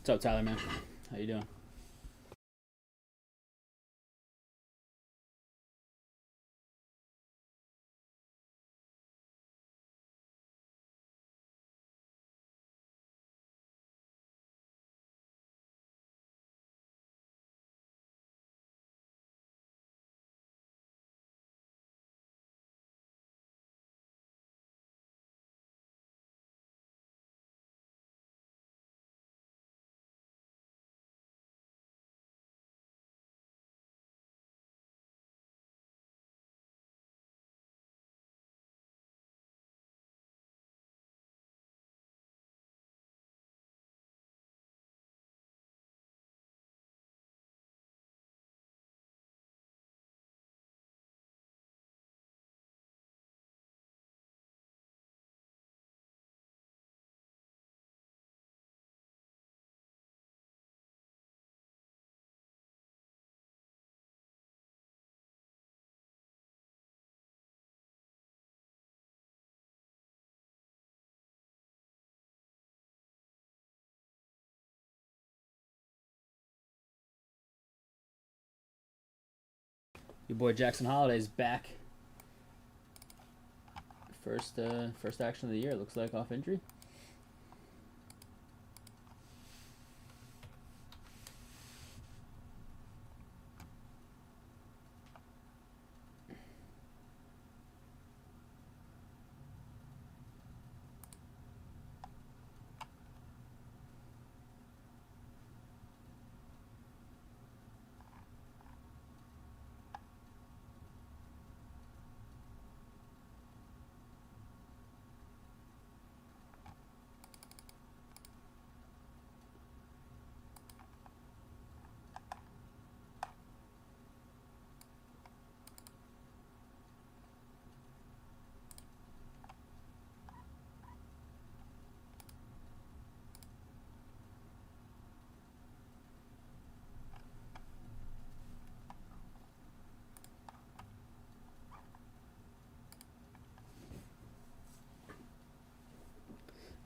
What's up, Tyler, man? How you doing? Your boy Jackson Holiday's back. First action of the year. Looks like off injury.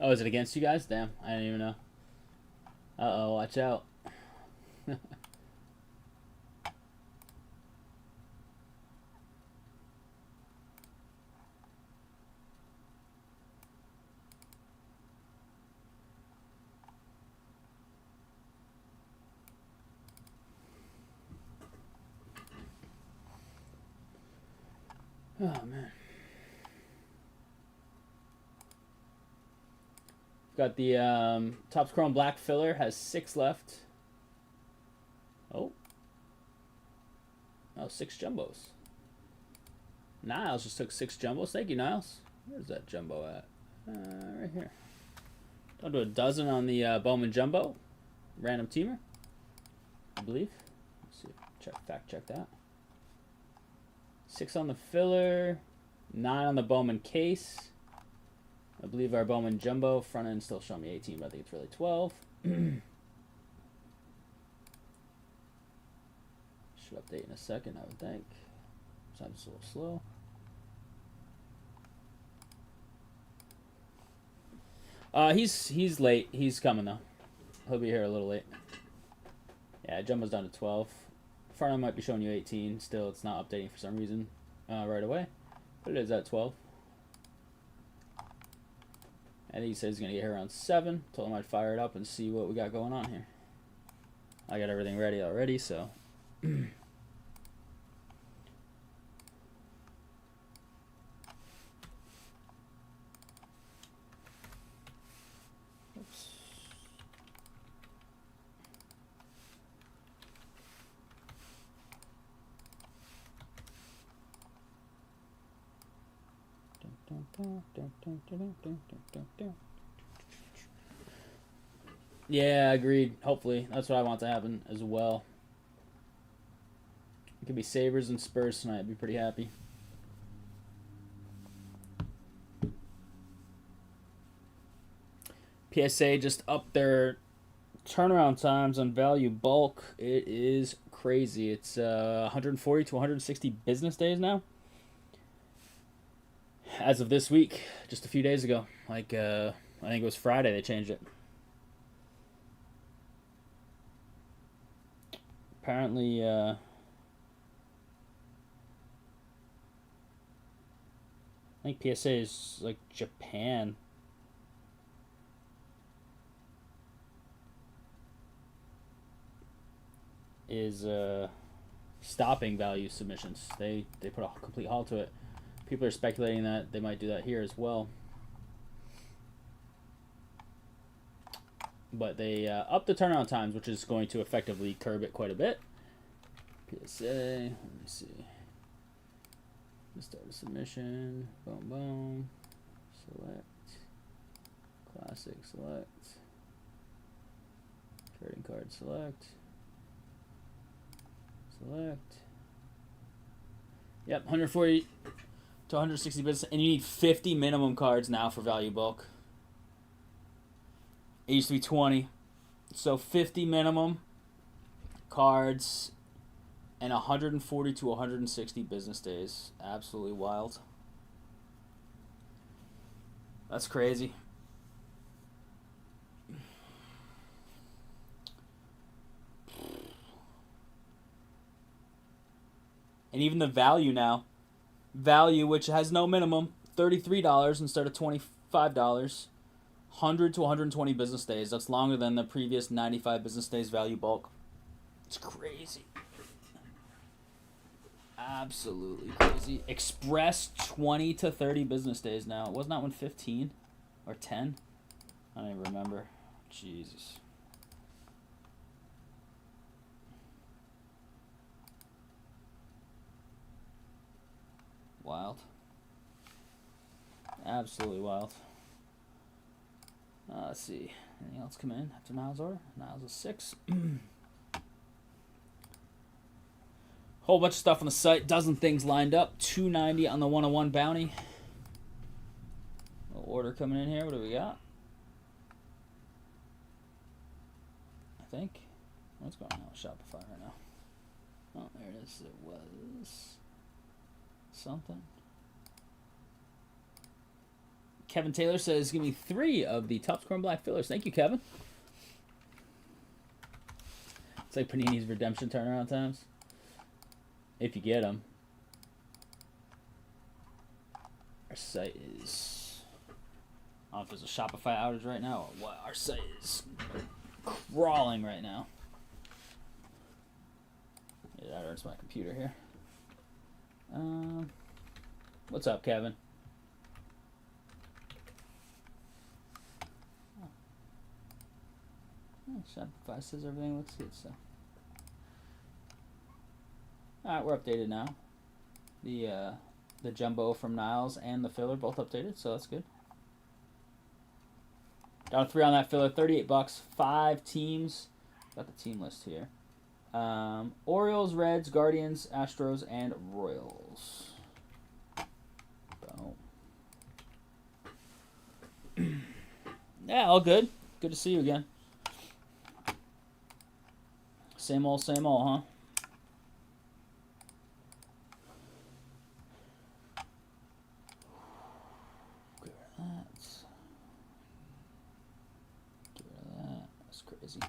Oh, is it against you guys? Damn, I didn't even know. Uh-oh, watch out. Oh, man. Got the Topps Chrome Black filler. Has 6 left. Oh. Oh, 6 jumbos. Niles just took 6 jumbos. Thank you, Niles. Where's that jumbo at? Right here. Down to a dozen on the Bowman Jumbo. Random teamer, I believe. Let's see. Fact check that. 6 on the filler. 9 on the Bowman case. I believe our Bowman Jumbo front end still showing me 18, but I think it's really 12. Should update in a second, I would think. Sometimes it's a little slow. He's late. He's coming though. He'll be here a little late. Yeah, Jumbo's down to 12. Front end might be showing you 18. Still, it's not updating for some reason right away, but it is at 12. And he says he's going to get here around 7. Told him I'd fire it up and see what we got going on here. I got everything ready already, so. Oops. Yeah, agreed. Hopefully. That's what I want to happen as well. It could be Sabres and Spurs tonight. I'd be pretty happy. PSA just upped their turnaround times on value bulk. It is crazy. It's 140 to 160 business days now. As of this week, just a few days ago. Like, I think it was Friday they changed it. apparently, I think PSA is like Japan. Is stopping value submissions. They put a complete halt to it. People are speculating that they might do that here as well. But they upped the turnaround times, which is going to effectively curb it quite a bit. PSA, let me see. Start a submission. Boom, boom. Select. Classic, select. Trading card, select. Select. Yep, 140 to 160 business. And you need 50 minimum cards now for value bulk. It used to be 20. So 50 minimum cards and 140 to 160 business days. Absolutely wild. That's crazy. And even the value now. Value, which has no minimum, $33 instead of $25. 100 to 120 business days. That's longer than the previous 95 business days value bulk. It's crazy. Absolutely crazy. Express 20 to 30 business days now. Wasn't that one 15 or 10? I don't even remember. Jesus. Wild. Absolutely wild. Let's see. Anything else come in after Niles' order? Niles is 6. Whole bunch of stuff on the site. Dozen things lined up. $2.90 on the 101 bounty. Little order coming in here. What do we got? I think. What's going on with Shopify right now? Oh, there it is. It was something. Kevin Taylor says, give me 3 of the Topps Chrome Black fillers. Thank you, Kevin. It's like Panini's redemption turnaround times. If you get them. Our site is... I don't know if there's a Shopify outage right now or what. Our site is crawling right now. Yeah, that hurts my computer here. What's up, Kevin? Shopify says everything looks good, so. Alright, we're updated now. The jumbo from Niles and the filler both updated, so that's good. Down to 3 on that filler, $38. 5 teams. Got the team list here. Orioles, Reds, Guardians, Astros, and Royals. Boom. Yeah, all good. Good to see you again. Same old, huh? Get rid of that. Get rid of that. That's crazy.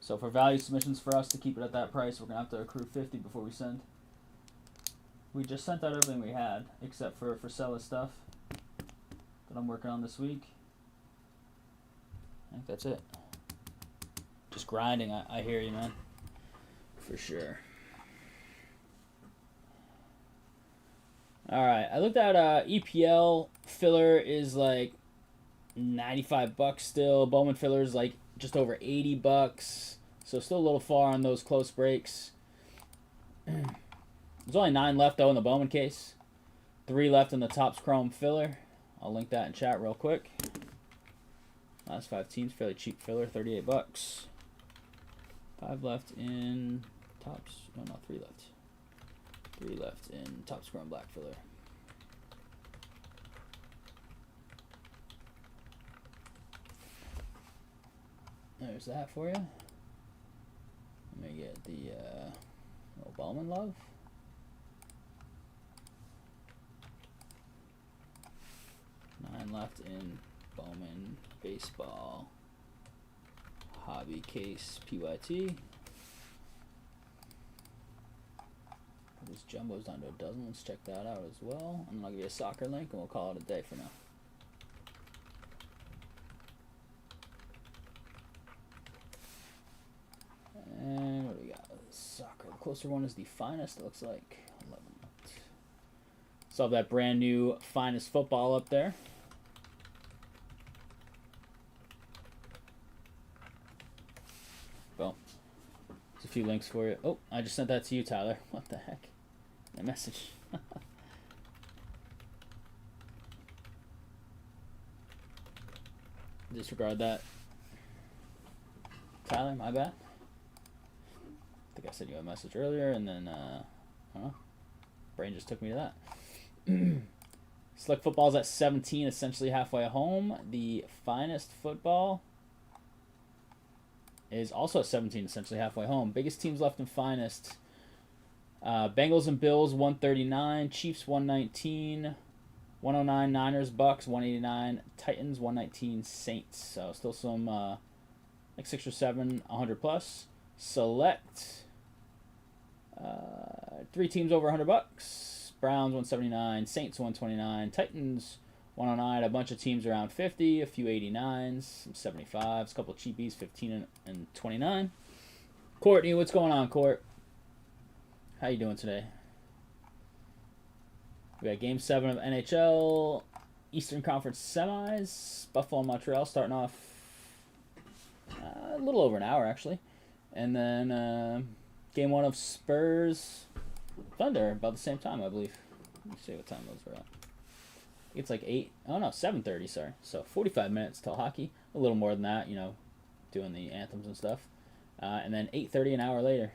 So for value submissions for us to keep it at that price, we're going to have to accrue 50 before we send. We just sent out everything we had, except for Sella's stuff that I'm working on this week. I think that's it. Just grinding, I hear you, man. For sure. Alright, I looked at EPL filler is like $95 still. Bowman filler is like just over $80. So still a little far on those close breaks. There's only 9 left though in the Bowman case. 3 left in the Topps Chrome filler. I'll link that in chat real quick. Last 5 teams, fairly cheap filler, $38. 5 left in Topps. No, 3 left. 3 left in Topps Chrome Black filler. There's that for you. Let me get the little Bowman love. Nine left in Bowman Baseball Hobby Case PYT. These jumbos down to a dozen. Let's check that out as well. And I'll give you a soccer link, and we'll call it a day for now. And what do we got? Soccer. The closer one is the finest, it looks like. 11. So have that brand new finest football up there. Boom. There's a few links for you. Oh, I just sent that to you, Tyler. What the heck? My message. Disregard that. Tyler, my bad. I think I sent you a message earlier, and then, I don't know. Brain just took me to that. Select football's at 17, essentially halfway home. The finest football is also at 17, essentially halfway home. Biggest teams left in finest. Bengals and Bills, 139. Chiefs, 119. 109 Niners, Bucks, 189. Titans, 119. Saints. So still some, like 6 or 7, 100 plus. Select. 3 teams over $100. Browns 179, Saints 129, Titans 109, a bunch of teams around 50, a few 89s, some 75s, a couple of cheapies, 15 and 29. Courtney, what's going on, Court? How you doing today? We got Game 7 of NHL Eastern Conference Semis. Buffalo and Montreal starting off a little over an hour, actually. And then Game 1 of Spurs Thunder about the same time, I believe. Let me see what time those were at. It's like 8. Oh no, 7:30. Sorry. So 45 minutes till hockey. A little more than that, you know, doing the anthems and stuff. And then 8:30 an hour later.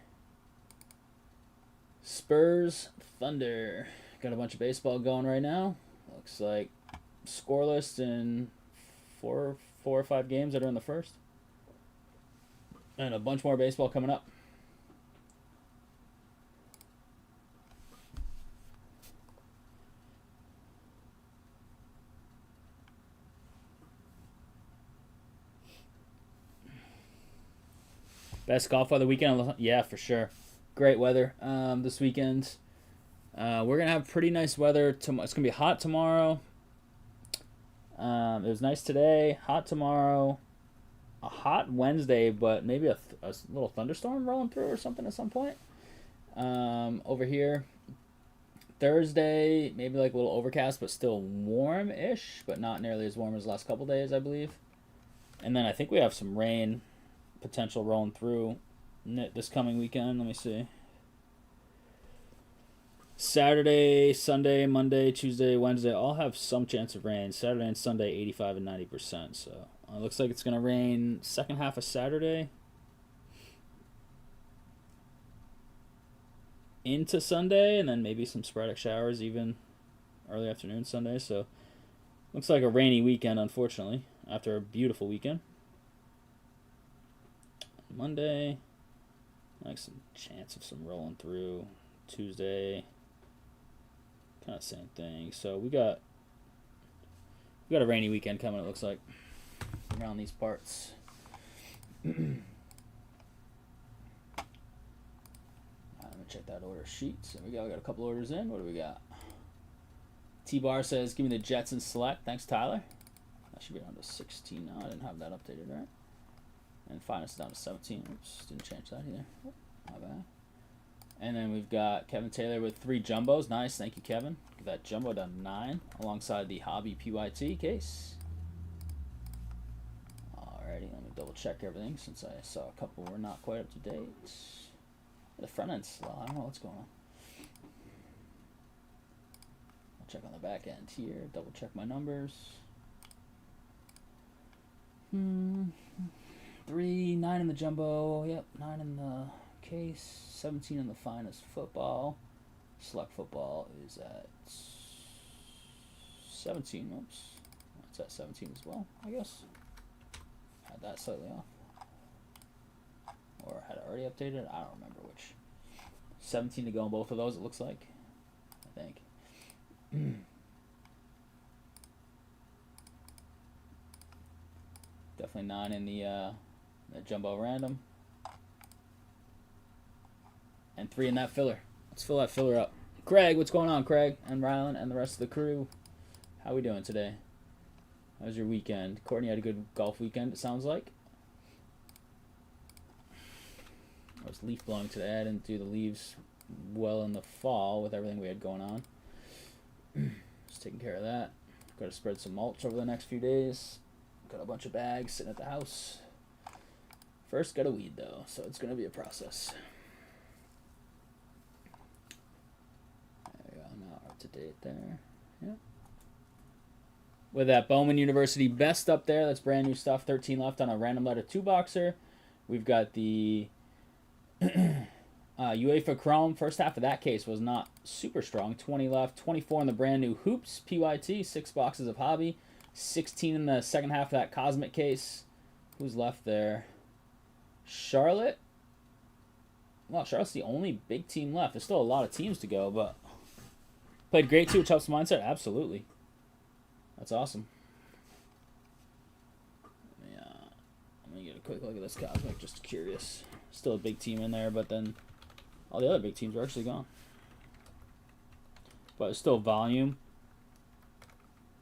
Spurs Thunder. Got a bunch of baseball going right now. Looks like scoreless in four or 5 games that are in the first, and a bunch more baseball coming up. Best golf weather weekend? Yeah, for sure. Great weather this weekend. We're going to have pretty nice weather. It's going to be hot tomorrow. It was nice today. Hot tomorrow. A hot Wednesday, but maybe a little thunderstorm rolling through or something at some point. Over here. Thursday, maybe like a little overcast, but still warm-ish, but not nearly as warm as the last couple days, I believe. And then I think we have some rain potential rolling through this coming weekend. Let me see. Saturday, Sunday, Monday, Tuesday, Wednesday all have some chance of rain. Saturday and Sunday, 85 and 90%. So it looks like it's going to rain second half of Saturday into Sunday, and then maybe some sporadic showers even early afternoon Sunday. So looks like a rainy weekend, unfortunately, after a beautiful weekend. Monday, like some chance of some rolling through. Tuesday, kind of same thing. So we got a rainy weekend coming, it looks like, around these parts. I'm gonna check that order sheet. So we got a couple orders in. What do we got? T-Bar says, give me the Jets and select. Thanks, Tyler. That should be down to 16 now. I didn't have that updated, right? And finest down to 17. Oops, didn't change that either. Oh, my bad. And then we've got Kevin Taylor with 3 jumbos. Nice, thank you, Kevin. Get that jumbo down to 9, alongside the Hobby PYT case. Alrighty, let me double check everything since I saw a couple were not quite up to date. The front end's slow. I don't know what's going on. I'll check on the back end here. Double check my numbers. 3, 9 in the jumbo. Yep, 9 in the case. 17 in the finest football. Select football is at 17. Oops. It's at 17 as well, I guess. Had that slightly off. Or had it already updated? I don't remember which. 17 to go on both of those, it looks like. I think. Definitely 9 in the jumbo random. And 3 in that filler. Let's fill that filler up. Craig, what's going on, Craig? And Rylan and the rest of the crew. How we doing today? How was your weekend? Courtney had a good golf weekend, it sounds like. I was leaf blowing today. I didn't do the leaves well in the fall with everything we had going on. Just taking care of that. Got to spread some mulch over the next few days. Got a bunch of bags sitting at the house. First, got to weed, though, so it's going to be a process. There we go. Now up to date there. Yeah. With that Bowman University best up there, that's brand new stuff. 13 left on a random letter 2-boxer. We've got the UEFA Chrome. First half of that case was not super strong. 20 left. 24 in the brand new Hoops PYT. 6 boxes of Hobby. 16 in the second half of that Cosmic case. Who's left there? Charlotte. Well, Charlotte's the only big team left. There's still a lot of teams to go, but played great too, which helps the mindset. Absolutely. That's awesome. Yeah, I'm going to get a quick look at this Cosmic, just curious. Still a big team in there, but then all the other big teams are actually gone. But it's still volume.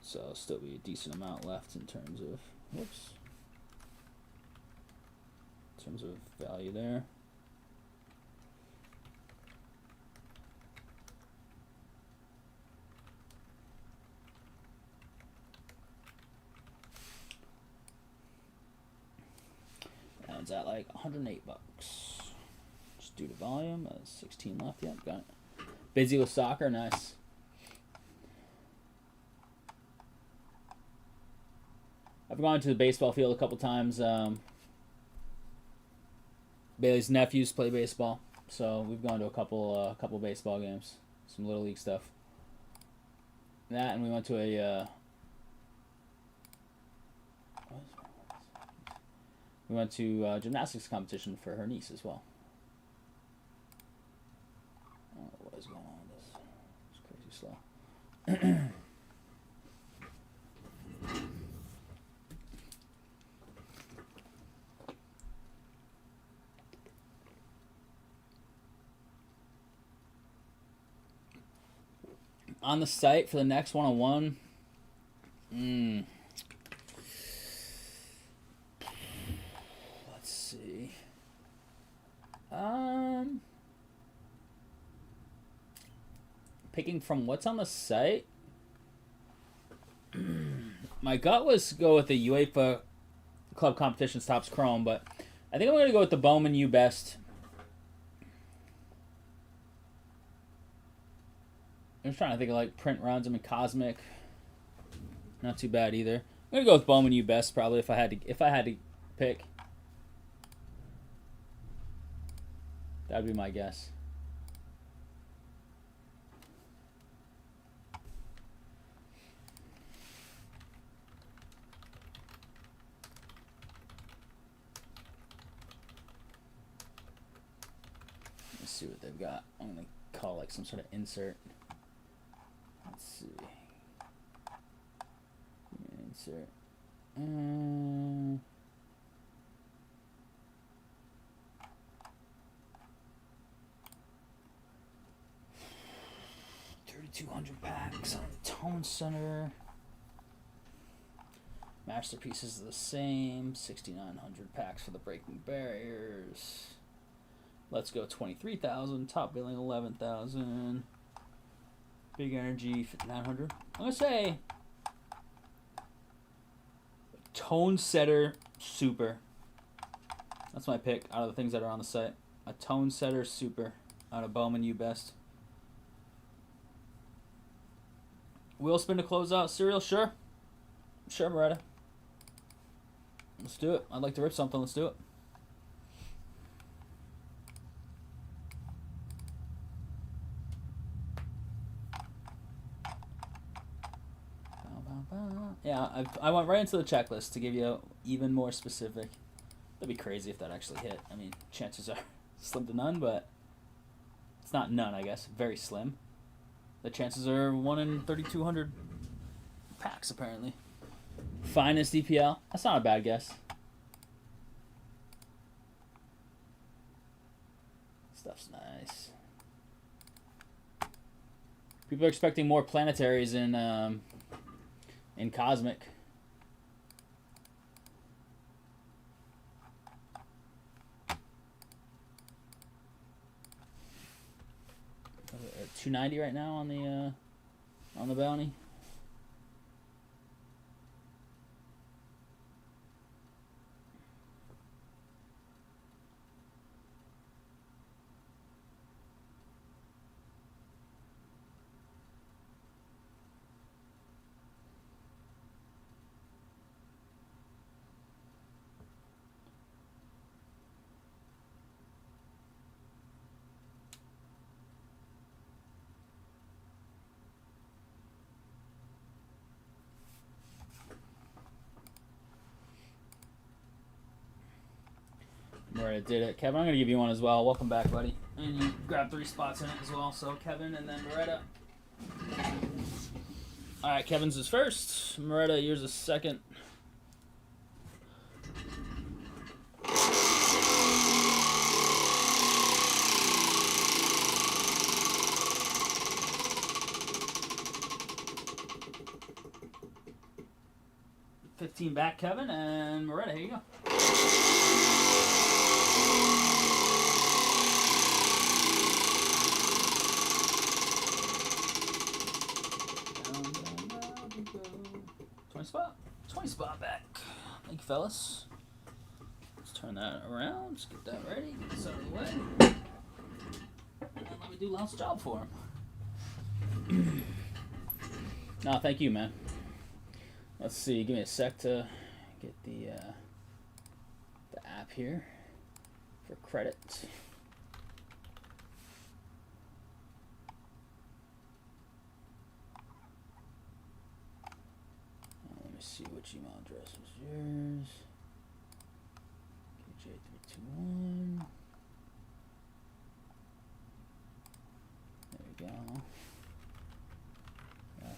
So it'll still be a decent amount left in terms of, whoops. In terms of value there. And it's at like 108 bucks. Just due to volume. 16 left. Yep, got it. Busy with soccer. Nice. I've gone to the baseball field a couple times. Bailey's nephews play baseball, so we've gone to a couple baseball games, some little league stuff. That, and we went to a gymnastics competition for her niece as well. I don't know what is going on with this. It's crazy slow. On the site for the next one-on-one, let's see. Picking from what's on the site, my gut was to go with the UEFA Club Competitions Topps Chrome, but I think I'm going to go with the Bowman U Best. I'm just trying to think of like print runs. I mean, Cosmic, not too bad either. I'm gonna go with Bowman U Best probably if I had to pick. That'd be my guess. Let's see what they've got. I'm gonna call like some sort of insert. Let's see. Insert. 3,200 packs on Tone Center. Masterpieces are the same. 6,900 packs for the Breaking Barriers. Let's go 23,000. Top billing 11,000. Big Energy 5,900. I'm gonna say Tone Setter Super. That's my pick out of the things that are on the site. A Tone Setter Super out of Bowman U Best. Wheel spin to close out. Serial, sure. Sure, Moretta. Let's do it. I'd like to rip something. Let's do it. Yeah, I went right into the checklist to give you even more specific. That'd be crazy if that actually hit. I mean, chances are slim to none, but it's not none, I guess. Very slim. The chances are 1 in 3,200 packs, apparently. Finest DPL. That's not a bad guess. Stuff's nice. People are expecting more planetaries in Cosmic. $290 right now on the bounty. Right, did it. Kevin, I'm going to give you one as well. Welcome back, buddy. And you grab 3 spots in it as well. So Kevin and then Moretta. All right, Kevin's is first. Moretta, yours is second. $15 back, Kevin, and Moretta, here you go. $20 spot back. Thank you, fellas. Let's turn that around. Let's get that ready. Get this out of the way. And let me do Louth's job for him. No, thank you, man. Let's see. Give me a sec to get the app here for credit. Let me see which email address was yours. KJ321. There we go.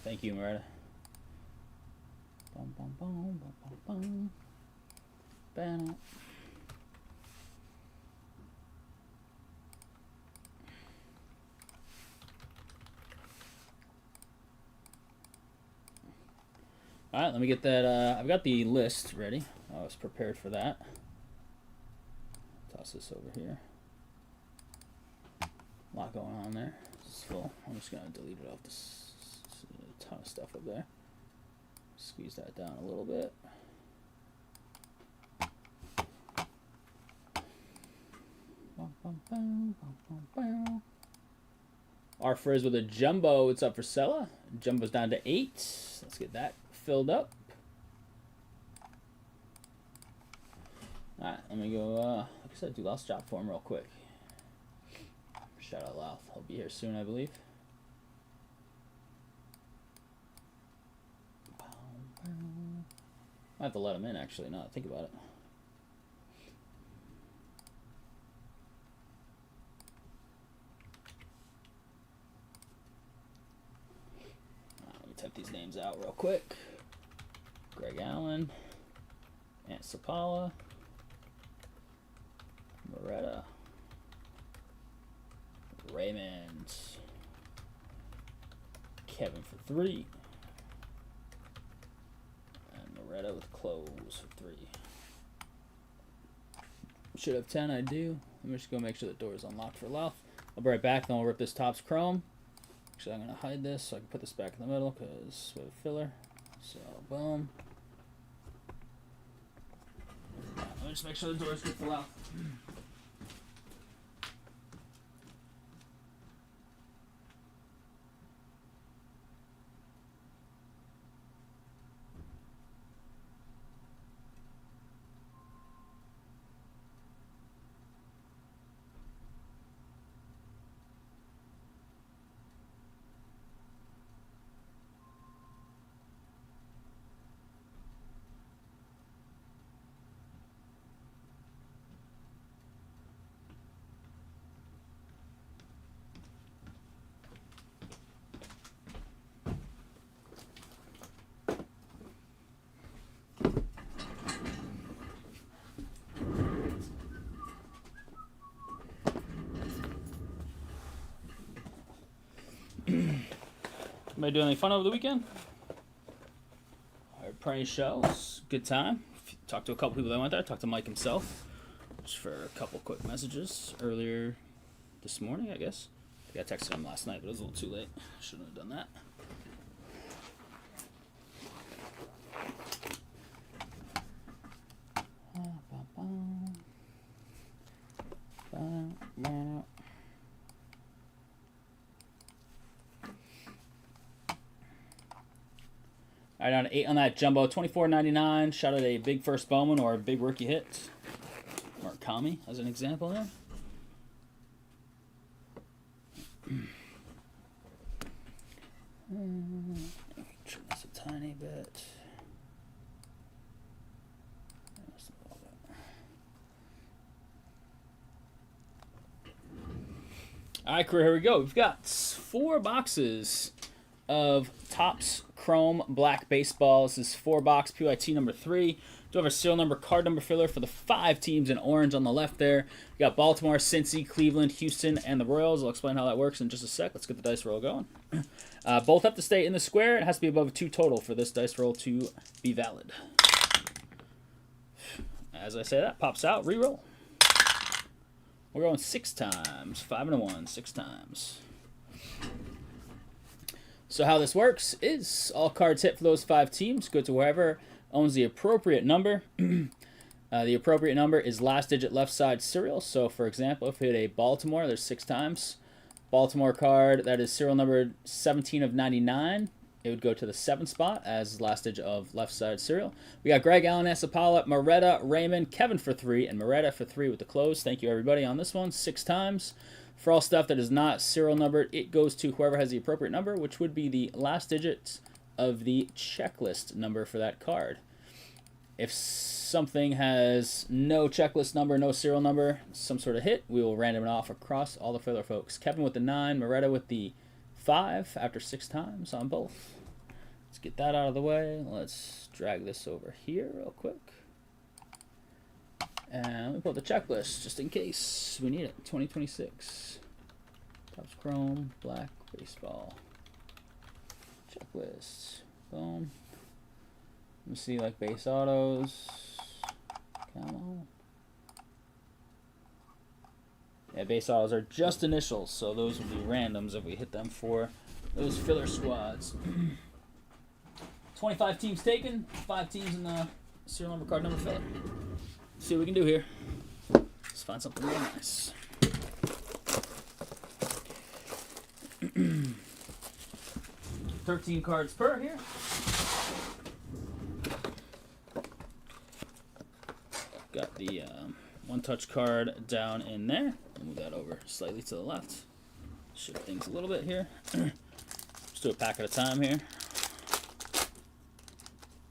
Thank you, Moretta. Bum, bum, bum, bum, bum, bum. Bam. All right, let me get that. I've got the list ready. I was prepared for that. Toss this over here. A lot going on there. This is full. I'm just gonna delete it off this. A ton of stuff up there. Squeeze that down a little bit. Our Frizz with a jumbo. It's up for Sella. Jumbo's down to 8. Let's get that filled up. Alright, let me go, like I said, do Louth's job for him real quick. Shout out Louth. He'll be here soon, I believe. I have to let him in, actually, now that I think about it. Let me type these names out real quick. Greg Allen, Aunt Sapala, Moretta, Raymond, Kevin for 3. Moretta with close for 3. Should have 10, I do. Let me just go make sure the door is unlocked for Louth. I'll be right back, then we'll rip this Topps Chrome. Actually, I'm going to hide this so I can put this back in the middle because we have a filler. So, boom. Let me just make sure the door is good for Louth. Anybody do anything fun over the weekend? Our Prairie shows. Good time. Talked to a couple people that went there. Talked to Mike himself. Just for a couple quick messages earlier this morning, I guess. I texted him last night, but it was a little too late. Shouldn't have done that. All right, on 8 on that jumbo, $24.99. Shot at a big first Bowman or a big rookie hit. Murakami as an example there. Trim this a tiny bit. All right, crew, here we go. We've got 4 boxes of Topps Chrome Black Baseball. This is 4-box PYT number 3. Do have a serial number, card number filler for the 5 teams in orange on the left there. We got Baltimore, Cincy, Cleveland, Houston, and the Royals. I'll explain how that works in just a sec. Let's get the dice roll going. Both have to stay in the square. It has to be above 2 total for this dice roll to be valid. As I say that, pops out, re-roll. We're going 6 times. 5 and a 1, 6 times. So how this works is all cards hit for those 5 teams go to whoever owns the appropriate number. The appropriate number is last digit left side serial. So for example, if we hit a Baltimore, there's 6 times. Baltimore card, that is serial number 17 of 99. It would go to the 7th spot as last digit of left side serial. We got Greg, Allen, Esapala, Moretta, Raymond, Kevin for 3, and Moretta for 3 with the close. Thank you everybody on this one. 6 times. For all stuff that is not serial numbered, it goes to whoever has the appropriate number, which would be the last digit of the checklist number for that card. If something has no checklist number, no serial number, some sort of hit, we will random it off across all the filler folks. Kevin with the 9, Moretta with the 5 after 6 times on both. Let's get that out of the way. Let's drag this over here real quick. And let me pull the checklist just in case we need it. 2026. Topps Chrome, Black Baseball. Checklist. Boom. Let me see like base autos. Come on. Yeah, base autos are just initials, so those will be randoms if we hit them for those filler squads. 25 teams taken, 5 teams in the serial number card number filler. Let's see what we can do here. Let's find something real nice. $13 cards per here. Got the one-touch card down in there. I'll move that over slightly to the left. Shift things a little bit here. Just do a pack at a time here.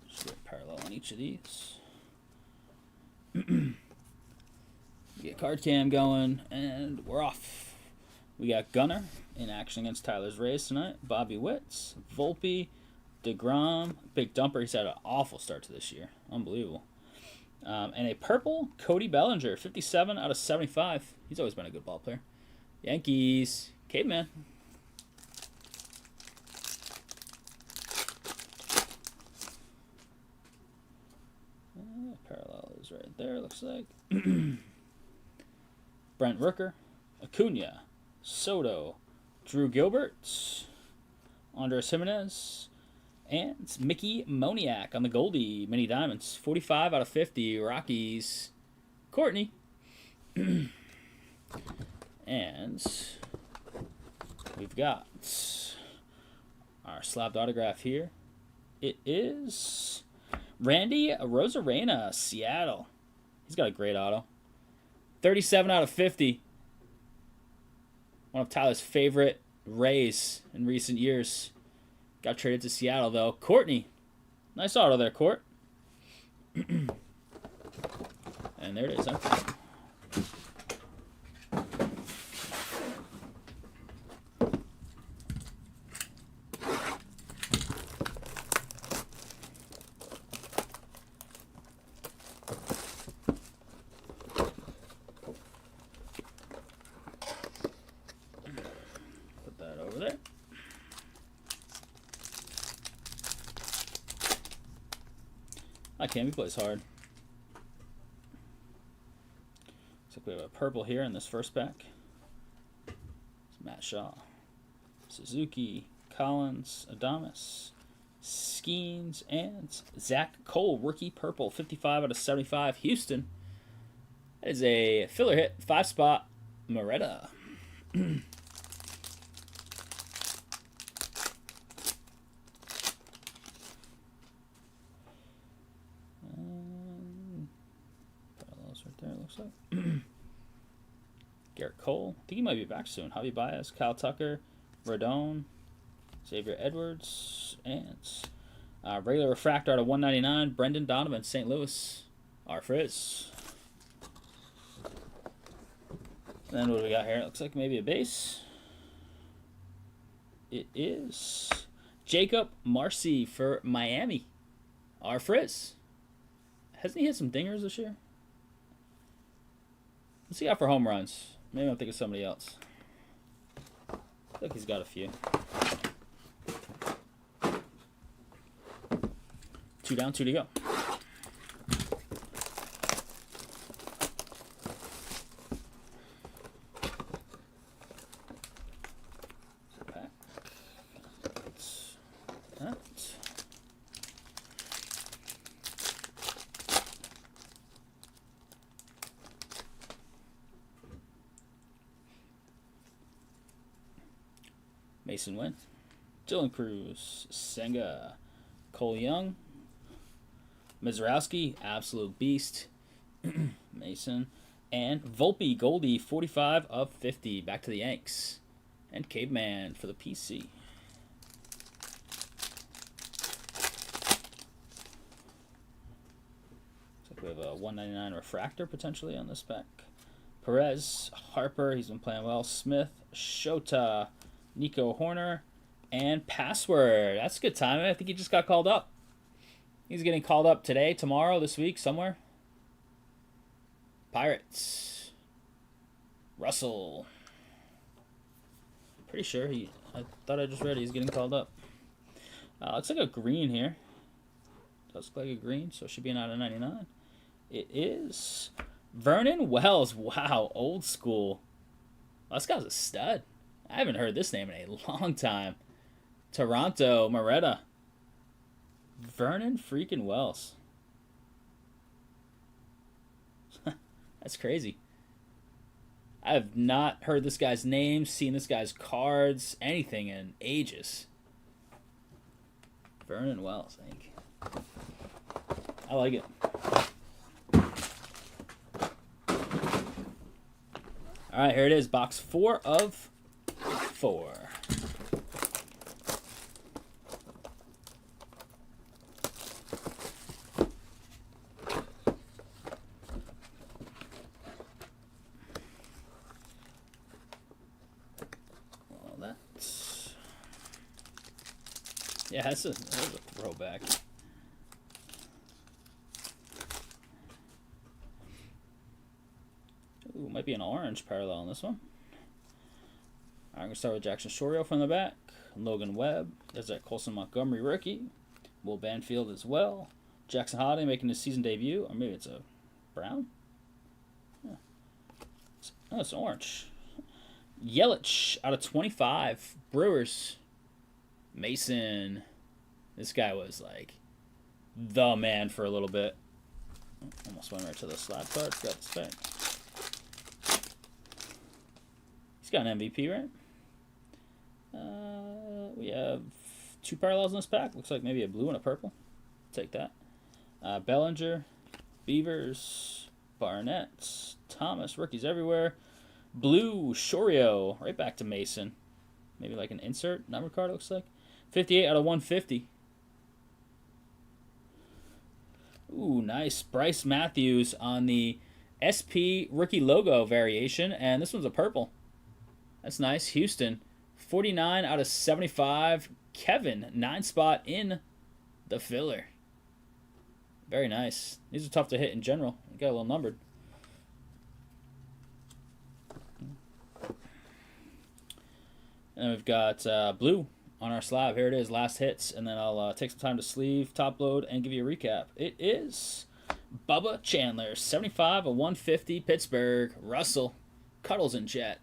Just do a parallel on each of these. Get card cam going, and we're off. We got Gunnar in action against Tyler's Rays tonight. Bobby Witts, Volpe, DeGrom, big dumper. He's had an awful start to this year. Unbelievable. And a purple Cody Bellinger, 57 out of 75. He's always been a good ball player. Yankees, Caveman. Parallel is right there, looks like. Brent Rooker, Acuna, Soto, Drew Gilbert, Andres Jimenez, and it's Mickey Moniak on the Goldie Mini Diamonds. 45 out of 50, Rockies, Courtney. And we've got our slabbed autograph here. It is Randy Rosarena, Seattle. He's got a great auto. 37 out of 50. One of Tyler's favorite Rays in recent years. Got traded to Seattle, though. Courtney. Nice auto there, Court. And there it is. Huh? I can. He plays hard. Looks like we have a purple here in this first pack. It's Matt Shaw, Suzuki, Collins, Adames, Skeens, and Zach Cole, rookie purple, 55 out of 75, Houston. That is a filler hit, 5-spot, Moretta. Parallels right there, it looks like. Garrett Cole. I think he might be back soon. Javi Baez, Kyle Tucker, Rodon, Xavier Edwards, and regular refractor out of 199, Brendan Donovan, St. Louis. R. Frizz. Then what do we got here? It looks like maybe a base. It is Jacob Marcy for Miami. R. Frizz. Hasn't he hit some dingers this year? Let's see out for home runs. Maybe I'm thinking of somebody else. I think he's got a few. 2 down, 2 to go. Mason Wynn, Dylan Cruz, Senga, Cole Young, Mizrowski, absolute beast, Mason, and Volpe Goldie, 45 of 50, back to the Yanks, and Caveman for the PC. Looks like we have a 199 refractor potentially on this pack. Perez, Harper, he's been playing well, Smith, Shota, Nico Horner, and Password. That's a good timing. I think he just got called up. He's getting called up today, tomorrow, this week, somewhere. Pirates. Russell. Pretty sure I thought I just read he's getting called up. Looks like a green here. Does look like a green, so it should be an out of 99. It is Vernon Wells. Wow, old school. Well, this guy's a stud. I haven't heard this name in a long time. Toronto, Moretta. Vernon freaking Wells. That's crazy. I have not heard this guy's name, seen this guy's cards, anything in ages. Vernon Wells, I think. I like it. All right, here it is. Box 4 of 4. Well, that's... Yeah, that's a throwback. Ooh, might be an orange parallel on this one. I'm going to start with Jackson Chorio from the back. Logan Webb. There's that Colson Montgomery rookie. Will Banfield as well. Jackson Holiday making his season debut. Or maybe it's a brown? Yeah. Oh, it's orange. Yelich out of 25. Brewers. Mason. This guy was like the man for a little bit. Almost went right to the slab card. Forgot the spec. He's got an MVP, right? We have 2 parallels in this pack. Looks like maybe a blue and a purple. Take that. Bellinger, Beavers, Barnett, Thomas, rookies everywhere. Blue, Chorio, right back to Mason. Maybe like an insert number card, it looks like. 58 out of 150. Ooh, nice. Bryce Matthews on the SP rookie logo variation, and this one's a purple. That's nice. Houston, 49 out of 75. Kevin, 9-spot in the filler. Very nice. These are tough to hit in general. Got a little numbered. And we've got blue on our slab. Here it is, last hits, and then I'll take some time to sleeve, top load, and give you a recap. It is Bubba Chandler, 75 of 150, Pittsburgh. Russell, Cuddles in chat.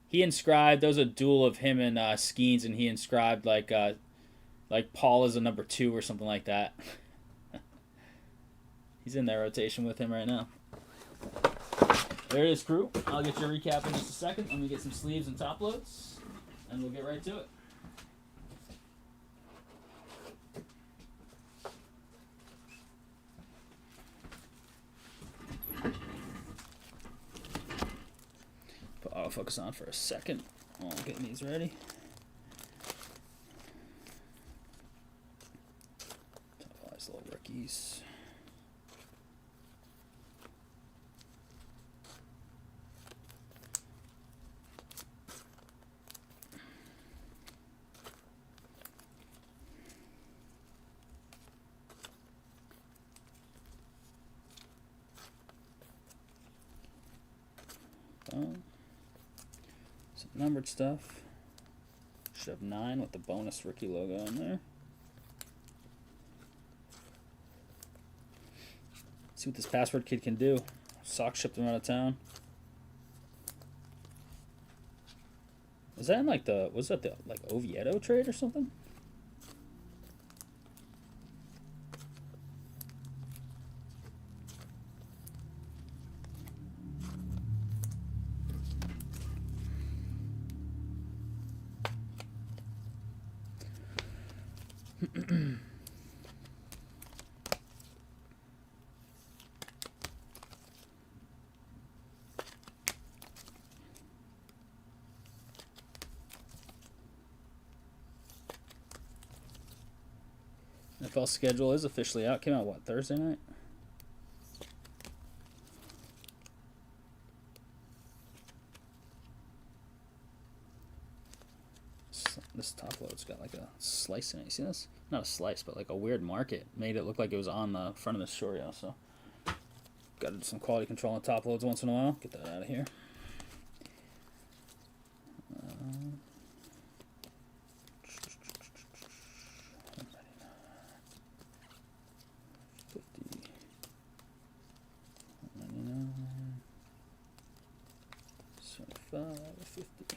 He inscribed, there was a duel of him and Skeens, and he inscribed like Paul is a number 2 or something like that. He's in that rotation with him right now. There it is, crew. I'll get your recap in just a second. Let me get some sleeves and top loads, and we'll get right to it. Put autofocus on for a second while I'm getting these ready. Top of these little rookies. Some numbered stuff. Should have 9 with the bonus rookie logo in there. See what this password kid can do. Sock shipped him out of town. Was that in like was that the like Oviedo trade or something? NFL schedule is officially out. Came out, what, Thursday night? This top load's got like a slice in it. You see this? Not a slice, but like a weird market. Made it look like it was on the front of the Shorio. So, got to do some quality control on top loads once in a while. Get that out of here. 50.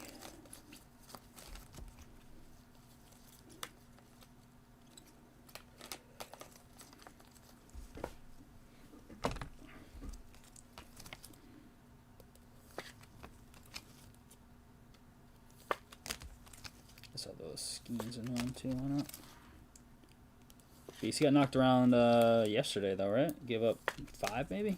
I saw those Skeens in one too. Why not? BC got knocked around yesterday though, right? Give up 5 maybe.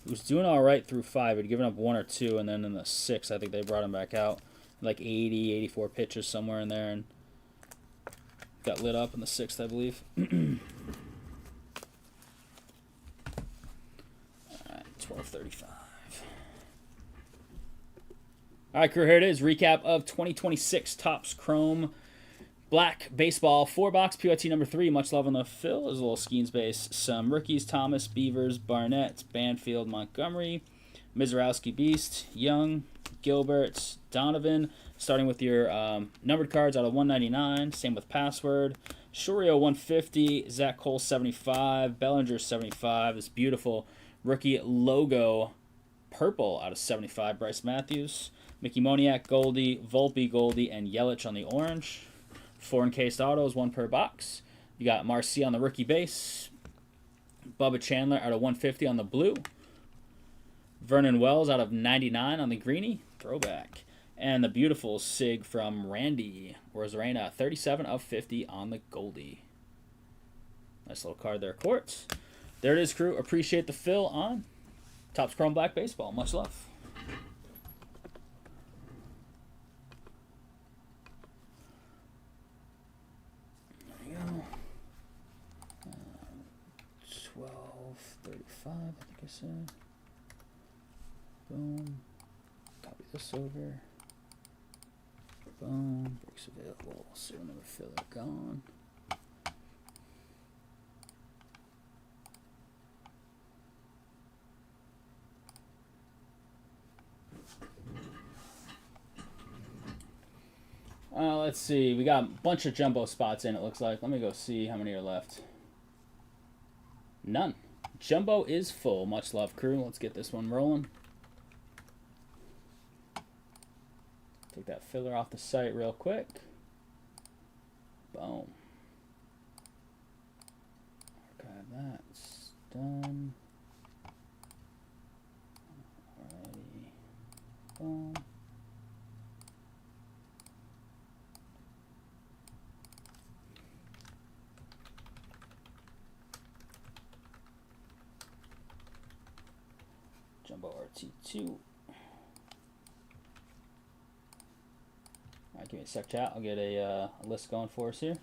He was doing all right through 5. He'd given up 1 or 2, and then in the 6th, I think they brought him back out. Like 80, 84 pitches somewhere in there, and got lit up in the 6th, I believe. All right, 12:35. All right, crew, here it is. Recap of 2026 Topps Chrome Black Baseball 4-box PYT number 3. Much love on the fill. There's a little Skeens base. Some rookies: Thomas, Beavers, Barnett, Banfield, Montgomery, Mizorowski, Beast, Young, Gilbert, Donovan. Starting with your numbered cards out of 199. Same with password. Shorio 150. Zach Cole 75. Bellinger 75. This beautiful rookie logo purple out of 75. Bryce Matthews. Mickey Moniak, Goldie, Volpe, Goldie, and Yelich on the orange. 4 encased autos, 1 per box. You got Marcy on the rookie base. Bubba Chandler out of 150 on the blue. Vernon Wells out of 99 on the greenie. Throwback. And the beautiful Sig from Randy Rosarena, 37 of 50 on the Goldie. Nice little card there, Quartz. There it is, crew. Appreciate the fill on Topps Chrome Black Baseball. Much love. There you go. 12:35, I think I said. Boom. Copy this over. Boom. Breaks available. Serial number filler gone. Let's see. We got a bunch of jumbo spots in, it looks like. Let me go see how many are left. None. Jumbo is full. Much love, crew. Let's get this one rolling. Take that filler off the site real quick. Boom. Archive that. It's done. Alrighty. Boom. Jumbo RT2. Alright, give me a sec, chat. I'll get a list going for us here.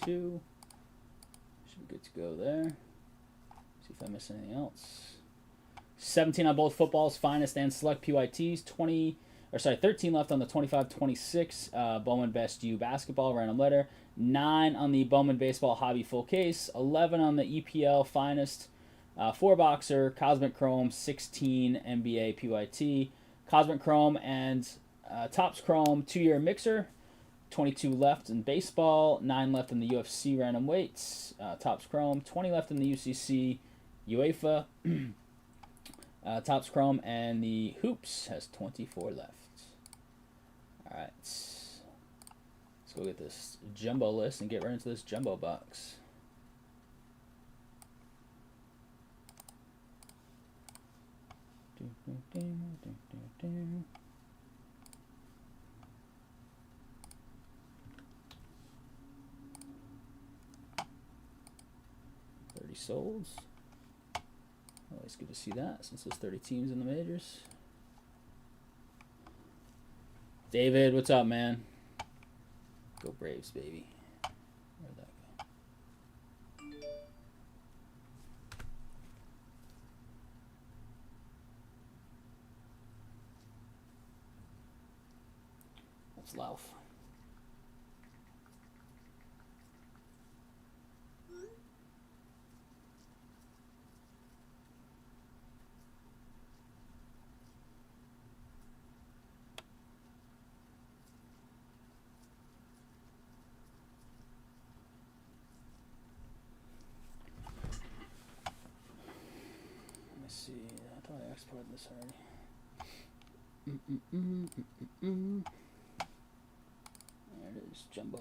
Two. Should be good to go there. See if I miss anything else. 17 on both footballs, finest and select PYTs. 13 left on the 25-26 Bowman Best U basketball random letter. 9 on the Bowman Baseball Hobby full case. 11 on the EPL finest 4-boxer Cosmic Chrome 16 NBA PYT. Cosmic Chrome and Topps Chrome 2-year mixer. 22 left in baseball, 9 left in the UFC random weights, Topps Chrome, 20 left in the UCC UEFA, Topps Chrome, and the Hoops has 24 left. Alright, let's go get this jumbo list and get right into this jumbo box. Solds. Always good to see that since there's 30 teams in the majors. David, what's up, man? Go Braves, baby. Where'd that go? That's Lauf. See, I thought I exported this already. There it is, jumbo.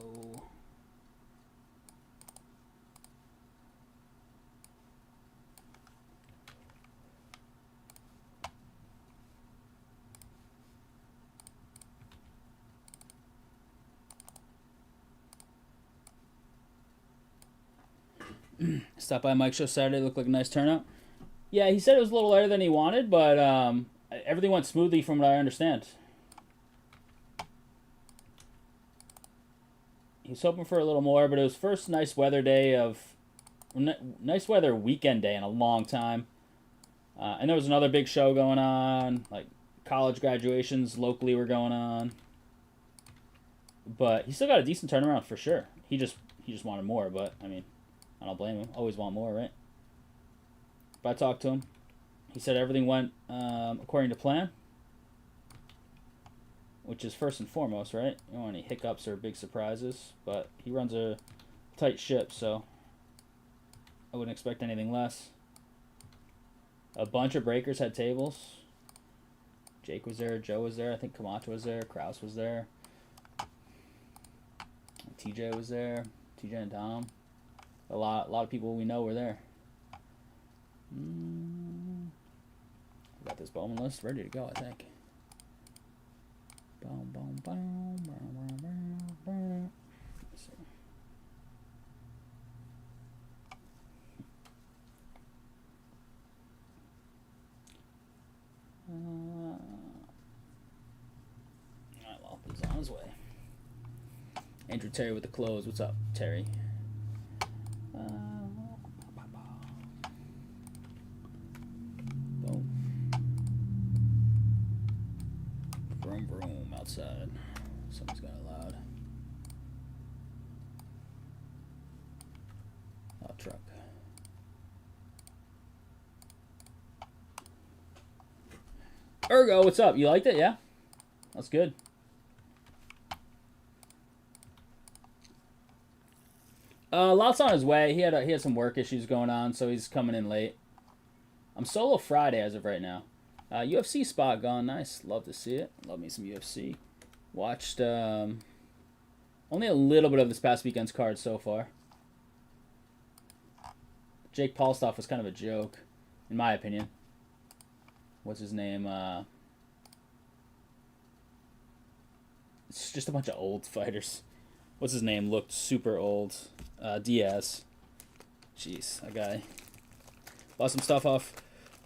Stop by Mike's show Saturday. Looked like a nice turnout. Yeah, he said it was a little later than he wanted, but everything went smoothly from what I understand. He was hoping for a little more, but it was first nice weather weekend day in a long time. And there was another big show going on, like college graduations locally were going on. But he still got a decent turnaround for sure. He just wanted more, but I mean, I don't blame him. Always want more, right? But I talked to him. He said everything went according to plan, which is first and foremost, right? You don't want any hiccups or big surprises, but he runs a tight ship, so I wouldn't expect anything less. A bunch of breakers had tables. Jake was there, Joe was there, I think Camacho was there, Kraus was there, TJ was there, TJ and Dom. A lot of people we know were there. Got this Bowman list ready to go, I think. Boom, boom, boom, boom, boom, boom. Let's see. Alright, well, he's on his way. Andrew Terry with the close. What's up, Terry? Vroom vroom outside. Something's got loud. Oh, truck. Ergo, what's up? You liked it? Yeah? That's good. Lots on his way. He had some work issues going on, so he's coming in late. I'm solo Friday as of right now. UFC spot gone. Nice. Love to see it. Love me some UFC. Watched only a little bit of this past weekend's card so far. Jake Paul stuff was kind of a joke, in my opinion. What's his name? It's just a bunch of old fighters. What's his name? Looked super old. Diaz. Jeez, that guy. Bought some stuff off.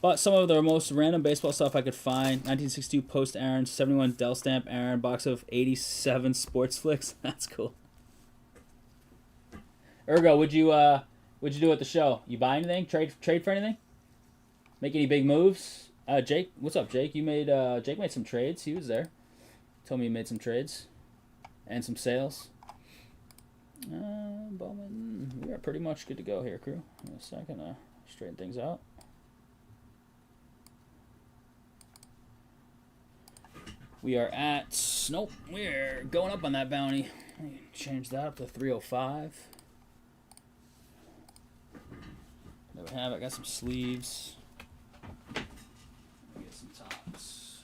Bought some of the most random baseball stuff I could find. 1962 Post Aaron, 71 Dell Stamp Aaron, box of 87 Sports Flicks. That's cool. Ergo, what'd you do at the show? You buy anything? Trade for anything? Make any big moves? Jake, what's up, Jake? Jake made some trades. He was there. Told me he made some trades and some sales. Bowman, we are pretty much good to go here, crew. In a second, straighten things out. We are at, nope, we're going up on that bounty. Change that up to 305. There we have it. Got some sleeves. Get some tops.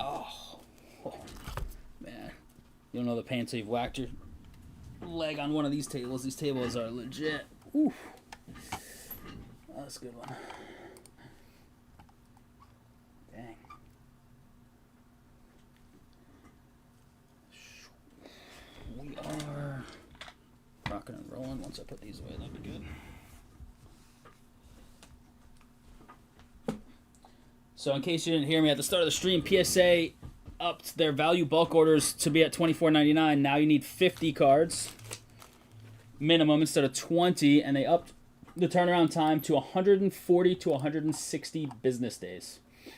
Oh, man. You don't know the pain until you've whacked your leg on one of these tables. These tables are legit. Oof. That's a good one. Dang. We are rocking and rolling. Once I put these away, that'll be good. So in case you didn't hear me at the start of the stream, PSA upped their value bulk orders to be at $24.99. Now you need 50 cards minimum instead of 20, and they upped the turnaround time to 140 to 160 business days. In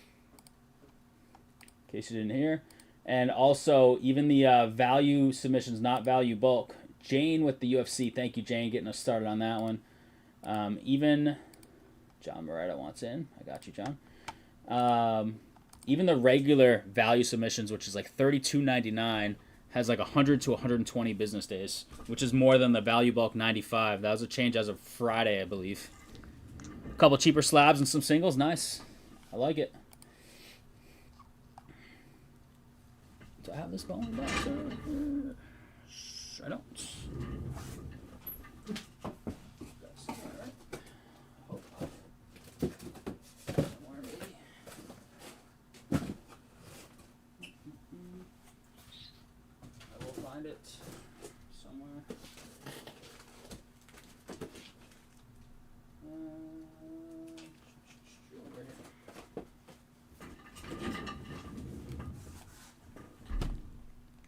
case you didn't hear. And also, even the value submissions, not value bulk. Jane with the UFC. Thank you, Jane, getting us started on that one. Even John Moretta wants in. I got you, John. Even the regular value submissions, which is like $32.99, has like 100 to 120 business days, which is more than the value bulk 95. That was a change as of Friday, I believe. A couple cheaper slabs and some singles. Nice. I like it. Do I have this ball in the box? I don't. It somewhere. Over here.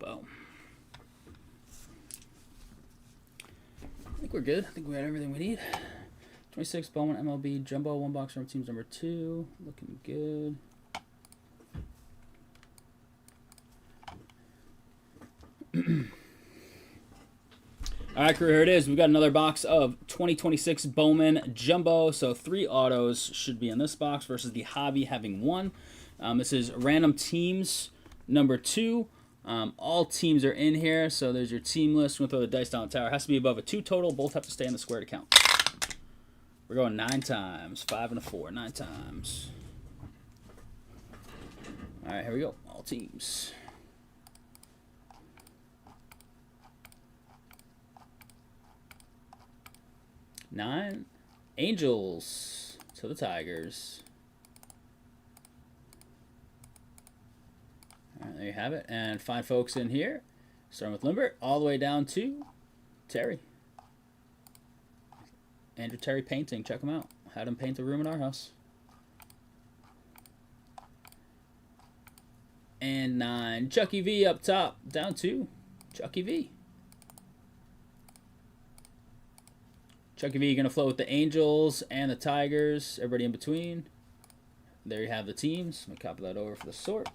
Boom. I think we're good. I think we got everything we need. 26 Bowman MLB Jumbo 1 box from teams number 2. Looking good. All right, crew, here it is. We've got another box of 2026 Bowman Jumbo. So 3 autos should be in this box versus the hobby having 1. This is random teams number 2. All teams are in here. So there's your team list. We're going to throw the dice down the tower. It has to be above a 2 total. Both have to stay in the square to count. We're going 9 times. 5 and a 4. 9 times. All right, here we go. All teams. 9 Angels to the Tigers. All right, there you have it. And fine folks in here, starting with Limbert, all the way down to Terry. Andrew Terry Painting. Check him out. Had him paint the room in our house. And 9 Chucky V up top, down to Chucky V. Chucky V going to flow with the Angels and the Tigers. Everybody in between. There you have the teams. Let me copy that over for the sort.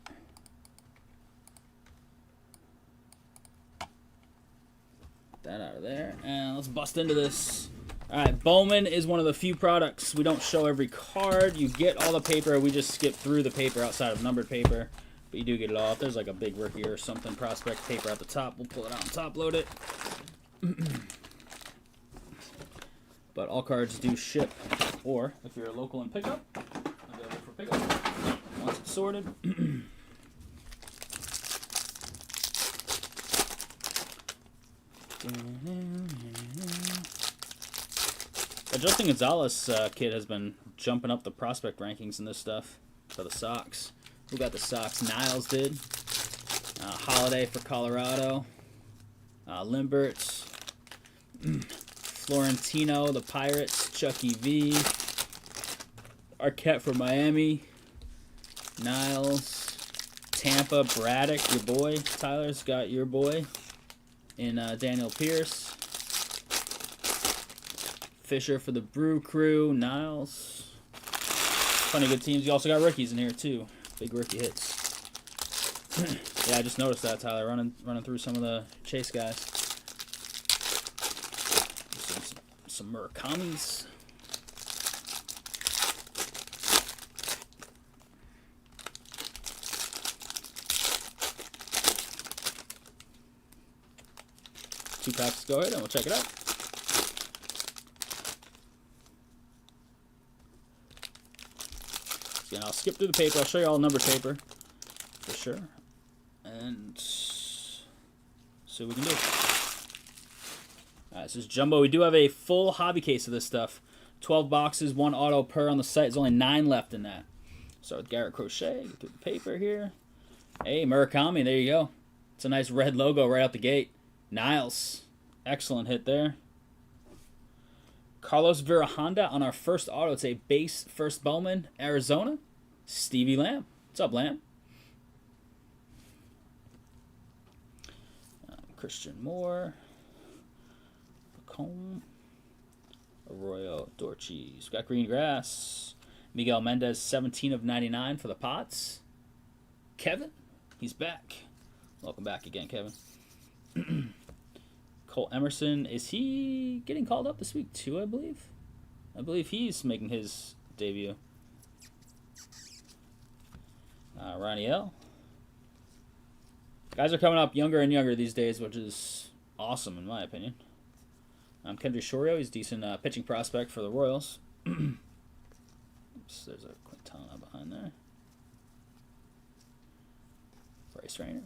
that out of there. And let's bust into this. Alright, Bowman is one of the few products we don't show every card. You get all the paper. We just skip through the paper outside of numbered paper. But you do get it all. If there's like a big rookie or something, prospect paper at the top, we'll pull it out and top load it. But all cards do ship. Or, if you're a local and pickup, available for pickup. Once it's sorted. The Justin Gonzalez kid has been jumping up the prospect rankings in this stuff for the Sox. Who got the Sox? Niles did. Holiday for Colorado. Limbert. Florentino, the Pirates. Chucky V. Arquette for Miami. Niles. Tampa, Braddock, your boy. Tyler's got your boy. In Daniel Pierce. Fisher for the Brew Crew. Niles. Plenty of good teams. You also got rookies in here too. Big rookie hits. Yeah, I just noticed that, Tyler. Running through some of the Chase guys. Some Murakamis. Two packs to go ahead and we'll check it out. Again, I'll skip through the paper. I'll show you all numbered paper for sure. And see what we can do. Alright, this is Jumbo. We do have a full hobby case of this stuff. 12 boxes, 1 auto per on the site. There's only 9 left in that. Start with Garrett Crochet. Get through the paper here. Hey, Murakami, there you go. It's a nice red logo right out the gate. Niles. Excellent hit there. Carlos Virahonda on our first auto. It's a base first Bowman, Arizona. Stevie Lamb. What's up, Lamb? Christian Moore. Combe. Arroyo Dorchis. Got green grass. Miguel Mendez, 17 of 99 for the Pots. Kevin. He's back. Welcome back again, Kevin. Cole Emerson, is he getting called up this week too, I believe? I believe he's making his debut. Ronnie L. Guys are coming up younger and younger these days, which is awesome in my opinion. Kendry Shorio, he's a decent pitching prospect for the Royals. Oops, there's a Quintana behind there. Bryce Rainer.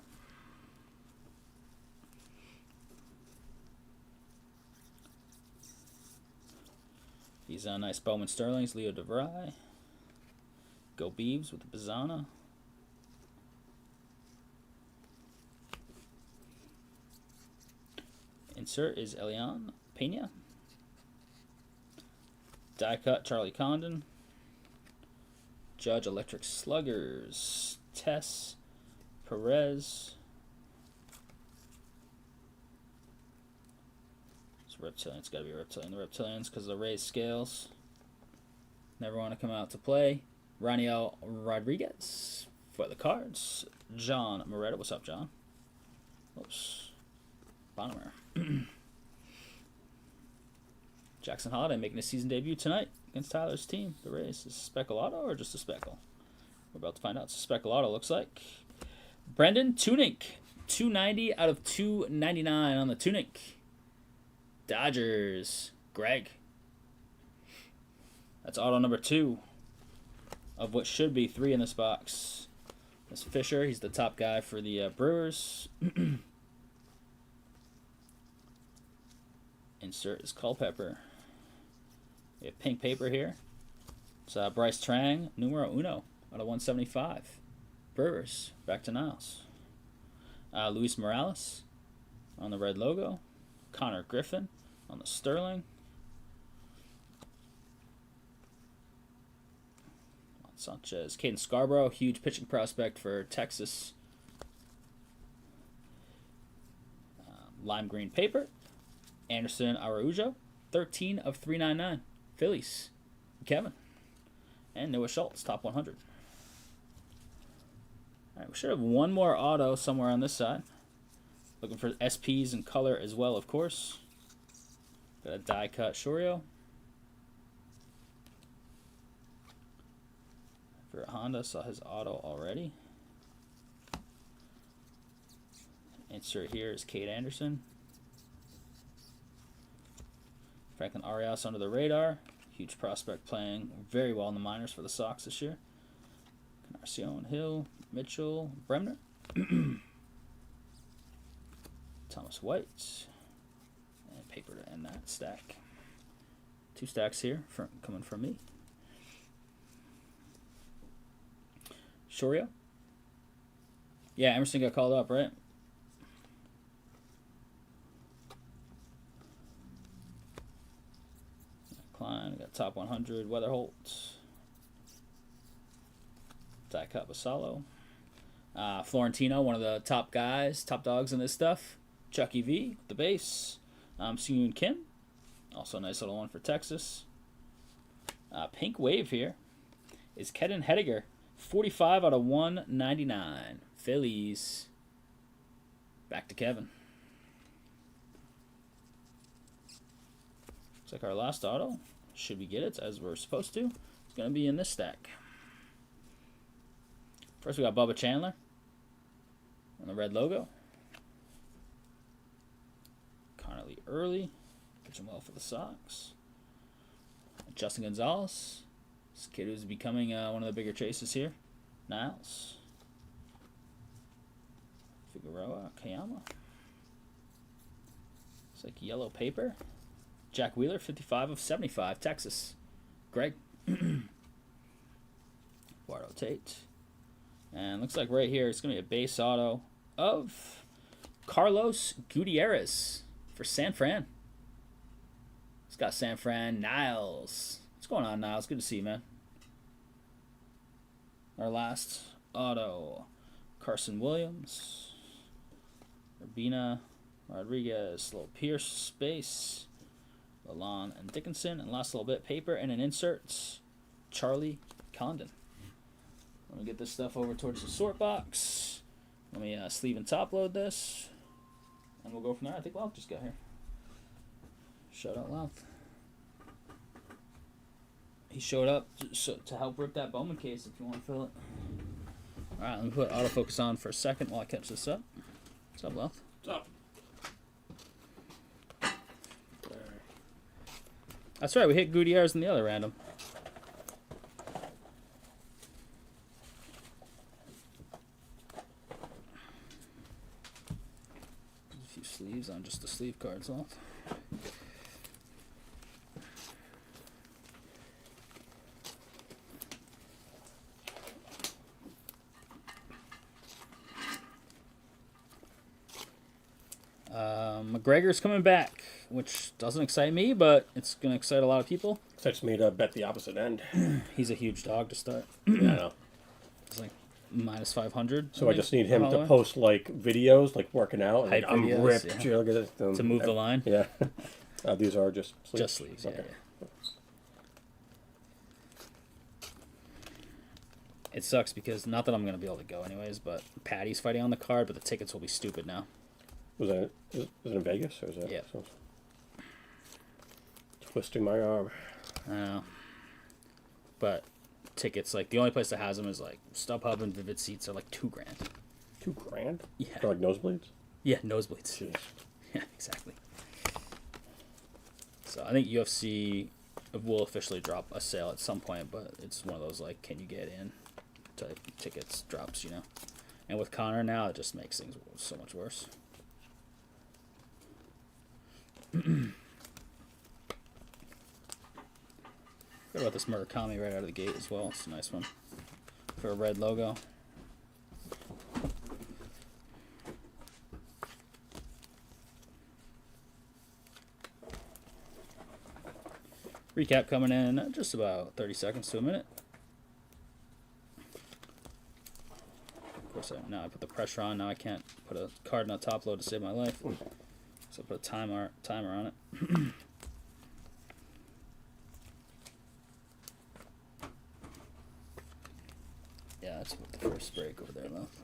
He's a nice Bowman Sterling's Leo DeVry. Go Beebs with the Bizana. Insert is Elian Pena. Die cut Charlie Condon. Judge Electric Sluggers. Tess. Perez. Reptilian. It's got to be Reptilian. The Reptilians because of the raised scales. Never want to come out to play. Raniel Rodriguez for the Cards. John Moretta. What's up, John? Oops. Bonner. Jackson Holiday making his season debut tonight against Tyler's team. The Rays. Is it a Speckle Auto or just a Speckle? We're about to find out. It's a Speckle Auto, looks like. Brendan Tunick. 290 out of 299 on the Tunick. Dodgers, Greg. That's auto number 2 of what should be 3 in this box. That's Fisher. He's the top guy for the Brewers. Insert is Culpepper. We have pink paper here. It's Bryce Trang, numero 1 out of 175. Brewers, back to Niles. Luis Morales on the red logo. Connor Griffin on the Sterling. Sanchez. Caden Scarborough, huge pitching prospect for Texas. Lime green paper. Anderson Araujo, 13 of 399. Phillies. Kevin. And Noah Schultz, top 100. All right, we should have one more auto somewhere on this side. Looking for SPs in color as well, of course. Got a die cut Shorio. For Honda, saw his auto already. Insert here is Kate Anderson. Franklin Arias under the radar. Huge prospect, playing very well in the minors for the Sox this year. Encarnacion, Hill, Mitchell, Bremner. Thomas White. And paper to end that stack. 2 stacks here coming from me. Shorio. Yeah, Emerson got called up, right? Klein, got top 100, Weatherholt. Die cut Basalo. Florentino, one of the top guys, top dogs in this stuff. Chucky V, the base. Seung Kim, also a nice little one for Texas. Pink wave here is Kedon Hediger, 45 out of 199. Phillies. Back to Kevin. Looks like our last auto. Should we get it as we're supposed to? It's going to be in this stack. First we got Bubba Chandler on the red logo. Connerly early. Pitching well for the Sox. Justin Gonzalez. This kid who's becoming one of the bigger chases here. Niles. Figueroa. Kayama. It's like yellow paper. Jack Wheeler, 55 of 75, Texas. Greg. Eduardo Tate. And looks like right here it's going to be a base auto of Carlos Gutierrez for San Fran. It's got San Fran. Niles. What's going on, Niles? Good to see you, man. Our last auto. Carson Williams. Urbina. Rodriguez. Little Pierce space. Lalon and Dickinson. And last little bit, paper and an insert. Charlie Condon. Let me get this stuff over towards the sort box. Let me sleeve and top load this. And we'll go from there. I think Louth just got here. Shout out Louth. He showed up to help rip that Bowman case if you want to fill it. Alright, let me put autofocus on for a second while I catch this up. What's up, Louth? What's up? That's right, we hit Gutierrez in the other random. There's a few sleeves on just the sleeve cards off. McGregor's coming back, which doesn't excite me, but it's going to excite a lot of people. Excites me to bet the opposite end. He's a huge dog to start. Yeah, I know. It's like minus 500. So I just need him to post like videos, like working out. And, like, I'm videos, ripped. yeah. Look at this. To move the line? Yeah. These are just sleeves. Just sleeves, yeah, Okay. yeah. It sucks because, not that I'm going to be able to go anyways, but Patty's fighting on the card, but the tickets will be stupid now. Was it in Vegas? Or is that? Yeah. So, twisting my arm. I know. But tickets, like, the only place that has them is, like, StubHub and Vivid Seats are, like, $2,000. $2,000? Yeah. For like nosebleeds? Yeah, nosebleeds. Jeez. Yeah, exactly. So I think UFC will officially drop a sale at some point, but it's one of those, like, can you get in type tickets drops, you know? And with Connor now, it just makes things so much worse. What about this Murakami right out of the gate as well? It's a nice one for a red logo. Recap coming in just about 30 seconds to a minute. Of course, now I put the pressure on. Now I can't put a card in a top load to save my life. So I put a timer on it. Yeah, that's the first break over there, left.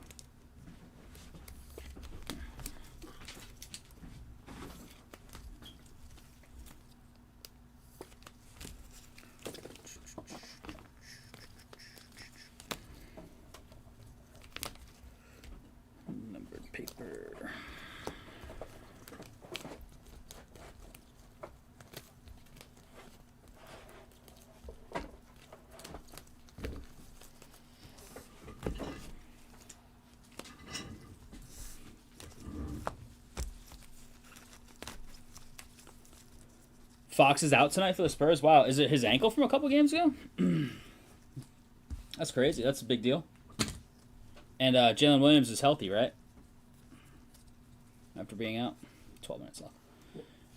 Fox is out tonight for the Spurs. Wow, is it his ankle from a couple games ago? That's crazy. That's a big deal. And Jalen Williams is healthy, right? After being out. 12 minutes left.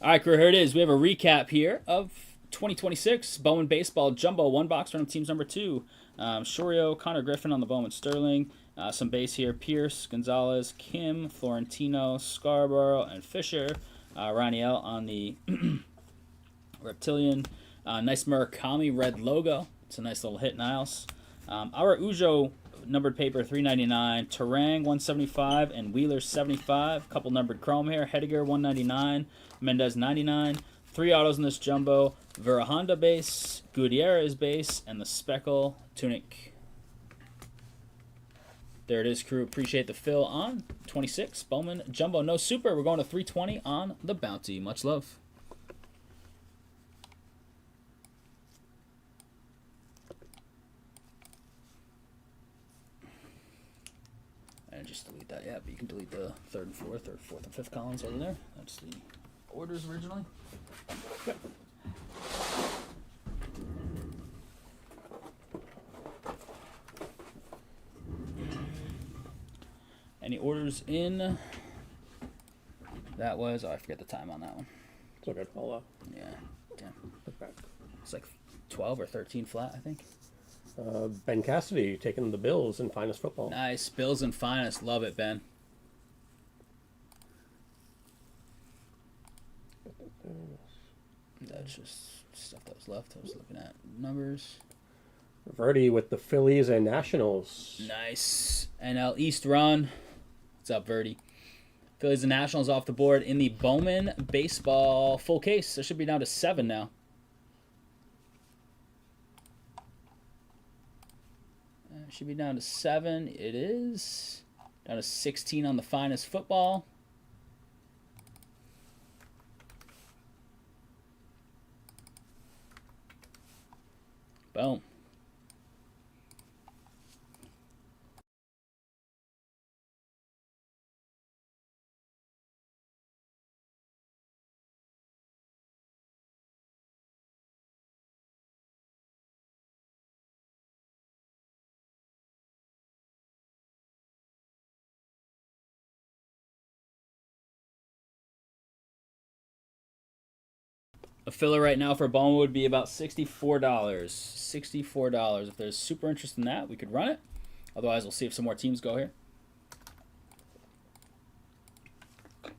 All right, crew, here it is. We have a recap here of 2026 Bowman Baseball Jumbo 1 box random teams number 2. Shorio, Connor Griffin on the Bowman Sterling. Some base here. Pierce, Gonzalez, Kim, Florentino, Scarborough, and Fisher. Raniel on the Reptilian. Nice Murakami red logo. It's a nice little hit, Niles. Our Ujo numbered paper 399, Terang 175, and Wheeler 75. Couple numbered chrome here. Hediger 199, Mendez 99. 3 autos in this jumbo. Virahonda base, Gutierrez base, and the Speckle Tunic. There it is, crew. Appreciate the fill on 26 Bowman Jumbo. No super. We're going to 320 on the Bounty. Much love. And just delete that. Yeah, but you can delete the 3rd and 4th or 4th and 5th columns over there. That's the orders originally. Yep. Any orders in? That was, I forget the time on that one. It's okay. I'll Yeah, damn. look back. It's like 12 or 13 flat, I think. Ben Cassidy taking the Bills in finest football. Nice. Bills and finest. Love it, Ben. That's just stuff that was left. I was looking at numbers. Rhody with the Phillies and Nationals. Nice. NL East run. What's up, Rhody? Phillies and Nationals off the board in the Bowman Baseball full case. There should be down to 7 now. Should be down to 7. It is. Down to 16 on the finest football. Boom. A filler right now for Bowman would be about $64. $64. If there's super interest in that, we could run it. Otherwise, we'll see if some more teams go here. I'll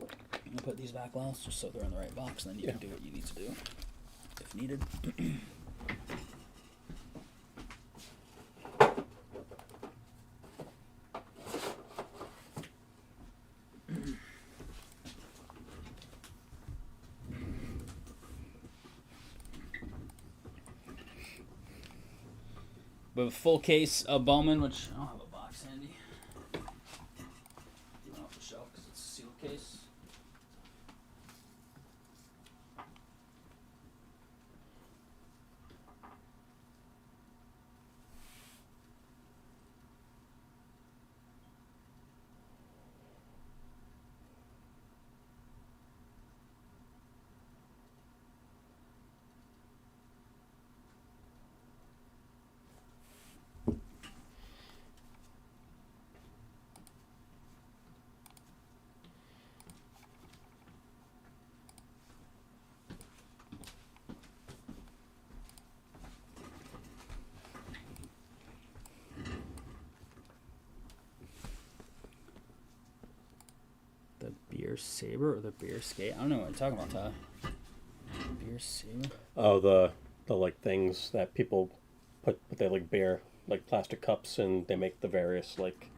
put these back last just so they're in the right box, and then you can do what you need to do if needed. We have a full case of Bowman, which I don't have a box handy. Even off the shelf because it's a sealed case. The beer saber or the beer skate? I don't know what you're talking about, Tyler. Beer saber? Oh, the like things that people put they like beer, like plastic cups, and they make the various like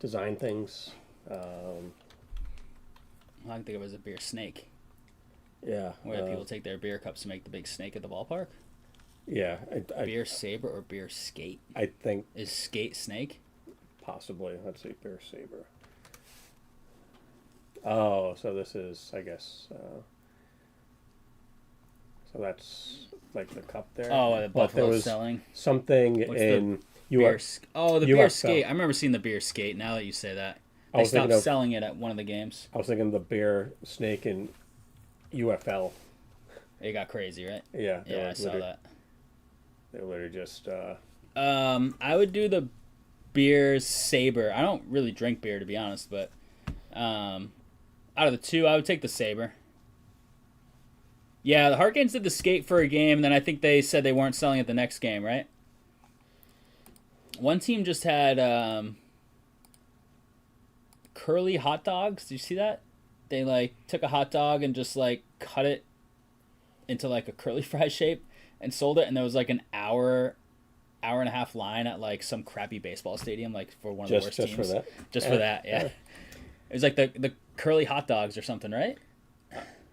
design things. I can think of it as a beer snake. Yeah. Where people take their beer cups to make the big snake at the ballpark. Yeah. Beer saber or beer skate? I think Is skate snake? possibly. Let's see, beer saber. Oh, so this is, I guess. So that's like the cup there. Oh, the But there Buffalo was selling. something What's in beer US. the beer USL. skate. I remember seeing the beer skate. Now that you say that, They stopped selling it at one of the games. I was thinking the bear, snake, and UFL. It got crazy, right? Yeah. Yeah, I saw that. They were literally just. I would do the beer saber. I don't really drink beer, to be honest, but out of the two, I would take the saber. Yeah, the Hurricanes did the skate for a game, and then I think they said they weren't selling it the next game, right? One team just had curly hot dogs. Did you see that? They like took a hot dog and just like cut it into like a curly fry shape and sold it, and there was like an hour and a half line at like some crappy baseball stadium, like for one of the worst teams. For that? For that, yeah. It was like the curly hot dogs or something, right?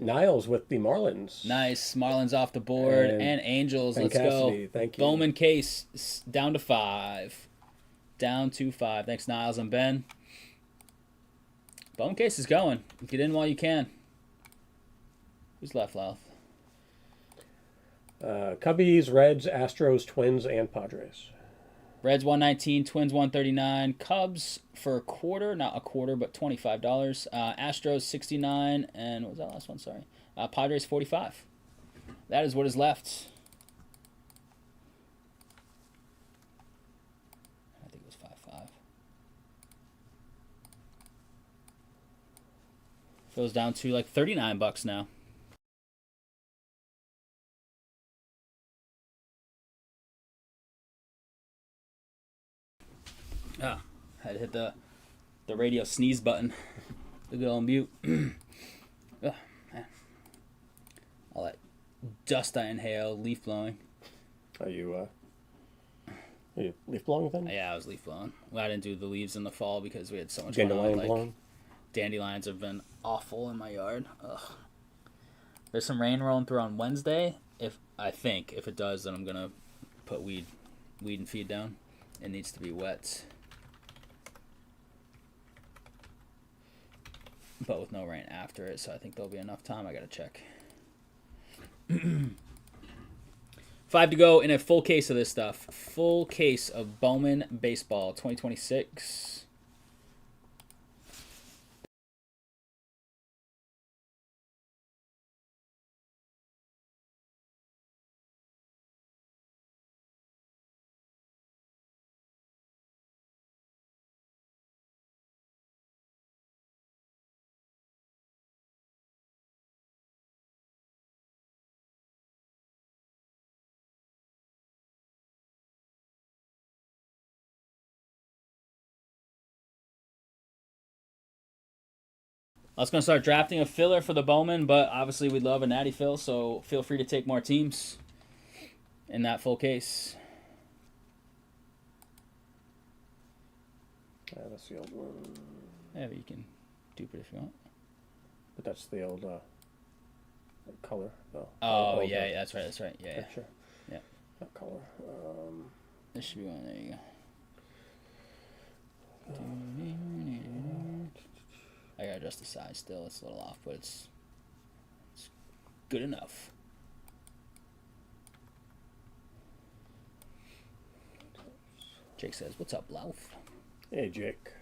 Niles with the Marlins. Nice. Marlins off the board. And Angels. Let's Cassidy. go. Thank you. Bowman Case down to 5. Down to 5. Thanks, Niles and Ben. Bowman Case is going. Get in while you can. Who's left? Cubbies, Reds, Astros, Twins, and Padres. Reds 119, Twins 139, Cubs for a quarter, not a quarter, but $25. Astros 69, and what was that last one? Sorry, Padres 45. That is what is left. I think it was 5-5. Goes down to like $39 now. Ah, had to hit the radio sneeze button. The good old mute. Oh, man. All that dust I inhale, leaf blowing. Are you leaf blowing then? Yeah, I was leaf blowing. Well, I didn't do the leaves in the fall because we had so much Dandelion going on. blowing? Dandelions have been awful in my yard. Ugh. There's some rain rolling through on Wednesday. If it does, then I'm gonna put weed and feed down. It needs to be wet. But with no rain after it, so I think there'll be enough time. I gotta check. 5 to go in a full case of this stuff. Full case of Bowman Baseball 2026. I was going to start drafting a filler for the Bowman, but obviously we'd love a natty fill, so feel free to take more teams in that full case. Yeah, that's the old one. Yeah, but you can dupe it if you want. But that's the old color, though. Oh, yeah, that's right. Yeah, picture. Yeah. That color. This should be one. There you go. I gotta adjust the size still. It's a little off, but it's good enough. Jake says, "What's up, Lauf?" Hey, Jake.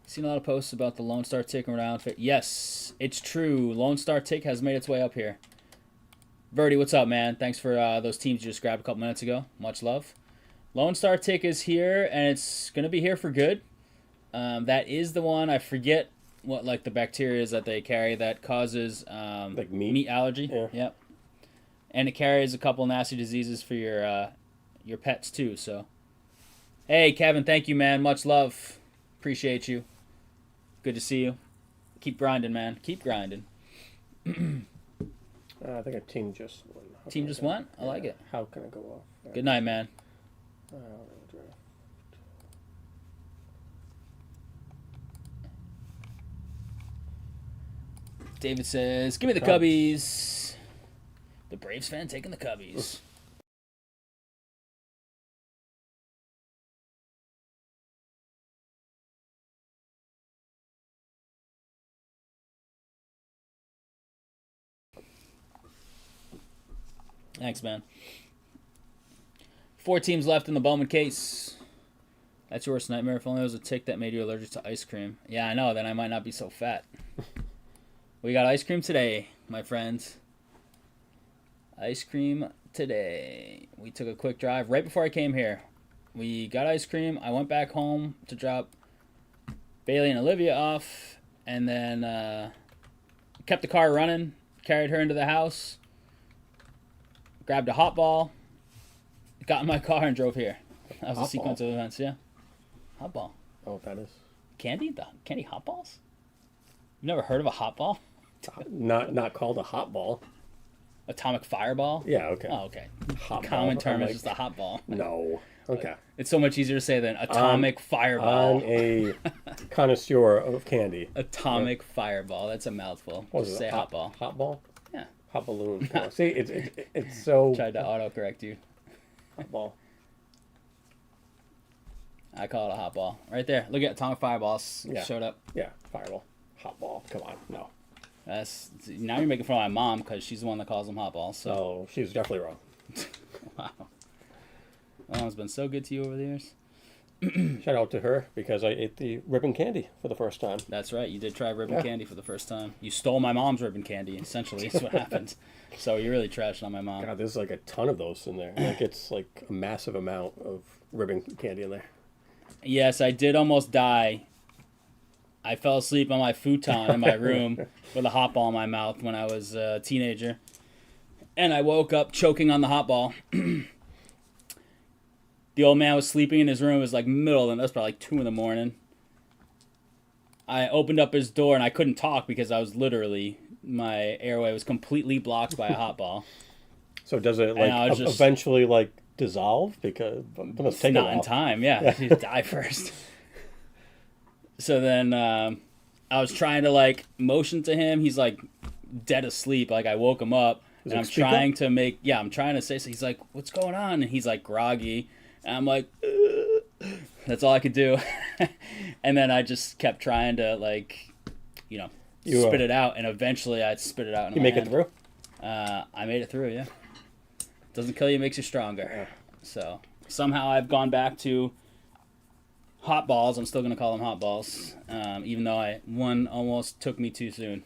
Seen a lot of posts about the Lone Star Tick around. Yes, it's true. Lone Star Tick has made its way up here. Rhody, what's up, man? Thanks for those teams you just grabbed a couple minutes ago. Much love. Lone Star Tick is here, and it's going to be here for good. That is the one. I forget what like the bacteria is that they carry that causes like meat allergy. Yeah. Yep. And it carries a couple nasty diseases for your pets, too. So, hey, Kevin, thank you, man. Much love. Appreciate you. Good to see you. Keep grinding, man. Keep grinding. I think a team just won. Team just won? I like it. How can it go off? Good night, man. David says, "Give me the Cubbies." The Braves fan taking the Cubbies. Thanks, man. 4 teams left in the Bowman case. That's your worst nightmare. If only it was a tick that made you allergic to ice cream. Yeah, I know. Then I might not be so fat. We got ice cream today, my friends. Ice cream today. We took a quick drive right before I came here. We got ice cream. I went back home to drop Bailey and Olivia off, and then kept the car running, carried her into the house, grabbed a hot ball, got in my car, and drove here. That was a sequence of events, yeah. Hot ball. Oh, what that is? Candy? The candy hot balls? You've never heard of a hot ball? Not called a hot ball. Atomic fireball? Yeah, okay. Oh, okay. Hot The common ball. term I'm is like, just a hot ball. No. Okay. It's so much easier to say than atomic fireball. I'm a connoisseur of candy. Atomic fireball. That's a mouthful. What was Just it? say hot ball. Hot ball? Yeah. Hot balloon. See, it's so... Tried to autocorrect you. Hot ball. I call it a hot ball. Right there. Look at atomic fireballs. Yeah. Showed up. Yeah, fireball. Hot ball. Come on. No. Now you're making fun of my mom because she's the one that calls them hot balls. So. Oh, she's definitely wrong. Wow. My mom's been so good to you over the years. Shout out to her because I ate the ribbon candy for the first time. That's right. You did try ribbon candy for the first time. You stole my mom's ribbon candy, essentially, is what happened. So you're really trashing on my mom. God, there's like a ton of those in there. Like it's like a massive amount of ribbon candy in there. Yes, I did almost die. I fell asleep on my futon in my room with a hot ball in my mouth when I was a teenager. And I woke up choking on the hot ball. The old man was sleeping in his room. It was like middle, and it was probably like 2 in the morning. I opened up his door, and I couldn't talk because I was literally, my airway was completely blocked by a hot ball. So does it like eventually like dissolve? Because it must take a while. Not in time, yeah. You die first. So then I was trying to like motion to him. He's like dead asleep. Like I woke him up. And I'm trying to make, I'm trying to say, so he's like, what's going on? And he's like groggy. And I'm like, ugh. That's all I could do. And then I just kept trying to like, spit it out. And eventually I'd spit it out. You make it through? I made it through, yeah. Doesn't kill you, makes you stronger. Yeah. So somehow I've gone back to hot balls. I'm still going to call them hot balls. Even though one almost took me too soon.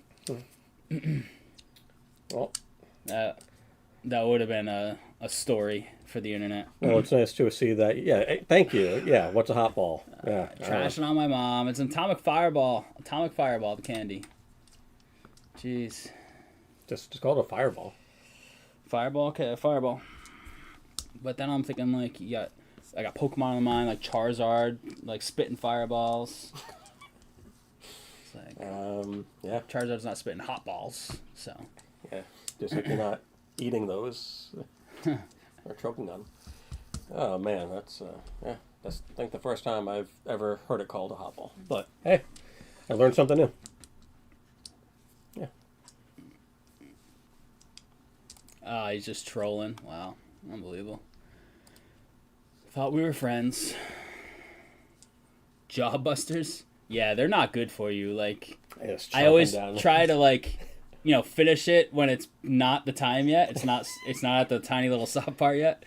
Well. That would have been a story for the internet. Well, it's nice to see that. Yeah, thank you. Yeah, what's a hot ball? Yeah, trashing on my mom. It's an atomic fireball. Atomic fireball, the candy. Jeez. Just call it a fireball. Fireball, okay, a fireball. But then I'm thinking like I got Pokemon in mind, like Charizard, like spitting fireballs. It's like yeah. Charizard's not spitting hot balls, so. Yeah. Just like you're not eating those or choking on them. Oh man, that's I think the first time I've ever heard it called a hot ball. But hey, I learned something new. Yeah. He's just trolling. Wow, unbelievable. Thought we were friends. Jawbusters? Yeah, they're not good for you. Like I always try to like. Finish it when it's not the time yet. It's not at the tiny little soft part yet.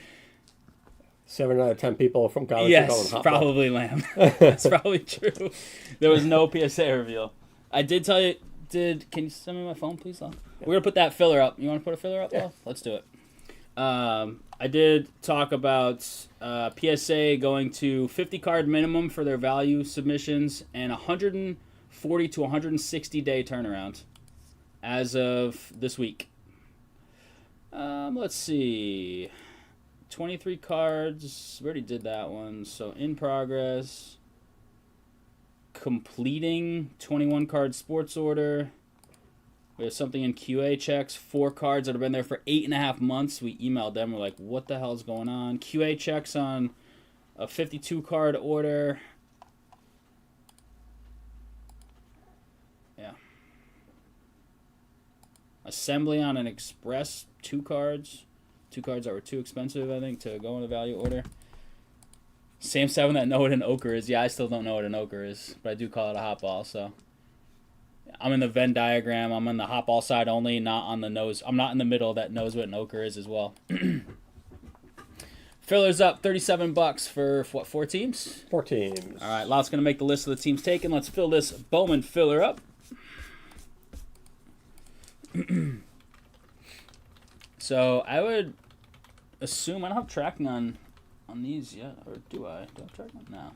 7 out of 10 people from college are calling hot probably ball. Lamb. That's probably true. There was no PSA reveal. I did tell you. Can you send me my phone, please? Yeah. We're gonna put that filler up. You want to put a filler up? Yeah. Let's do it. I did talk about PSA going to 50 card minimum for their value submissions and 140 to 160 day turnaround. As of this week. Let's see. 23 cards. We already did that one. So in progress. Completing 21 card sports order. We have something in QA checks. 4 cards that have been there for 8.5 months. We emailed them. We're like, what the hell's going on? QA checks on a 52 card order. Assembly on an Express, 2 cards. 2 cards that were too expensive, I think, to go in the value order. Same 7 that know what an ochre is. Yeah, I still don't know what an ochre is, but I do call it a hot ball, so. I'm in the Venn diagram. I'm on the hop all side only, not on the nose. I'm not in the middle that knows what an ochre is as well. Filler's up $37 for what, 4 teams? 4 teams. All right, Lott's going to make the list of the teams taken. Let's fill this Bowman filler up. So I would assume I don't have tracking on these yet, or do I? Do I have tracking? No.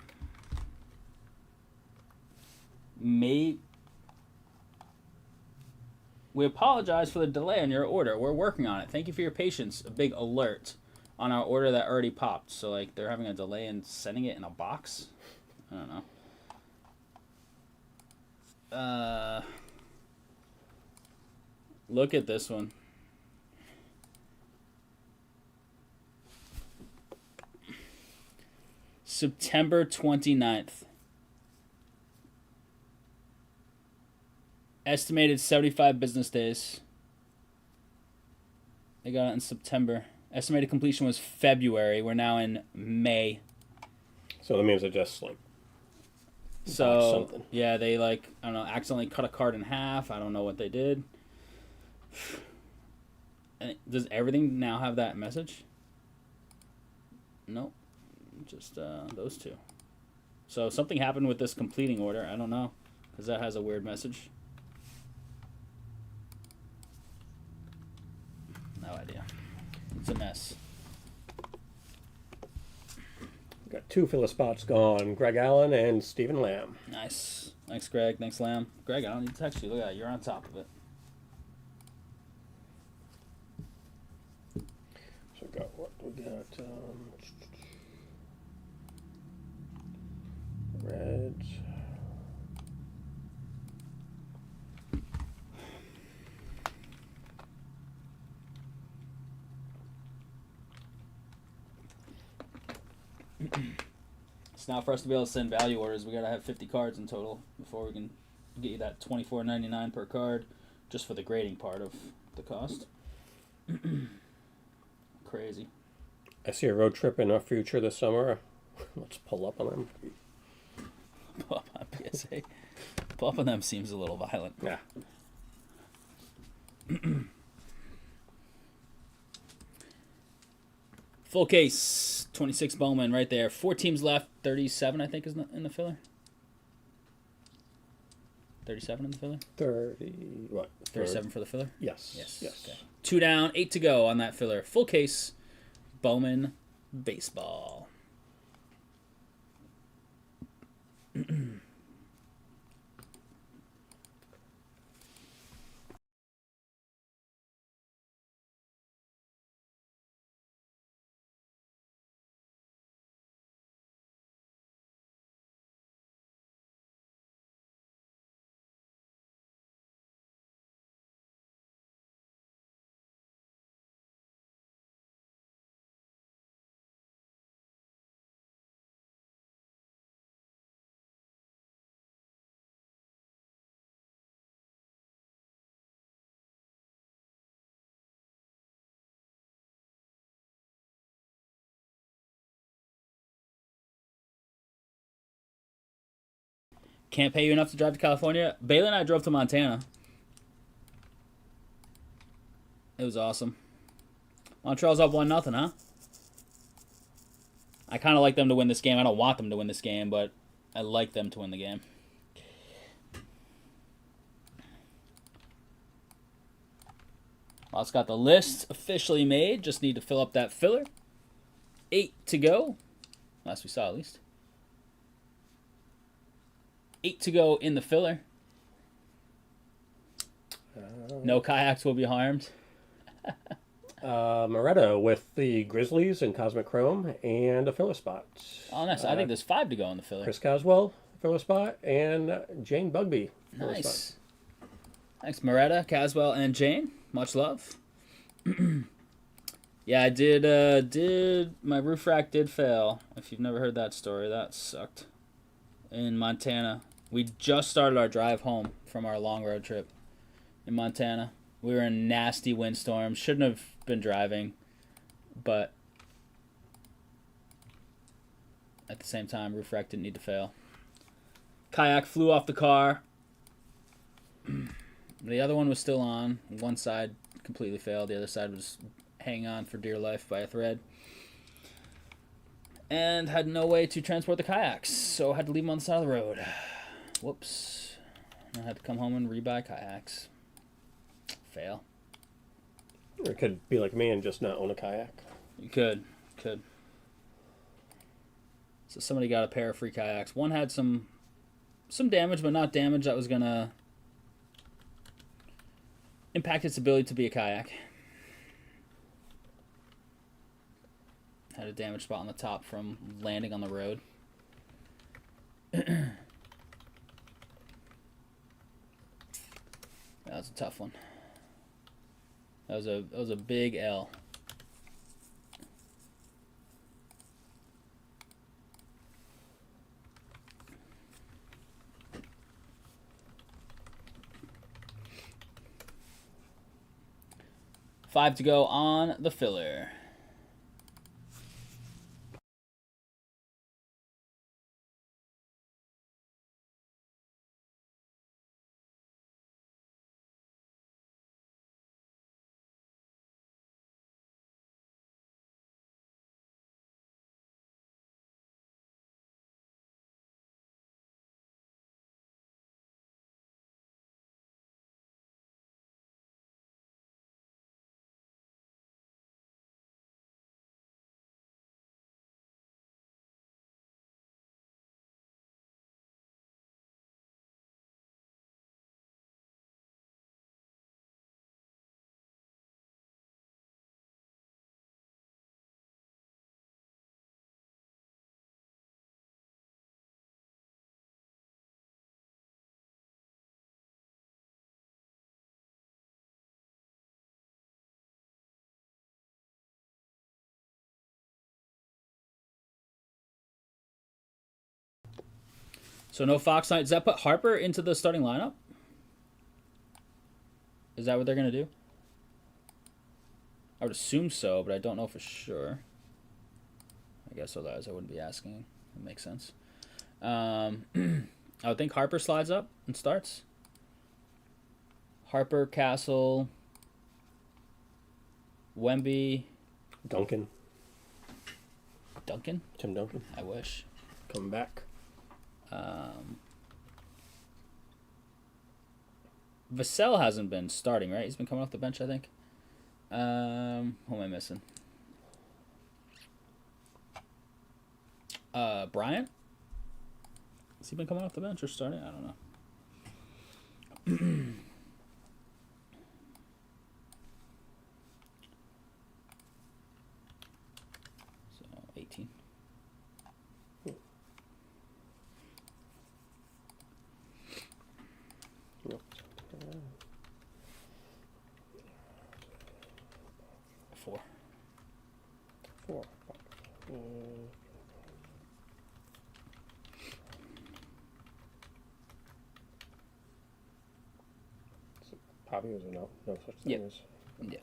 We apologize for the delay on your order. We're working on it. Thank you for your patience. A big alert on our order that already popped. So like they're having a delay in sending it in a box. I don't know. Look at this one. September 29th. Estimated 75 business days. They got it in September. Estimated completion was February. We're now in May. So that means it just like. So yeah, they like, I don't know, accidentally cut a card in half. I don't know what they did. And does everything now have that message? Nope. Just those two. So something happened with this completing order. I don't know, because that has a weird message. No idea. It's a mess. We've got 2 filler spots gone. Greg Allen and Stephen Lamb. Nice. Thanks, Greg. Thanks, Lamb. Greg, I don't need to text you. Look at that. You're on top of it. So we got what? We got Reds. It's now for us to be able to send value orders. We gotta have 50 cards in total before we can get you that $24.99 per card, just for the grading part of the cost. Crazy. I see a road trip in our future this summer. Let's pull up on them. Pull up on PSA. Pull up on them seems a little violent. Yeah. Full case, 26 Bowman right there. 4 teams left. 37, I think, is in the filler. 37 in the filler. 30. What? 37 for the filler. Yes. Yes. Okay. 2 down, 8 to go on that filler. Full case, Bowman baseball. Can't pay you enough to drive to California. Bailey and I drove to Montana. It was awesome. Montreal's up 1-0, huh? I kind of like them to win this game. I don't want them to win this game, but I like them to win the game. Lott's got the list officially made. Just need to fill up that filler. 8 to go. Last we saw, at least. 8 to go in the filler. No kayaks will be harmed. Moretta with the Grizzlies and Cosmic Chrome and a filler spot. Oh, nice. I think there's 5 to go in the filler. Chris Caswell, filler spot, and Jane Bugby. Nice. Thanks, Moretta, Caswell, and Jane. Much love. Yeah, I did my roof rack did fail. If you've never heard that story, that sucked. In Montana. We just started our drive home from our long road trip in Montana. We were in nasty windstorms. Shouldn't have been driving, but at the same time, roof rack didn't need to fail. Kayak flew off the car. The other one was still on. One side completely failed. The other side was hanging on for dear life by a thread. And had no way to transport the kayaks, so I had to leave them on the side of the road. Whoops. I had to come home and rebuy kayaks. Fail. Or it could be like me and just not own a kayak. You could. So somebody got a pair of free kayaks. One had some damage, but not damage that was going to impact its ability to be a kayak. Had a damage spot on the top from landing on the road. That was a tough one. That was a big L. Five to go on the filler. So no Fox Knight. Does that put Harper into the starting lineup? Is that what they're going to do? I would assume so, but I don't know for sure. I guess otherwise I wouldn't be asking. That makes sense. I would think Harper slides up and starts. Harper, Castle, Wemby. Duncan. Tim Duncan? I wish. Coming back. Vassell hasn't been starting, right? He's been coming off the bench, I think. Who am I missing? Bryant? Has he been coming off the bench or starting? I don't know. So, 18. Four. So Poppy was a no such thing Yep. as. Yeah.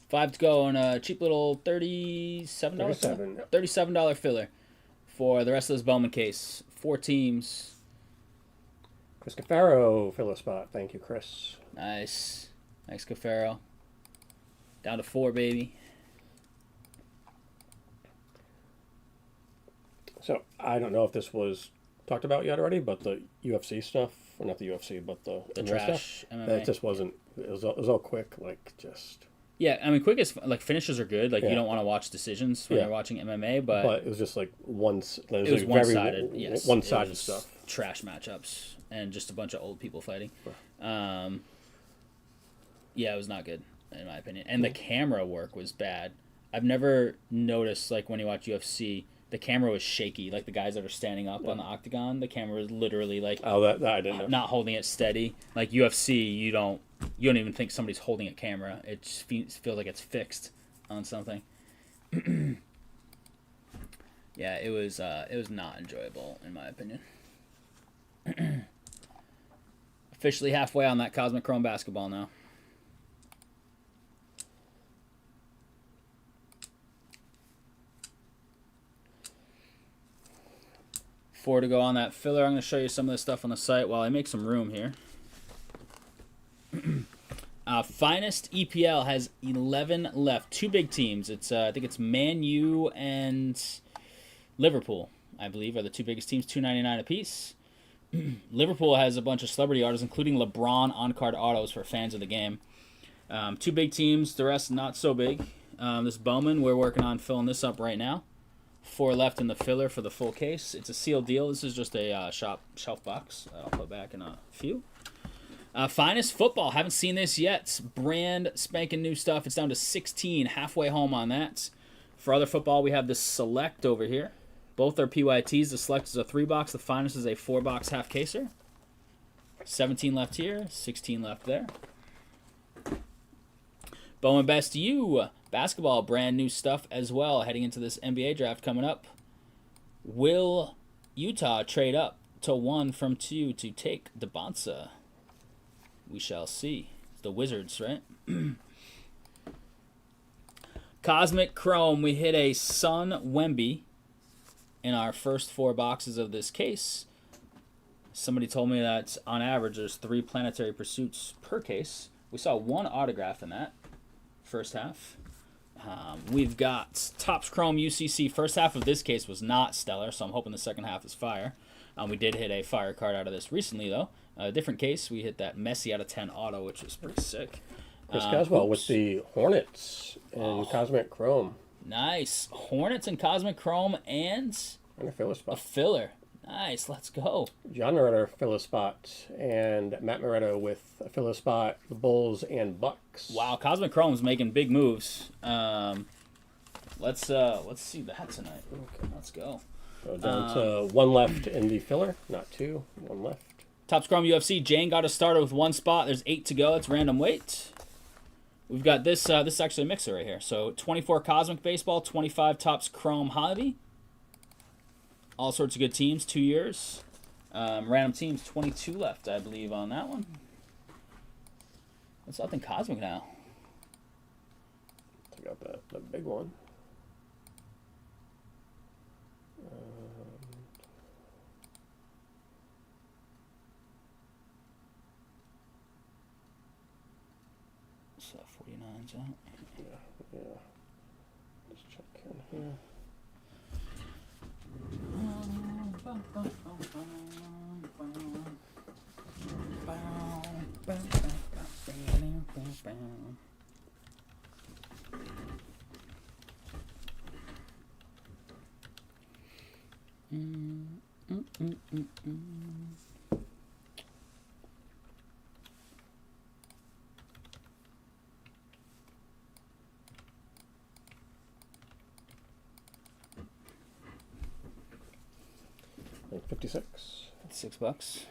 Five to go on a cheap little $37 $37 filler for the rest of this Bowman case. 4 teams. Chris Cafaro, fill a spot. Thank you, Chris. Nice. Nice, Cafaro. Down to 4, baby. So, I don't know if this was talked about yet already, but the UFC stuff, or not the UFC, but the trash stuff, MMA. that just wasn't, it was all quick, like, just... Yeah, I mean, quick is, like, finishes are good. Like, Yeah. you don't want to watch decisions when Yeah. you're watching MMA, but it was just, like, it was was like one-sided, yes. One-sided It was stuff. Trash matchups and just a bunch of old people fighting. Right. Yeah, it was not good, in my opinion. And the camera work was bad. I've never noticed, like, when you watch UFC, the camera was shaky. Like, the guys that are standing up on the octagon, the camera was literally, like, Oh, that I didn't know. not holding it steady. Like, UFC, you don't even think somebody's holding a camera. It just feels like it's fixed on something. Yeah, it was not enjoyable, in my opinion. Officially halfway on that Cosmic Chrome basketball now. 4 to go on that filler. I'm going to show you some of the stuff on the site while I make some room here. Finest EPL has 11 left. 2 big teams. It's I think it's Man U and Liverpool, I believe, are the 2 biggest teams. $2.99 a piece. Liverpool has a bunch of celebrity autos, including LeBron on-card autos for fans of the game. 2 big teams. The rest not so big. This Bowman, we're working on filling this up right now. 4 left in the filler for the full case. It's a sealed deal. This is just a shelf box that I'll put back in a few. Finest football. Haven't seen this yet. It's brand spanking new stuff. It's down to 16. Halfway home on that. For other football, we have the Select over here. Both are PYTs. The Select is a 3-box. The Finest is a 4-box half caser. 17 left here. 16 left there. Bowman Best U. Basketball, brand new stuff as well. Heading into this NBA draft coming up. Will Utah trade up to 1 from 2 to take DeBonsa? We shall see. It's the Wizards, right? Cosmic Chrome. We hit a Sun Wemby in our first 4 boxes of this case. Somebody told me that on average there's 3 planetary pursuits per case. We saw 1 autograph in that first half. We've got Topps Chrome UCC. First half of this case was not stellar, so I'm hoping the second half is fire. We did hit a fire card out of this recently, though. A different case, we hit that Messi out of 10 auto, which was pretty sick. Chris Caswell with the Hornets and Cosmic Chrome. Nice. Hornets and Cosmic Chrome and a filler spot. A filler. Nice. Let's go. John Moretta, filler spot, and Matt Moretta with a filler spot, the Bulls and Bucks. Wow, Cosmic Chrome's making big moves. Let's see that tonight. Okay. Let's go. So down to 1 left in the filler, not 2. 1 left. Topps Chrome UFC. Jane got us started with 1 spot. There's 8 to go. It's random weight. We've got this. This is actually a mixer right here. So 24 Cosmic Baseball, 25 Topps Chrome Hobby. All sorts of good teams. 2 years. Random teams. 22 left, I believe, on that one. What's left in Cosmic now? I got the big one. So 49's out. Yeah. Just check in here. Like 56. $6.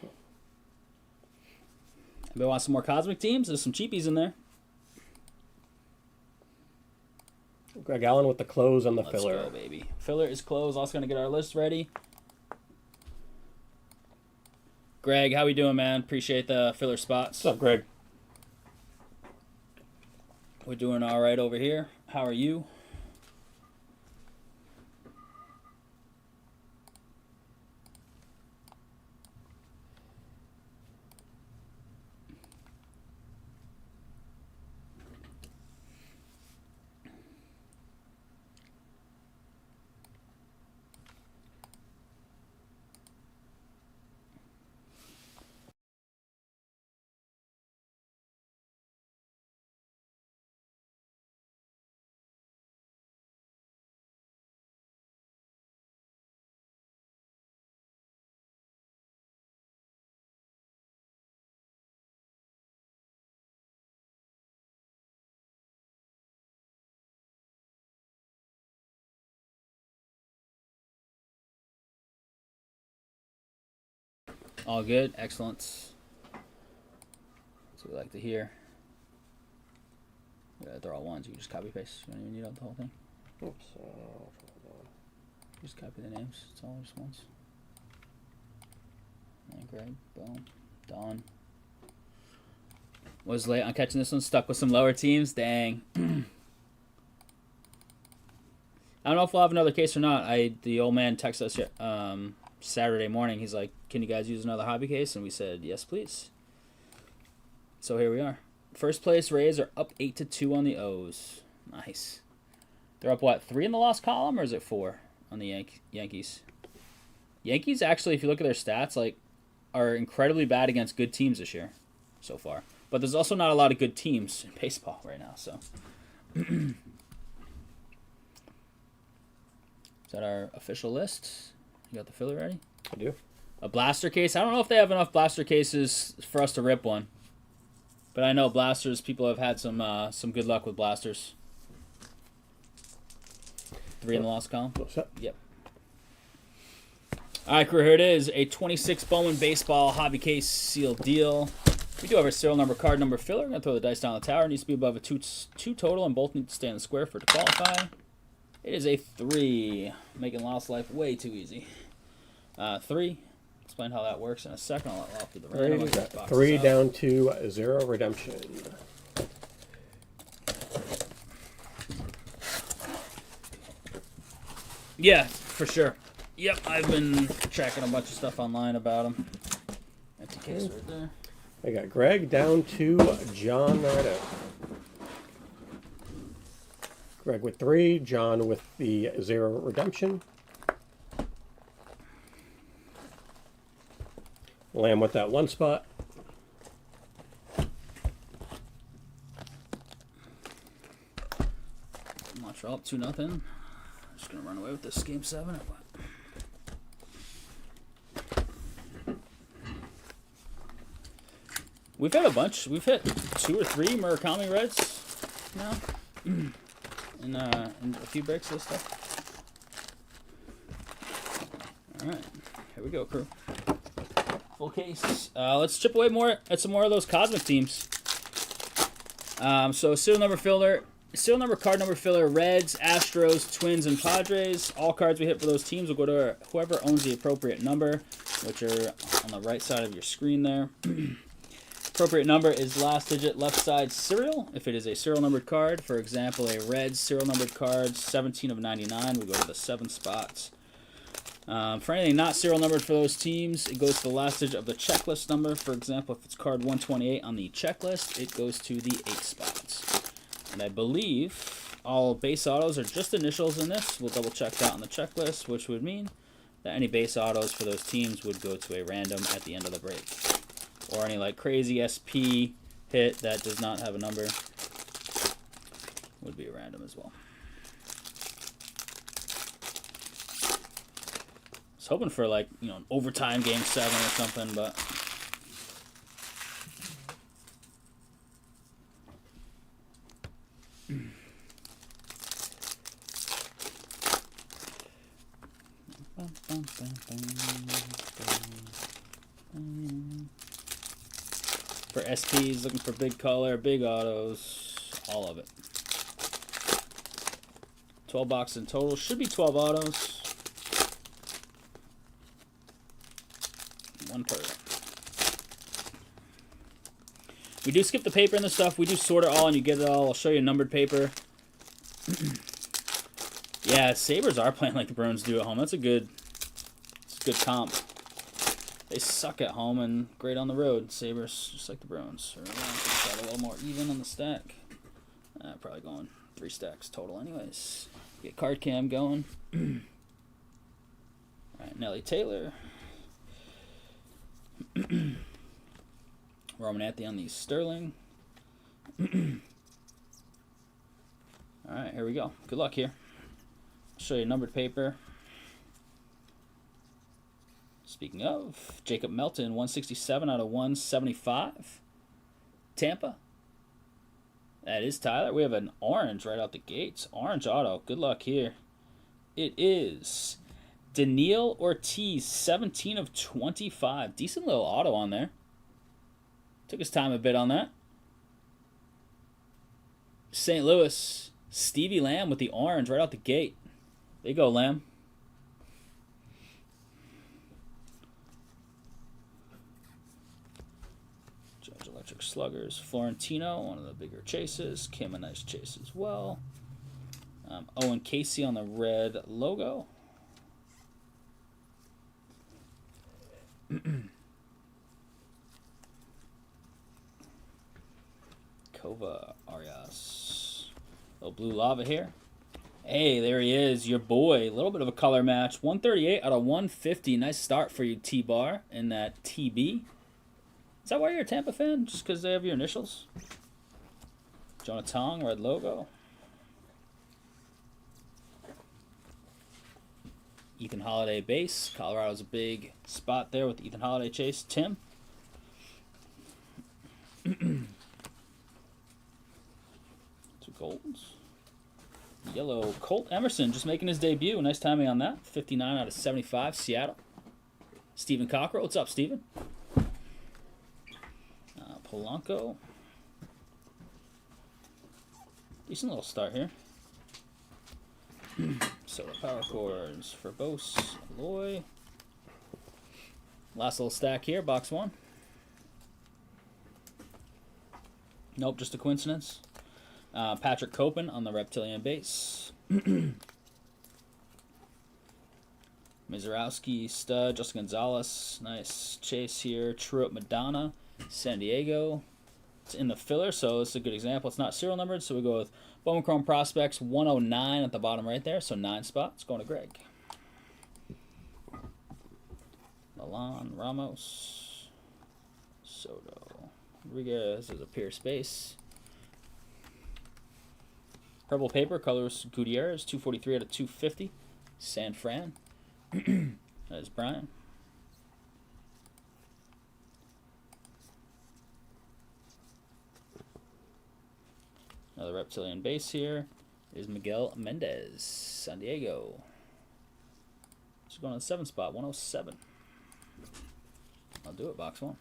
Anybody want some more Cosmic teams? There's some cheapies in there. Greg Allen with the close on the filler. Let's go, baby. Filler is closed. Also going to get our list ready. Greg, how we doing, man? Appreciate the filler spots. What's up, Greg? We're doing all right over here. How are you? All good. Excellent. That's what we like to hear. Yeah, they're all ones. You can just copy paste. You don't even need the whole thing. Oops. Just copy the names. It's all just ones. And Greg. Boom. Don. Was late on catching this one. Stuck with some lower teams. Dang. I don't know if we'll have another case or not. The old man texted us Saturday morning. He's like, "Can you guys use another hobby case?" And we said, "Yes, please." So here we are. First place Rays are up 8-2 on the O's. Nice. They're up what, 3 in the loss column, or is it 4 on the Yankees? Yankees actually, if you look at their stats, like, are incredibly bad against good teams this year so far. But there's also not a lot of good teams in baseball right now. So is that our official list? You got the filler ready? I do. A blaster case. I don't know if they have enough blaster cases for us to rip one. But I know blasters, people have had some good luck with blasters. 3 in the loss column? Yep. All right, crew, here it is. A 26 Bowman Baseball Hobby Case sealed deal. We do have a serial number card number filler. I'm going to throw the dice down the tower. It needs to be above a 2 total, and both need to stay in the square for it to qualify. It is a 3. Making Lost life way too easy. 3. Explain how that works in a second. I'll let Lost do the random. 3 down to 0 redemption. Yeah, for sure. Yep, I've been tracking a bunch of stuff online about them. That's the case right there. I got Greg down to John right out. Greg with 3, John with the 0 redemption. Lamb with that 1 spot. Montreal up 2-0. Just gonna run away with this game 7 or what? We've hit a bunch. We've hit 2 or 3 Murakami Reds now. in a few breaks of this stuff. Alright. Here we go, crew. Full case. Let's chip away more at some more of those Cosmic teams. So serial number filler. Serial number card number filler, Reds, Astros, Twins, and Padres. All cards we hit for those teams will go to whoever owns the appropriate number, which are on the right side of your screen there. Appropriate number is last digit left side serial. If it is a serial numbered card, for example, a Reds serial numbered card, 17 of 99, we go to the 7 spots. For anything not serial numbered for those teams, it goes to the last digit of the checklist number. For example, if it's card 128 on the checklist, it goes to the 8 spots. And I believe all base autos are just initials in this. We'll double check that on the checklist, which would mean that any base autos for those teams would go to a random at the end of the break. Or any like crazy SP hit that does not have a number would be a random as well. I was hoping for like, you know, an overtime game 7 or something, but for SPs, looking for big color, big autos, all of it. 12 boxes in total. Should be 12 autos. 1 per. We do skip the paper and the stuff. We do sort it all and you get it all. I'll show you numbered paper. Yeah, Sabres are playing like the Bruins do at home. That's a good comp. They suck at home and great on the road. Sabres, just like the Bruins. Got a little more even on the stack. Probably going 3 stacks total anyways. Get card cam going. Alright, Nelly Taylor. Roman Anthony on the Sterling. Alright, here we go. Good luck here. I'll show you numbered paper. Speaking of, Jacob Melton, 167 out of 175. Tampa. That is Tyler. We have an orange right out the gates. Orange auto. Good luck here. It is Daniil Ortiz, 17 of 25. Decent little auto on there. Took his time a bit on that. St. Louis, Stevie Lamb with the orange right out the gate. There you go, Lamb. Judge Electric Sluggers. Florentino, one of the bigger chases. Kim, a nice chase as well. Owen Casey on the red logo. Kova Arias. Little blue lava here. Hey, there he is, your boy. A little bit of a color match. 138 out of 150. Nice start for you, T-Bar, in that TB. Is that why you're a Tampa fan? Just because they have your initials? Jonah Tong, red logo. Ethan Holiday base. Colorado's a big spot there with Ethan Holiday chase. Tim. Two golds. Yellow Colt Emerson just making his debut. Nice timing on that. 59 out of 75. Seattle. Steven Cockrell. What's up, Steven? Polanco. Decent little start here. Soda Power Chords for Bose. Aloy. Last little stack here. Box 1. Nope, just a coincidence. Patrick Copen on the Reptilian base. Mizorowski, stud. Justin Gonzalez, nice chase here. True Up Madonna, San Diego. It's in the filler, so it's a good example. It's not serial numbered, so we go with Bowman Chrome Prospects 109 at the bottom right there, so 9 spots. Going to Greg. Milan, Ramos, Soto. Rodriguez is a Pierce base. Purple paper, colors Gutierrez, 243 out of 250. San Fran. That is Brian. Another Reptilian base here is Miguel Mendez, San Diego. Just going on the 7 spot, 107. I'll do it, box 1.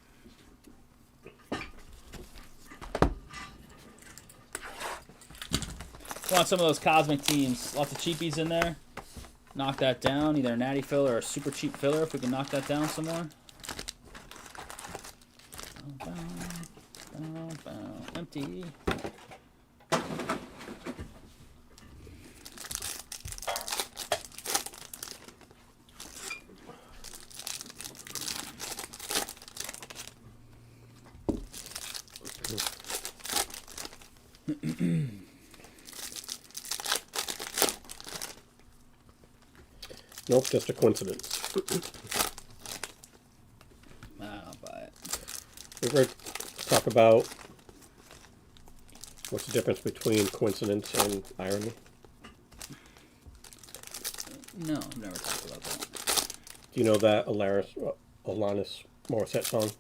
Want some of those cosmic teams. Lots of cheapies in there. Knock that down. Either a natty filler or a super cheap filler if we can knock that down some more. Empty. Nope, just a coincidence. I'll buy it. We ever talk about what's the difference between coincidence and irony? No, I've never talked about that. Do you know that Alanis Morissette song?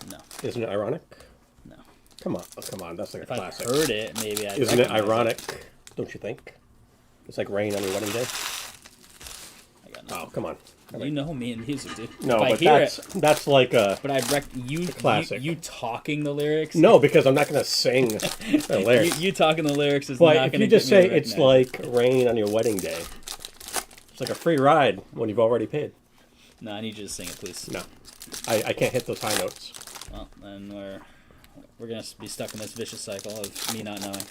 No. Isn't it ironic? No. Come on, that's like If a I classic. heard it, maybe I'd Isn't it recognize ironic? Don't you think? It's like rain on your wedding day. I got Oh, nothing. come on. You know me and music, dude. No, if I but hear that's like a. But I'd you classic. You talking the lyrics. No, because I'm not going to sing the lyrics. You talking the lyrics is But not if going you to just say it's like rain on your wedding day, it's like a free ride when you've already paid. No, I need you to sing it, please. No, I can't hit those high notes. Well, then we're gonna be stuck in this vicious cycle of me not knowing.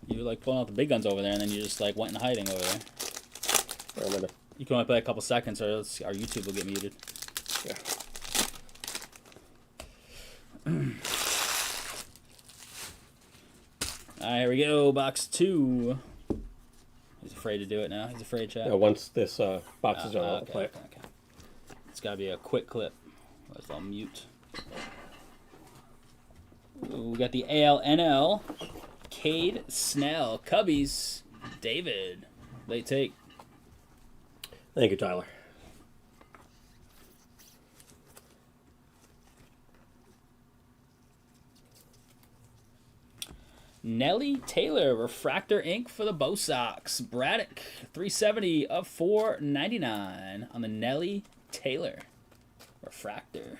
You were like pulling out the big guns over there, and then you just like went in hiding over there. I remember. You can only play a couple seconds, or else our YouTube will get muted. Yeah. Alright, here we go. Box 2. He's afraid to do it now. He's afraid, chat. Yeah, once this box is done, I'll Okay, play it. okay. It's got to be a quick clip. Otherwise I'll mute. Ooh, we got the ALNL. Cade Snell. Cubbies. David. Late take. Thank you, Tyler. Nelly Taylor, Refractor ink for the Bo Sox. Braddock, 370 of 499 on the Nelly Taylor Refractor.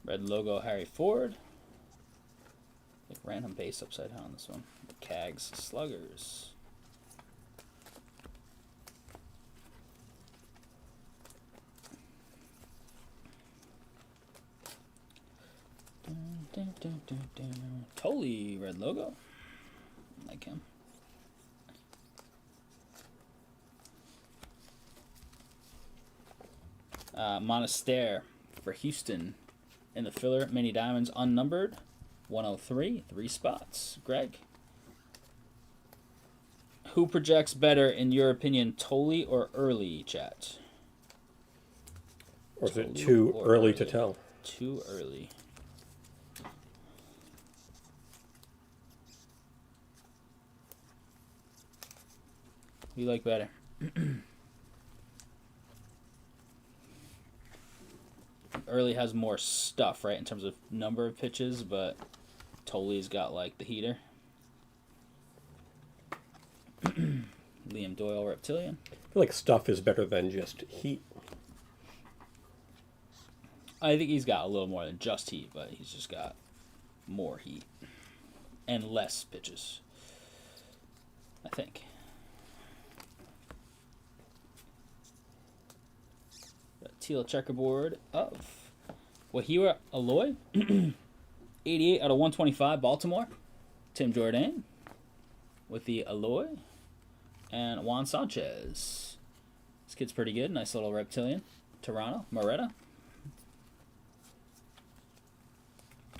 Red logo, Harry Ford. Random base upside down on this one. The Cags Sluggers. Totally red logo. Like him. Monastery for Houston in the filler. Mini Diamonds unnumbered. 103. 3 spots. Greg. Who projects better, in your opinion, Toley or Early, chat? Or is it too early to tell? Too early. Who you like better? Early has more stuff, right, in terms of number of pitches, but Toley's got, like, the heater. Liam Doyle, Reptilian. I feel like stuff is better than just heat. I think he's got a little more than just heat, but he's just got more heat and less pitches, I think. Teal checkerboard of Wahira Aloy. 88 out of 125, Baltimore. Tim Jordan with the Aloy. And Juan Sanchez. This kid's pretty good. Nice little Reptilian. Toronto. Moretta.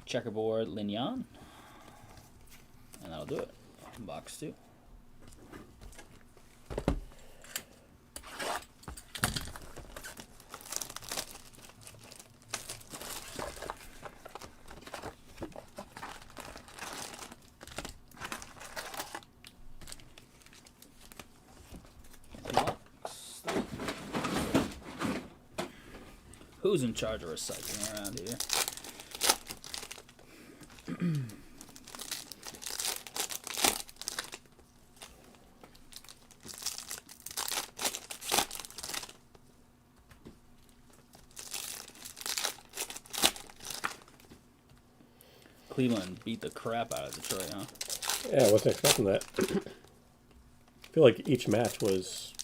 Checkerboard Lignan. And that'll do it. Box 2. Who's in charge of recycling around here? Cleveland beat the crap out of Detroit, huh? Yeah, I wasn't expecting that. I feel like each match was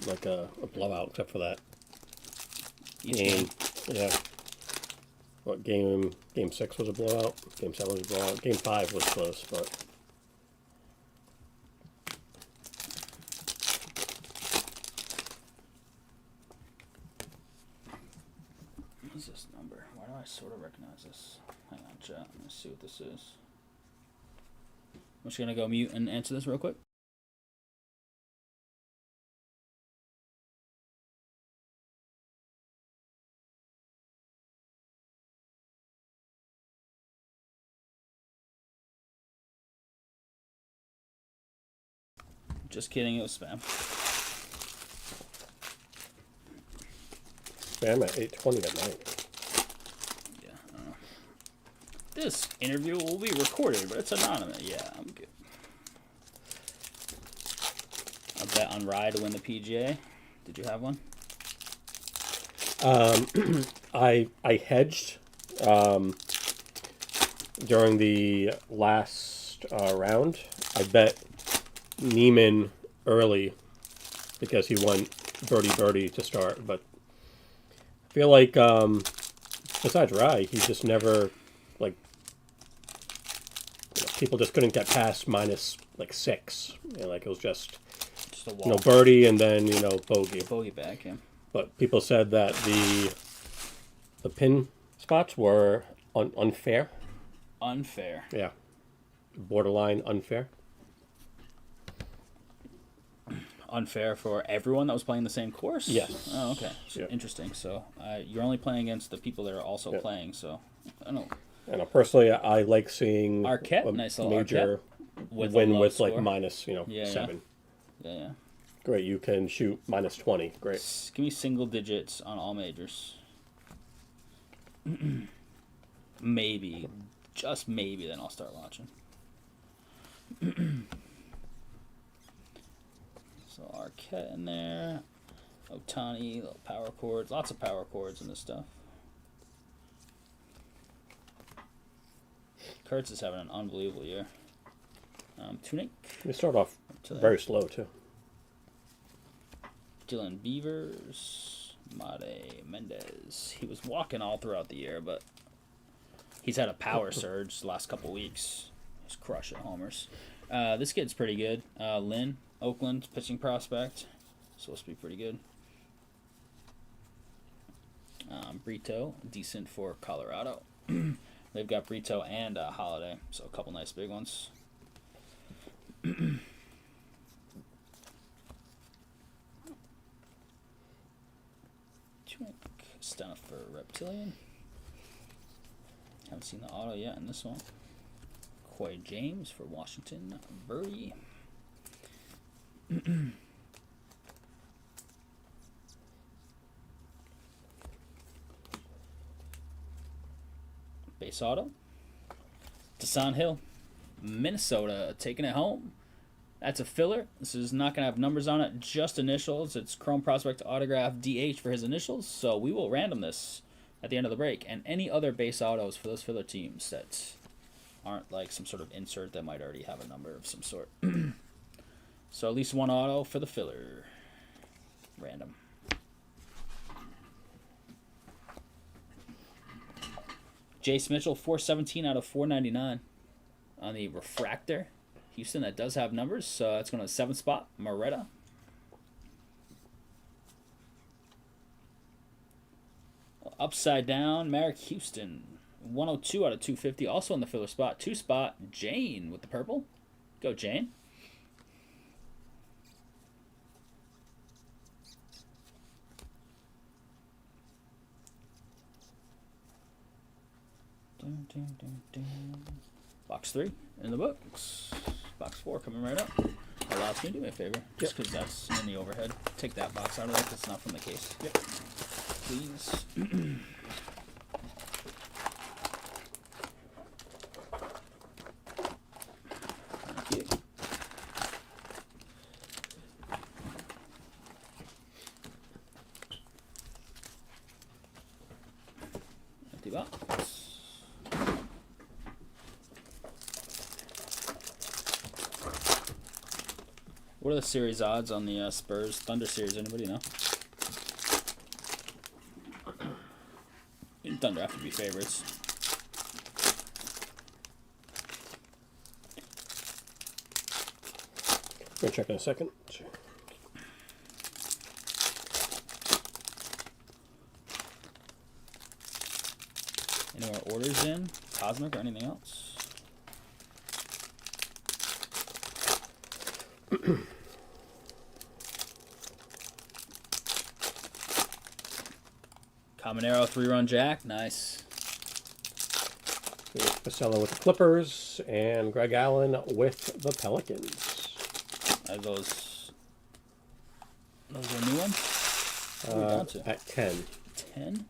like a blowout, except for that game. Yeah. What, game 6 was a blowout? Game 7 was a blowout. Game 5 was close, but... What is this number? Why do I sort of recognize this? Hang on, chat. Let's see what this is. I'm just going to go mute and answer this real quick. Just kidding, it was spam. Spam at 8:20 at night. Yeah, I don't know. This interview will be recorded, but it's anonymous. Yeah, I'm good. I bet on Rhody to win the PGA. Did you have one? I hedged during the last round. I bet Neiman early because he won birdie to start, but I feel like besides Rye, he just never people just couldn't get past minus like 6. Like it was just a wall. birdie and then bogey. Bogey back, yeah. But people said that the pin spots were unfair. Unfair. Yeah, borderline unfair. Unfair for everyone that was playing the same course? Yes. Oh, okay. So, yep. Interesting. So you're only playing against the people that are also playing. So I don't know. And personally, I like seeing Arquette, a nice little major Arquette with win with score. like minus 7. Yeah. Great, you can shoot minus 20. Great. Give me single digits on all majors. Maybe, just maybe, then I'll start watching. So Arquette in there, Otani, little power chords, lots of power chords in this stuff. Kurtz is having an unbelievable year. Tunic. We start off very slow, too. Dylan Beavers. Made Mendez. He was walking all throughout the year, but he's had a power surge the last couple weeks. He's crushing homers. This kid's pretty good. Lynn, Oakland, pitching prospect. Supposed to be pretty good. Brito, decent for Colorado. They've got Brito and Holiday, so a couple nice big ones. Stuff for Reptilian. Haven't seen the auto yet in this one. Coy James for Washington. Rhody. Base auto. Desan Hill. Minnesota taking it home. That's a filler. This is not going to have numbers on it, just initials. It's Chrome Prospect Autograph DH for his initials. So we will random this at the end of the break. And any other base autos for those filler teams that aren't like some sort of insert that might already have a number of some sort. So at least one auto for the filler. Random. Jace Mitchell, 417 out of 499 on the refractor. Houston, that does have numbers, so that's going to 7th spot. Moretta. Upside down, Merrick Houston, 102 out of 250, also in the filler spot. 2 spot, Jane with the purple. Go, Jane. Box 3 in the books. Box 4 coming right up. Allows me to do me a favor, just because that's in the overhead. Take that box out of there because it's not from the case. Yep. Please. Thank you. Empty box. What are the series odds on the Spurs Thunder series? Anybody know? Thunder have to be favorites. We'll check in a second. Any more orders in? Cosmic or anything else? Caminero 3-run jack, nice. Pacello with the Clippers and Greg Allen with the Pelicans. Are those are new ones? What are we down to? At 10. 10?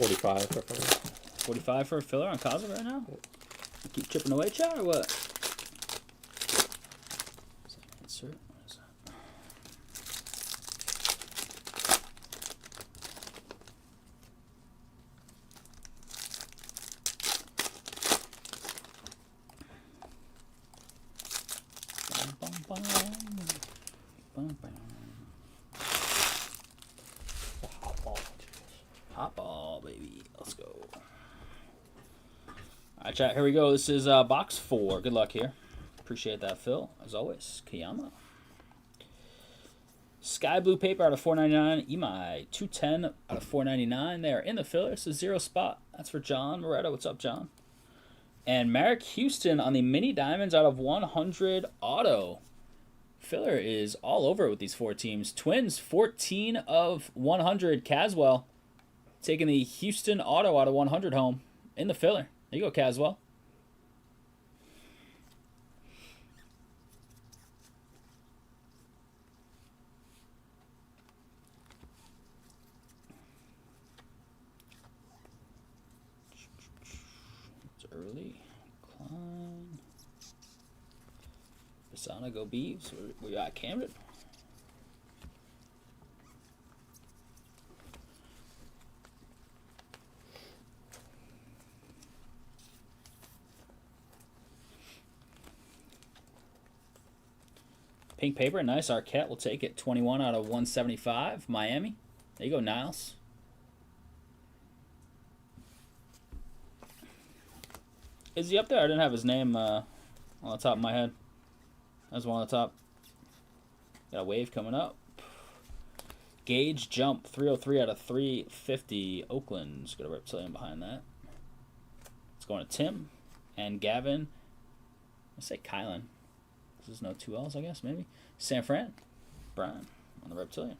$45 for a filler. 45 for a filler on Cosmic right now? Keep chipping away, chat, or what? Is that an insert? What is that? Bum, bum, bum. Bum, bum. Hot ball, baby. Let's go. Alright, chat. Here we go. This is box 4. Good luck here. Appreciate that, Phil. As always, Kiyama. Sky blue paper out of 499. Imai 210 out of 499. They are in the filler. It's a 0 spot. That's for John Moretta. What's up, John? And Merrick Houston on the mini diamonds out of 100 auto. Filler is all over with these 4 teams. Twins 14 of 100. Caswell taking the Houston auto out of 100 home in the filler. There you go, Caswell. Early. Klein. Pisana, go Beavs. We got Camden. Pink paper, nice. Arquette will take it. 21 out of 175. Miami. There you go, Niles. Is he up there? I didn't have his name on the top of my head. That's one on the top. Got a wave coming up. Gage jump. 303 out of 350. Oakland's got a reptilian behind that. It's going to Tim and Gavin. Let's say Kylan. There's no 2 L's, I guess, maybe. San Fran. Brian on the reptilian.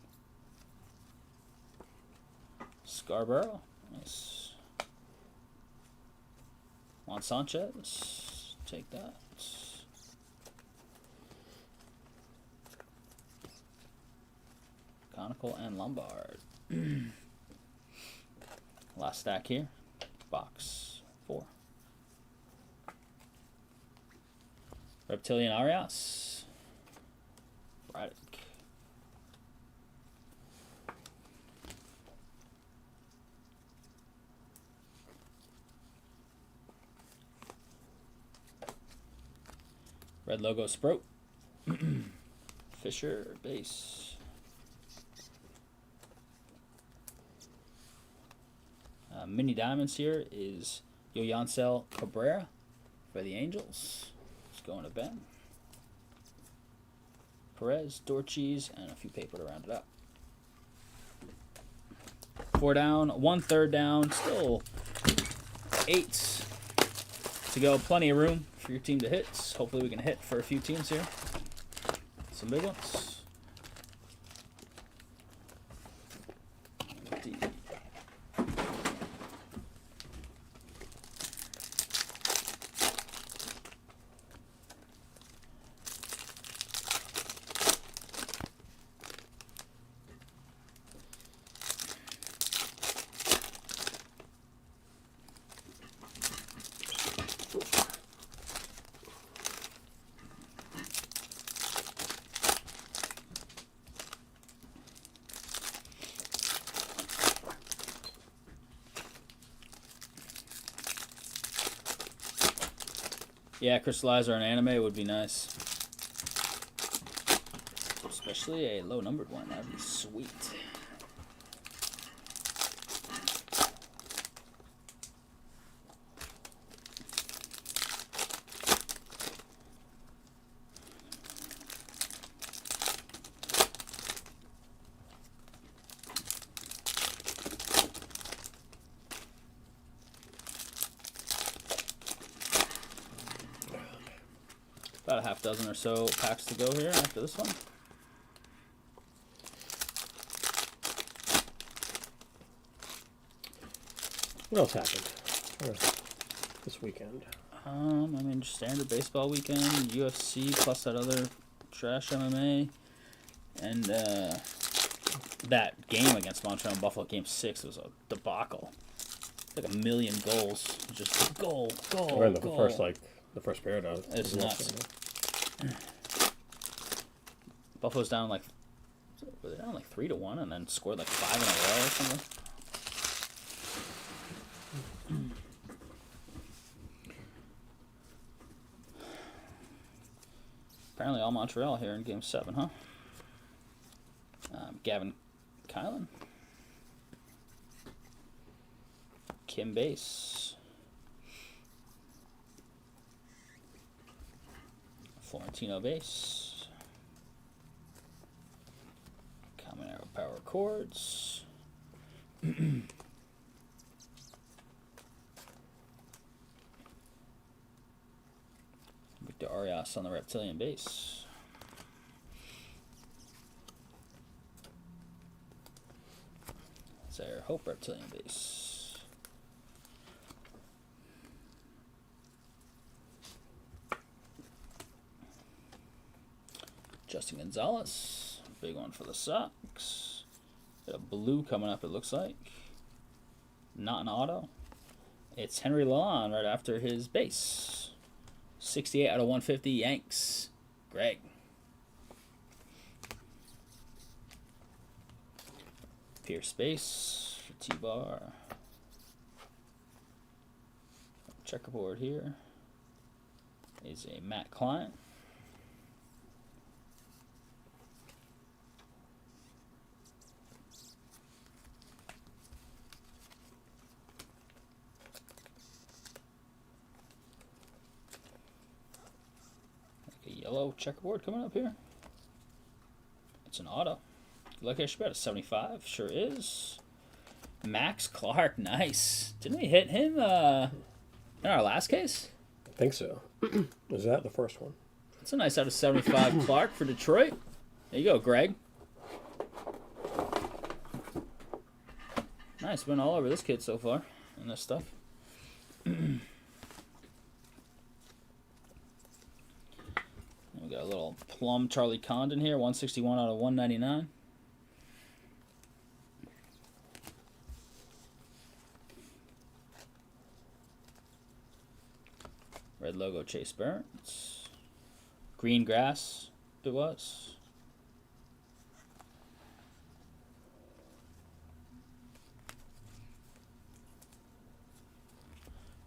Scarborough. Nice. Juan Sanchez. Take that. Conical and Lombard. Last stack here. Box 4. Reptilian Arias. Rhody. Red logo Sprout. Fisher base. Mini diamonds here is Yoyansel Cabrera for the Angels. Going to Ben. Perez, Dorchis, and a few paper to round it up. 4 down, 1/3 down, still 8 to go. Plenty of room for your team to hit. Hopefully we can hit for a few teams here. Some big ones. Yeah, crystallizer and anime would be nice. Especially a low numbered one. That'd be sweet. About a half dozen or so packs to go here after this one. What else happened this weekend? I mean, just standard baseball weekend, UFC plus that other trash MMA, and that game against Montreal and Buffalo, Game 6, was a debacle. Like 1 million goals, just goal. Or in the first period. It's nuts. Buffalo's down like 3-1, and then scored like 5 in a row or something. Apparently all Montreal here in Game 7, huh? Gavin Kylan. Kim Base. Florentino Base. Caminero Power Chords. Victor Arias on the Reptilian Base. Zaire Hope Reptilian Base. Justin Gonzalez, big one for the Sox. Got a blue coming up, it looks like. Not an auto. It's Henry Lalonde right after his base. 68 out of 150 Yanks. Greg. Pierce base for T-Bar. Checkerboard here is a Matt Klein. Like a yellow checkerboard coming up here. It's an auto. Lucky I should bet a 75. Sure is. Max Clark, nice. Didn't we hit him in our last case? I think so. Was that the first one? That's a nice out of 75 Clark for Detroit. There you go, Greg. Nice, been all over this kid so far and this stuff. We got a little plum Charlie Condon here, 161 out of 199. Red logo Chase Burns. Green grass it was.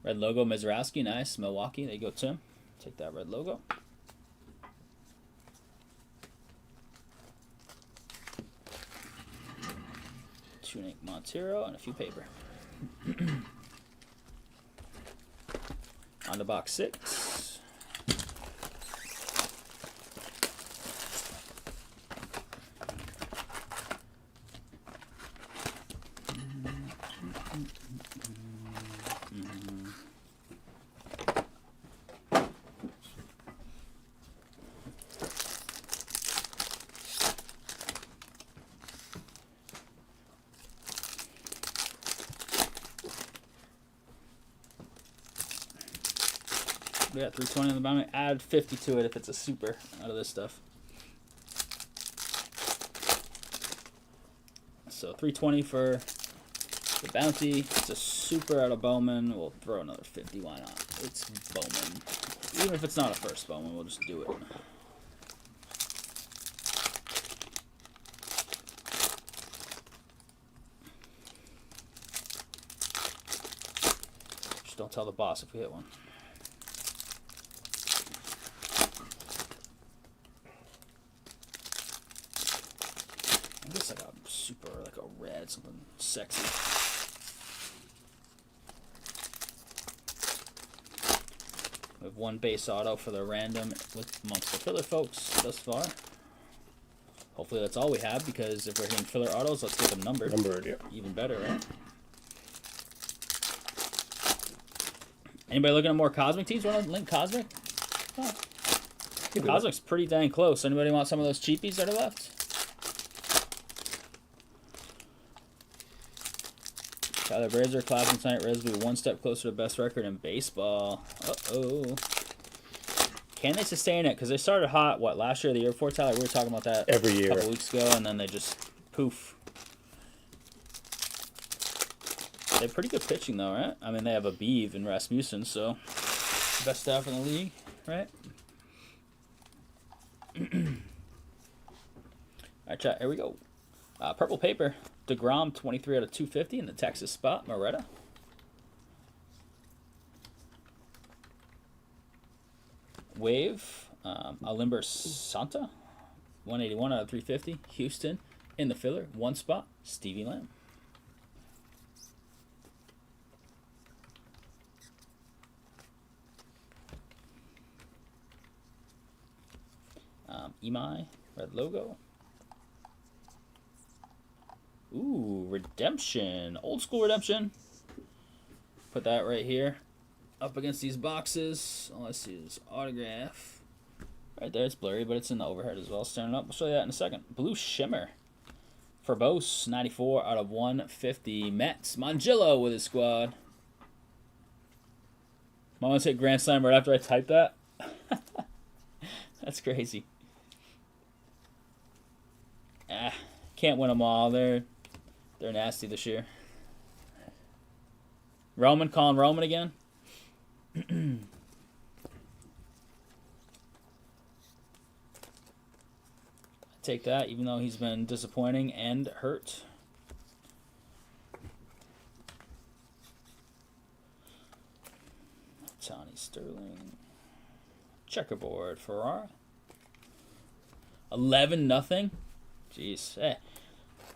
Red logo Mizrowski, nice. Milwaukee, there you go, Tim. Take that red logo. Tunic Montero and a few paper. On to box 6. We got 320 on the bottom. Add 50 to it if it's a super out of this stuff. So 320 for the bounty. It's a super out of Bowman. We'll throw another 50. Why not? It's Bowman. Even if it's not a first Bowman, we'll just do it. Just don't tell the boss if we hit one. I guess like a super, like a red, something sexy. We have one base auto for the random with amongst the filler folks thus far. Hopefully that's all we have, because if we're hitting filler autos, let's get them numbered. Numbered, yeah. Even better, right? Anybody looking at more Cosmic teams? Want to link Cosmic? Oh. Cosmic's pretty dang close. Anybody want some of those cheapies that are left? Tyler Brazier, Cosmic tonight. Reds will be one step closer to best record in baseball. Uh-oh. Can they sustain it? Because they started hot, what, last year or the year before, Tyler? We were talking about that every year. A couple weeks ago, and then they just poof. They have pretty good pitching, though, right? I mean, they have a Beeve and Rasmussen, so best staff in the league, right? All right, chat, here we go. Purple paper, DeGrom, 23 out of 250 in the Texas spot, Moretta. Wave, Alimber Santa, 181 out of 350. Houston in the filler, one spot, Stevie Lamb. Imai, red logo. Ooh, redemption. Old school redemption. Put that right here. Up against these boxes. All I see is autograph. Right there, it's blurry, but it's in the overhead as well. Standing up. I'll show you that in a second. Blue Shimmer. For Bose, 94 out of 150. Mets. Mangillo with his squad. I'm going to take Grand Slam right after I type that. That's crazy. Can't win them all. They're nasty this year. Roman calling Roman again. Take that, even though he's been disappointing and hurt. Tony Sterling. Checkerboard, Ferrara. 11-0. Jeez. Eh.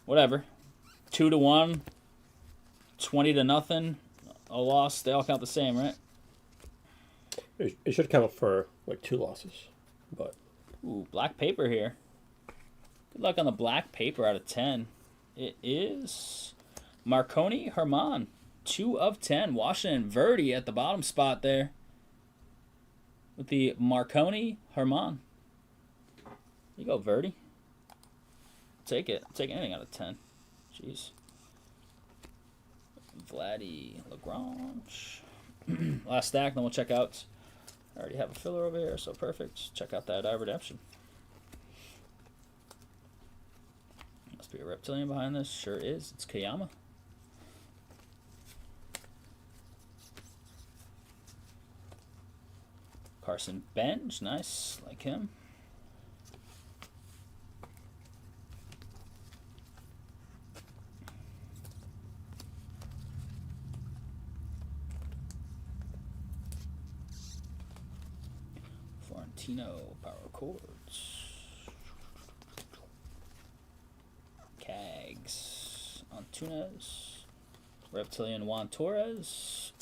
Whatever. 2-1. 20-0. A loss. They all count the same, right? It should count for like 2 losses, but. Ooh, black paper here. Good luck on the black paper out of 10. It is Marconi Herman. 2 of 10. Washington Rhody at the bottom spot there. With the Marconi Herman. You go, Rhody. Take it. Take anything out of 10. Jeez. Vladdy Lagrange. Last stack, then we'll check out. I already have a filler over here, so perfect. Check out that redemption. Must be a reptilian behind this. Sure is. It's Kayama. Carson Bench. Nice. Like him. Florentino Power Chords. Cags. Antunes. Reptilian Juan Torres.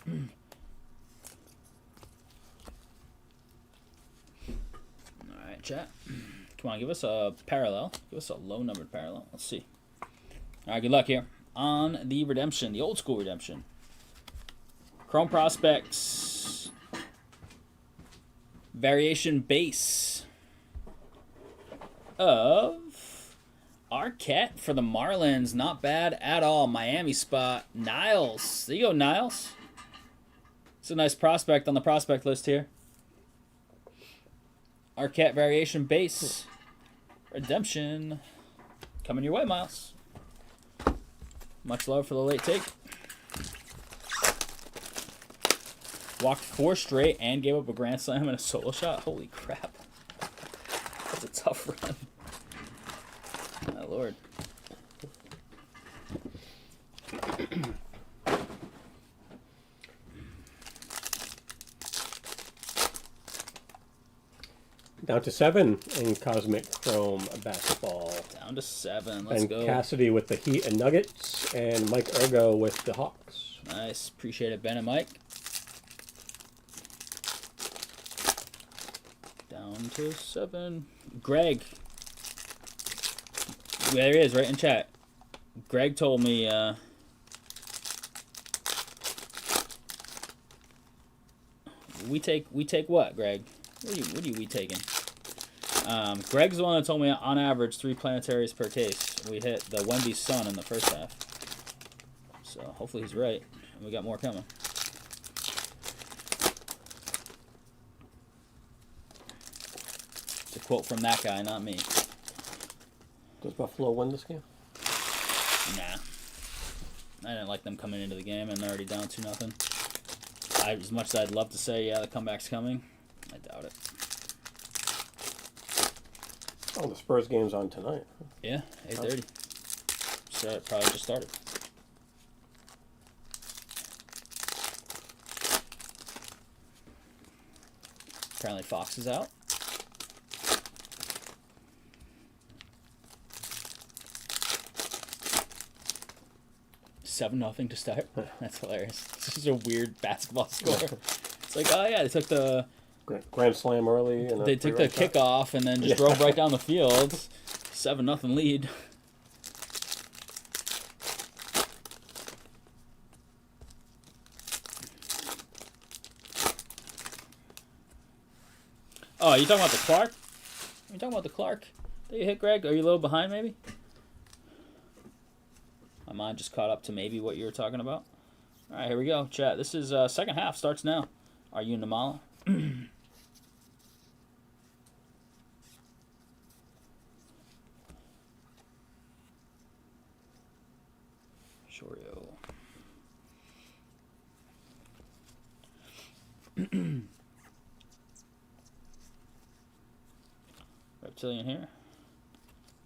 Alright, chat. Come on, give us a parallel. Give us a low-numbered parallel. Let's see. Alright, good luck here. On the redemption, the old school redemption. Chrome Prospects. Variation base of Arquette for the Marlins. Not bad at all. Miami spot. Niles. There you go, Niles. It's a nice prospect on the prospect list here. Arquette variation base. Redemption. Coming your way, Miles. Much love for the late take. Walked 4 straight and gave up a grand slam and a solo shot. Holy crap. That's a tough run. My lord. Down to 7 in Cosmic Chrome basketball. Down to 7. Let's and go. Cassidy with the Heat and Nuggets, and Mike Ergo with the Hawks. Nice. Appreciate it, Ben and Mike. Down to 7. Greg. There he is, right in chat. Greg told me we take what, Greg? What are we taking? Greg's the one that told me on average 3 planetaries per case. We hit the Wemby Sun in the first half. So hopefully he's right. And we got more coming. It's a quote from that guy, not me. Does Buffalo win this game? Nah. I didn't like them coming into the game, and they're already down 2-0. As much as I'd love to say, yeah, the comeback's coming, I doubt it. Oh, the Spurs game's on tonight. Yeah, 8:30. So it probably just started. Apparently Fox is out. $7-0 to start. That's hilarious. It's just a weird basketball score. It's like, oh yeah, they took the Grand Slam early. And they took the kickoff and then just drove right down the field. 7-0 lead. Oh, are you talking about the Clark? Are you talking about the Clark that you hit, Greg? Are you a little behind, maybe? My mind just caught up to maybe what you were talking about. All right, here we go, chat. This is second half. Starts now. Are you Namala? Shorio. Reptilian here.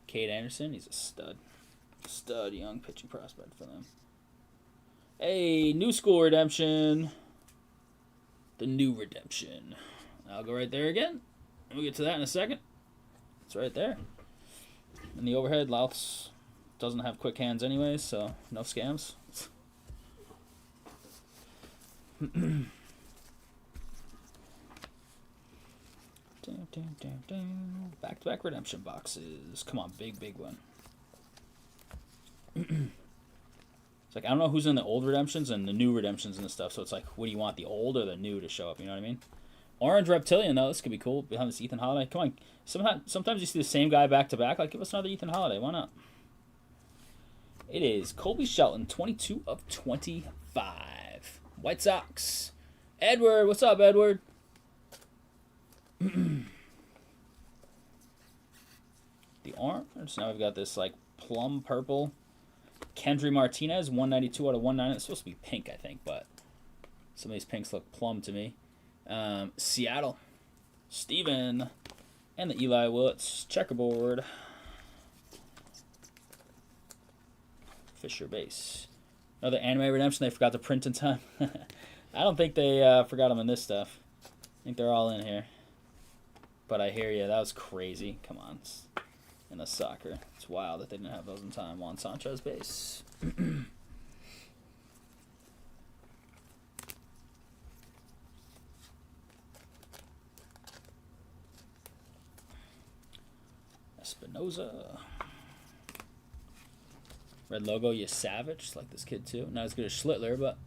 Cade Anderson, he's a stud. Stud young pitching prospect for them. Hey, new school redemption. The new redemption. I'll go right there again. We'll get to that in a second. It's right there. And the overhead, Louth's doesn't have quick hands anyways, so no scams. Back-to-back redemption boxes. Come on, big one. It's like, I don't know who's in the old redemptions and the new redemptions and stuff, so it's like, what do you want, the old or the new to show up, you know what I mean? Orange Reptilian, though, this could be cool. Behind this Ethan Holiday. Come on. Sometimes you see the same guy back-to-back. Like, give us another Ethan Holiday. Why not? It is Colby Shelton, 22 of 25. White Sox. Edward, what's up, Edward? The orange. So now we've got this, like, plum purple. Kendry Martinez, 192 out of 199. It's supposed to be pink, I think, but some of these pinks look plum to me. Seattle. Steven. And the Eli Willits checkerboard. Fisher base. Another anime redemption they forgot to print in time. I don't think they forgot them in this stuff. I think they're all in here. But I hear you. That was crazy. Come on. It's in a soccer. It's wild that they didn't have those in time. Juan Sanchez base. Espinoza. Red logo, you savage. Like this kid too. Not as good as Schlittler, but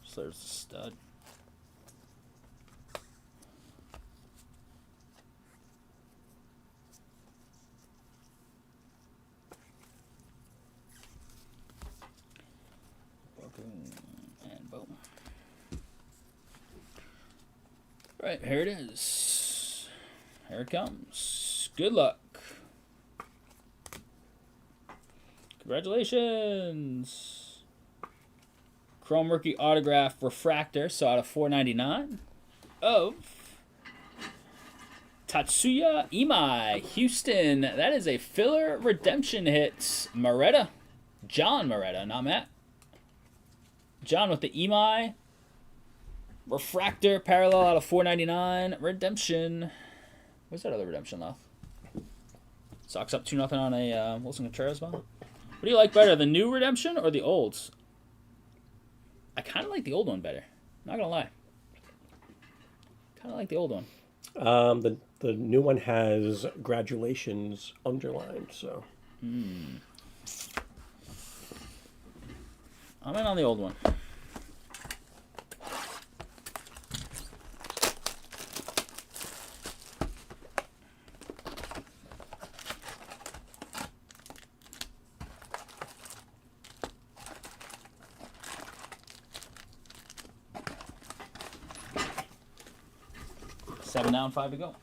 Schlittler's a stud. And boom. Right, here it is. Here it comes. Good luck. Congratulations. Chrome Rookie Autograph Refractor, so out of 499 of Tatsuya Imai, Houston. That is a filler redemption hit. Moretta. John Moretta, not Matt. John with the Imai. Refractor, parallel out of 499. Redemption. Where's that other redemption left? Sox up 2-0 on a Wilson Contreras ball. What do you like better, the new redemption or the olds? I kind of like the old one better. Not gonna lie. Kind of like the old one. The new one has gradulations underlined, so. I'm in on the old one. Seven down, 5 to go.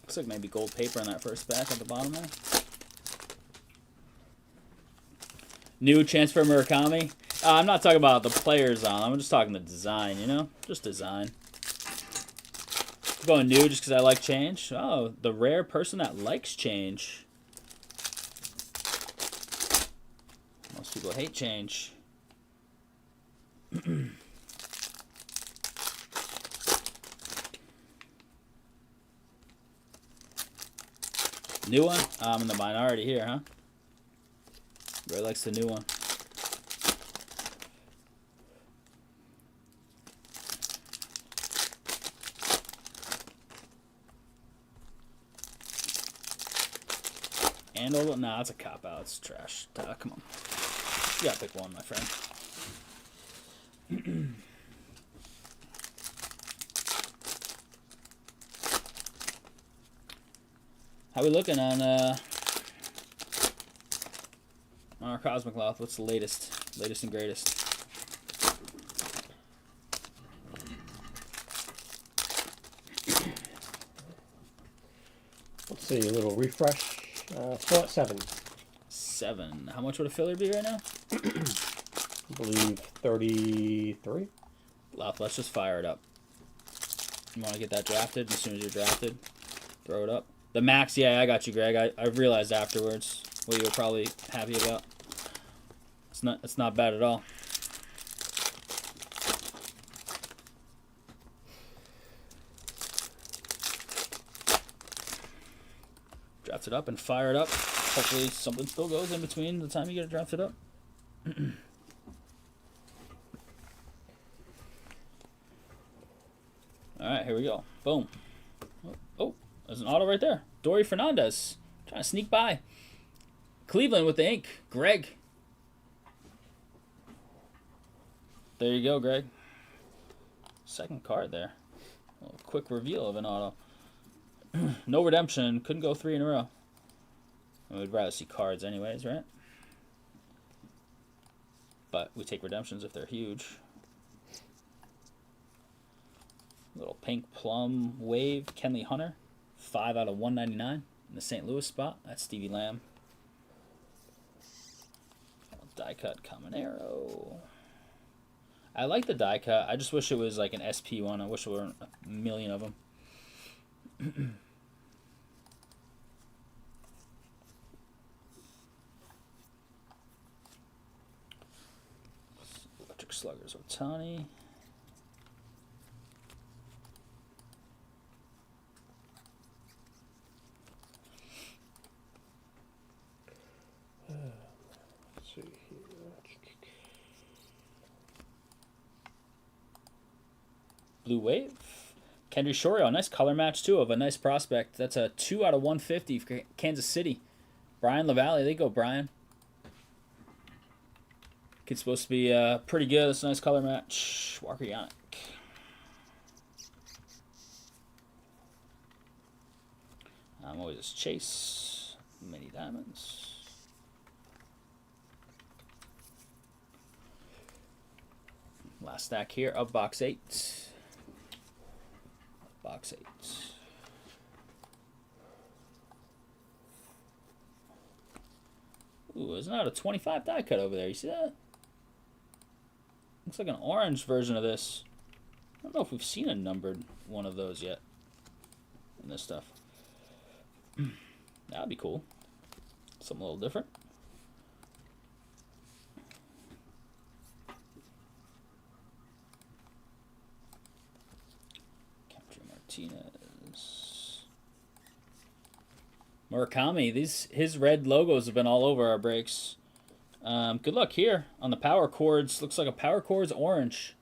Looks like maybe gold paper on that first back at the bottom there. New transfer Murakami. I'm not talking about the players on. I'm just talking the design, you know? Just design. I'm going new just because I like change. Oh, the rare person that likes change. Most people hate change. New one? I'm in the minority here, huh? Ray likes the new one. And all, nah, it's a cop out. It's trash. Come on. You gotta pick one, my friend. How we looking on our Cosmic Loth? What's the latest and greatest? Let's see, a little refresh. Still at 7. 7. How much would a filler be right now? I believe 33. Left. Let's just fire it up. You want to get that drafted? As soon as you're drafted, throw it up. The max, yeah, I got you, Greg. I realized afterwards what you were probably happy about. It's not bad at all. Draft it up and fire it up. Hopefully something still goes in between the time you get it drafted up. Alright, here we go. Boom. Oh, there's an auto right there. Dory Fernandez. Trying to sneak by. Cleveland with the ink. Greg. There you go, Greg. Second card there. A little quick reveal of an auto. No redemption. Couldn't go 3 in a row. We'd rather see cards anyways, right? But we take redemptions if they're huge. Little pink plum wave. Kenley Hunter. 5 out of 199 in the St. Louis spot. That's Stevie Lamb. Die cut Caminero. I like the die cut. I just wish it was like an SP one. I wish there weren't a million of them. Electric Sluggers Otani. Let's see here. Blue Wave. Kendry Shorio, nice color match too of a nice prospect. That's a 2 out of 150 for Kansas City. Brian LaValle, there you go, Brian. Kid's supposed to be pretty good. That's a nice color match. Walker Yannick. Moises Chase. Mini Diamonds. Last stack here of box 8. Box 8. Ooh, there's not a 25 die cut over there. You see that? Looks like an orange version of this. I don't know if we've seen a numbered one of those yet in this stuff. That'd be cool. Something a little different. Martinez. Murakami. His red logos have been all over our breaks. Good luck here on the power chords. Looks like a power chords orange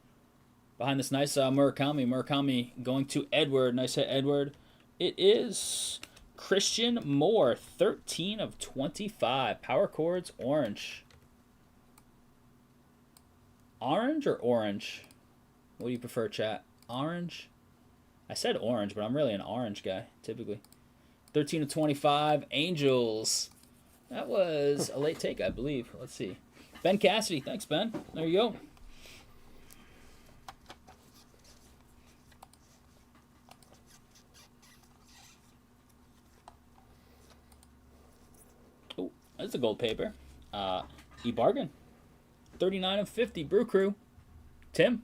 behind this nice Murakami. Murakami going to Edward. Nice hit, Edward. It is Christian Moore. 13 of 25. Power chords orange. Orange or orange? What do you prefer, chat? Orange? I said orange, but I'm really an orange guy, typically. 13 of 25, Angels. That was a late take, I believe. Let's see. Ben Cassidy. Thanks, Ben. There you go. Oh, that's a gold paper. E-Bargain. 39 of 50, Brew Crew. Tim.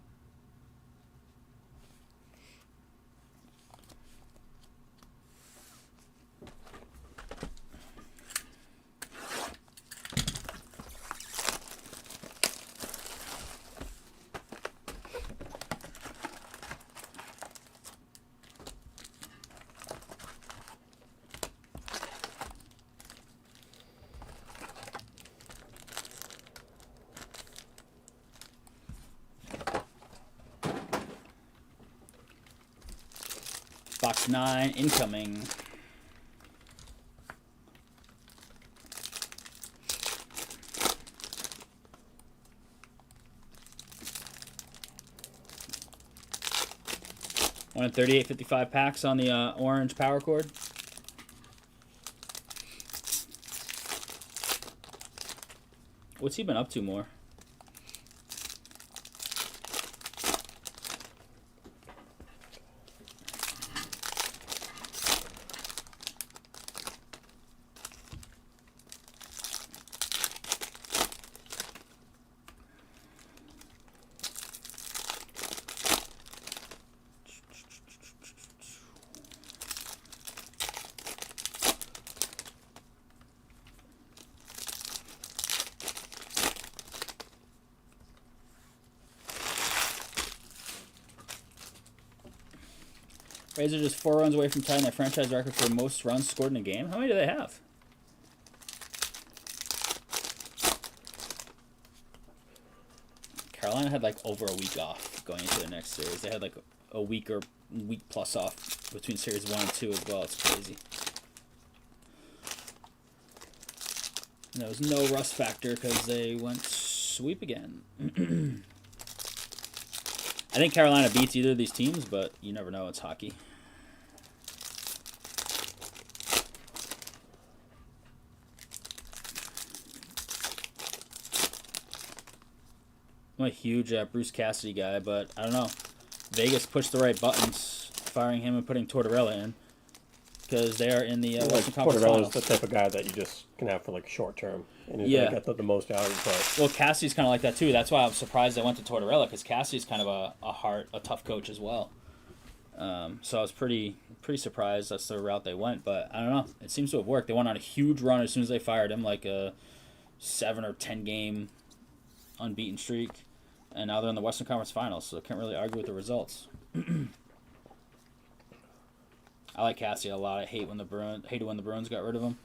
Box 9 incoming. One of 38.55 packs on the orange power cord. What's he been up to more? Rays are just 4 runs away from tying their franchise record for most runs scored in a game. How many do they have? Carolina had like over a week off going into the next series. They had like a week or week plus off between series 1 and 2 as well. It's crazy. And there was no rust factor because they went sweep again. I think Carolina beats either of these teams, but you never know. It's hockey. I'm a huge Bruce Cassidy guy, but I don't know. Vegas pushed the right buttons, firing him and putting Tortorella in, because they are in the Western Conference Finals. Tortorella's the type of guy that you just can have for like short term, and he's Yeah. gonna get the most out of it. But Well, Cassidy's kind of like that too. That's why I'm surprised they went to Tortorella, because Cassidy's kind of a tough coach as well. So I was pretty surprised that's the route they went, but I don't know. It seems to have worked. They went on a huge run as soon as they fired him, like a 7 or 10 game unbeaten streak, and now they're in the Western Conference Finals, so I can't really argue with the results. I like Cassidy a lot. I hated when the Bruins got rid of him,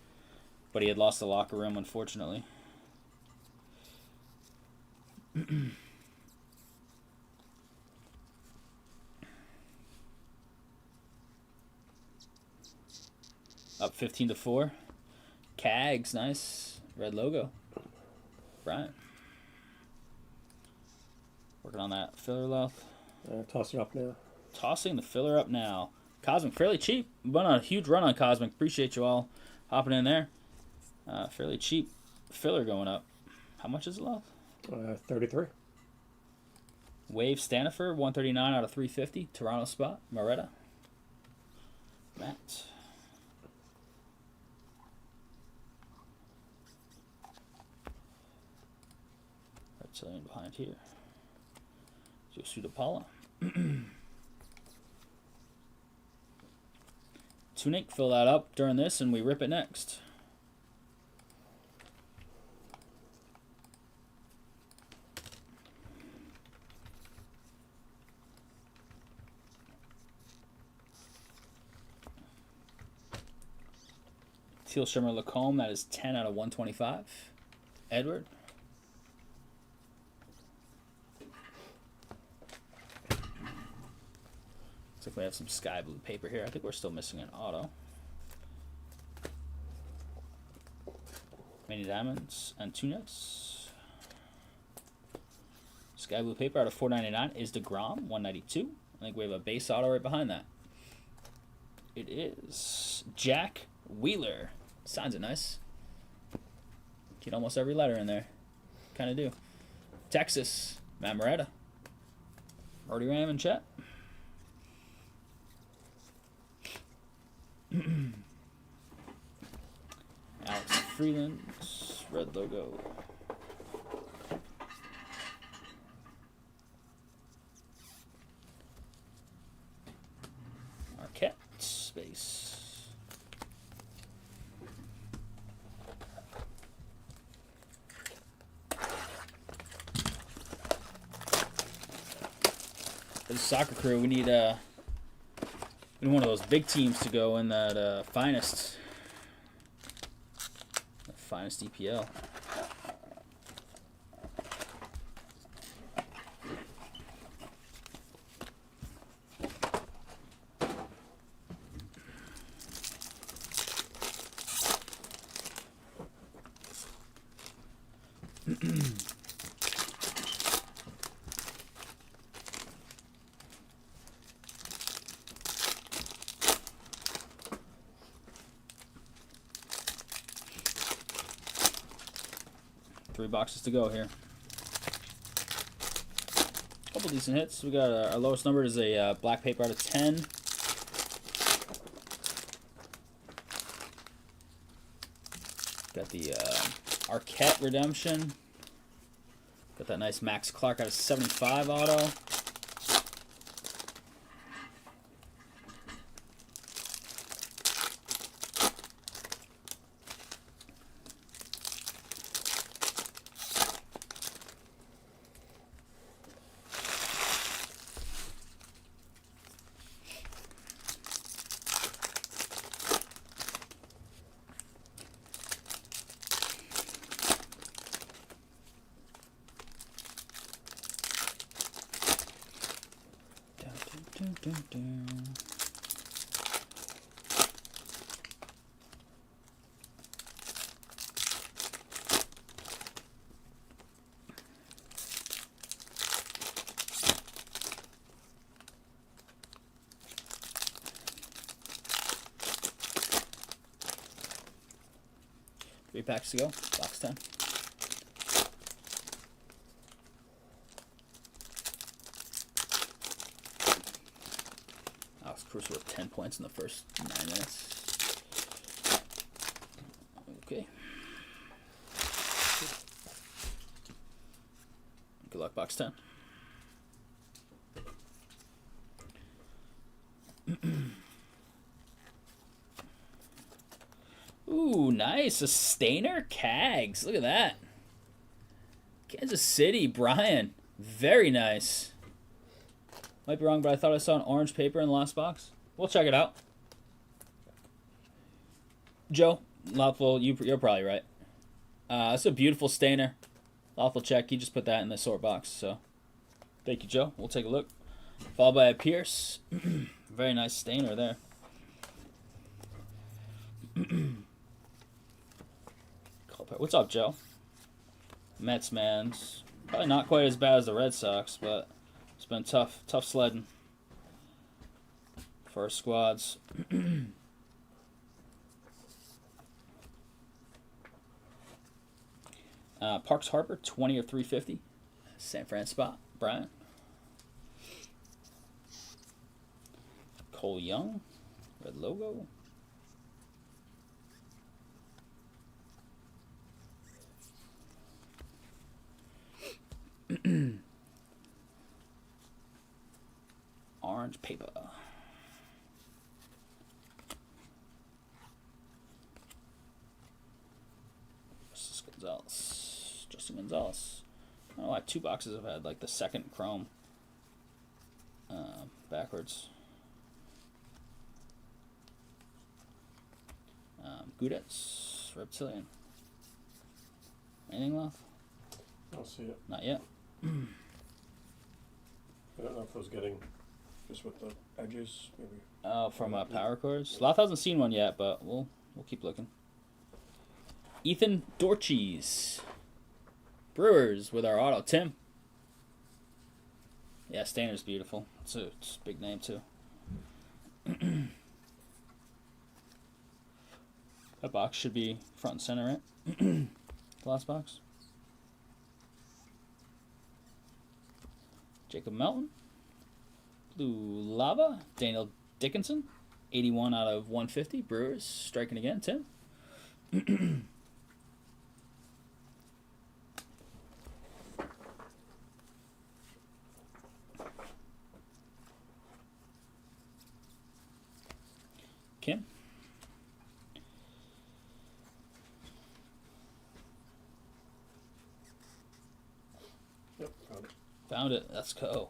but he had lost the locker room, unfortunately. Up 15-4. Cags, nice red logo. Brian. Working on that filler left. toss it up now. Tossing the filler up now. Cosmic, fairly cheap. Went on a huge run on Cosmic. Appreciate you all hopping in there. Fairly cheap filler going up. How much is it left? 33. Wave Stanifer, 139 out of 350. Toronto spot. Moretta. Matt. Reptilian behind here. Yosuda Paula. Tunic, fill that up during this, and we rip it next. Teal Shimmer Lacombe, that is 10 out of 125. Edward. Looks like we have some sky blue paper here. I think we're still missing an auto. Many diamonds and Tunis. Sky blue paper out of 499 is DeGrom, 192. I think we have a base auto right behind that. It is Jack Wheeler. Signs it nice. Get almost every letter in there. Kind of do. Texas, Matt Moretta. Rhody Ram and Chet. Alex Freeland, red logo. Marquette, space. For the soccer crew, we need one of those big teams to go in that finest EPL. Three boxes to go here. Couple decent hits. We got our lowest number is a black paper out of 10. Got the Arquette Redemption. Got that nice Max Clark out of 75 auto. Three packs to go. Box 10. Alex Crusoe with 10 points in the first 9 minutes. Okay. Good luck, box 10. Ooh, nice. A Stainer Cags. Look at that. Kansas City, Brian. Very nice. Might be wrong, but I thought I saw an orange paper in the last box. We'll check it out. Joe, Lawful, you're probably right. It's a beautiful Stainer. Lawful check. He just put that in the sort box. So, thank you, Joe. We'll take a look. Followed by a Pierce. Very nice Stainer there. What's up, Joe? Mets, man. Probably not quite as bad as the Red Sox, but it's been tough sledding for our squads. Parks Harper, 20 or 350. San Fran spot, Brian. Cole Young, red logo. Orange paper. Justin Gonzalez. I don't know why 2 boxes have had like the second chrome backwards. Gudetz, Reptilian. Anything left? I'll see it. Not yet. I don't know if I was getting just with the edges, maybe. Oh, from Power Chords. Loth hasn't seen one yet, but we'll keep looking. Ethan Dorches. Brewers with our auto. Tim. Yeah, Stainer's beautiful. It's a big name too. That box should be front and center, right? The last box. Jacob Melton. Blue Lava. Daniel Dickinson. 81 out of 150. Brewers striking again. Tim. Kim. Yep, found it. Found it. Let's go.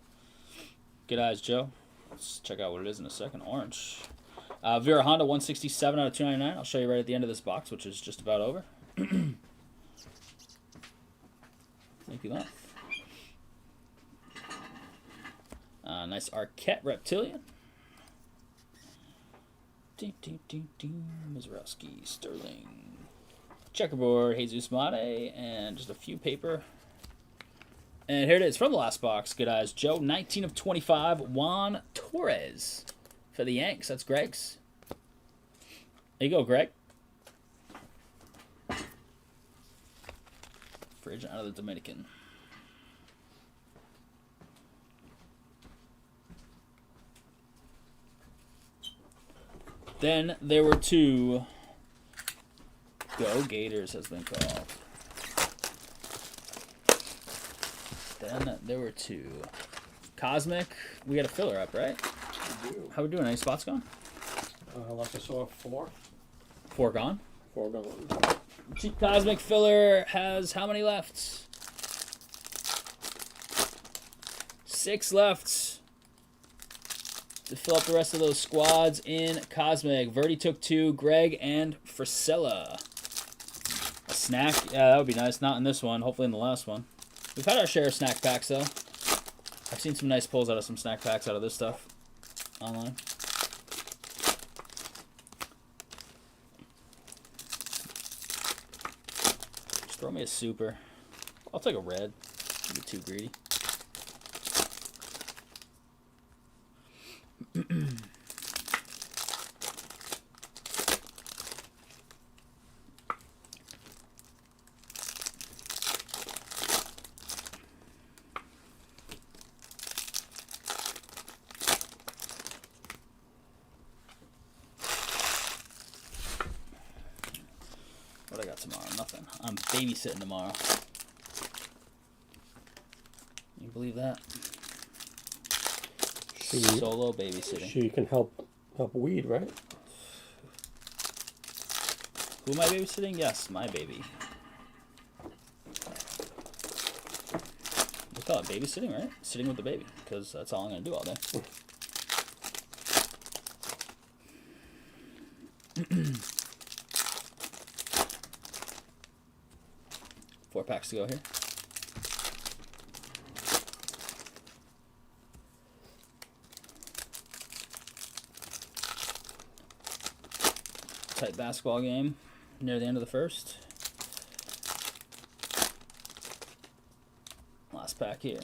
Good eyes, Joe. Let's check out what it is in a second. Orange. Vera Honda, 167 out of 299. I'll show you right at the end of this box, which is just about over. Thank you, love. Nice Arquette Reptilian. Mizrowski, Sterling. Checkerboard, Jesus Mate, and just a few paper. And here it is from the last box. Good eyes, Joe. 19 of 25. Juan Torres for the Yanks. That's Greg's. There you go, Greg. Free agent out of the Dominican. Then there were 2. Go Gators has been called. Then there were 2. Cosmic. We got a filler up, right? We do. How we doing? Any spots gone? Like I saw 4. 4 gone. 4 gone. Cosmic filler has how many left? 6 left to fill up the rest of those squads in Cosmic. Rhody took 2. Greg and Frisella. A snack. Yeah, that would be nice. Not in this one. Hopefully in the last one. We've had our share of snack packs, though. I've seen some nice pulls out of some snack packs out of this stuff. online. Just throw me a super. I'll take a red. Don't be too greedy. What I got tomorrow? Nothing. I'm babysitting tomorrow. You believe that? Solo babysitting. She can help weed, right? Who am I babysitting? Yes, my baby. We call it babysitting, right? Sitting with the baby, because that's all I'm going to do all day. Four packs to go here. Tight basketball game near the end of the first. Last pack here.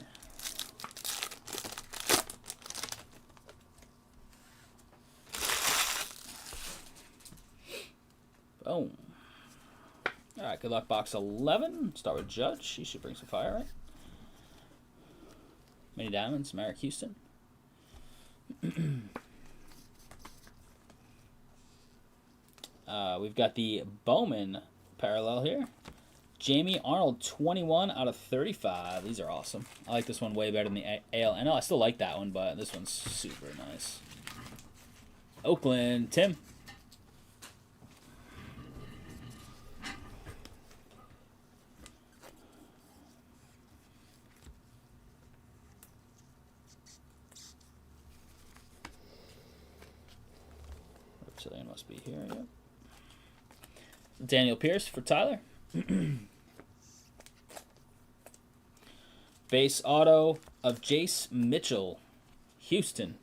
Boom. Alright, good luck box 11. Start with Judge. He should bring some fire, right? Mini Diamonds, Merrick Houston. We've got the Bowman parallel here. Jamie Arnold, 21 out of 35. These are awesome. I like this one way better than the AL. I know I still like that one, but this one's super nice. Oakland, Tim. Reptilian must be here, yep. Daniel Pierce for Tyler. Base auto of Jace Mitchell, Houston.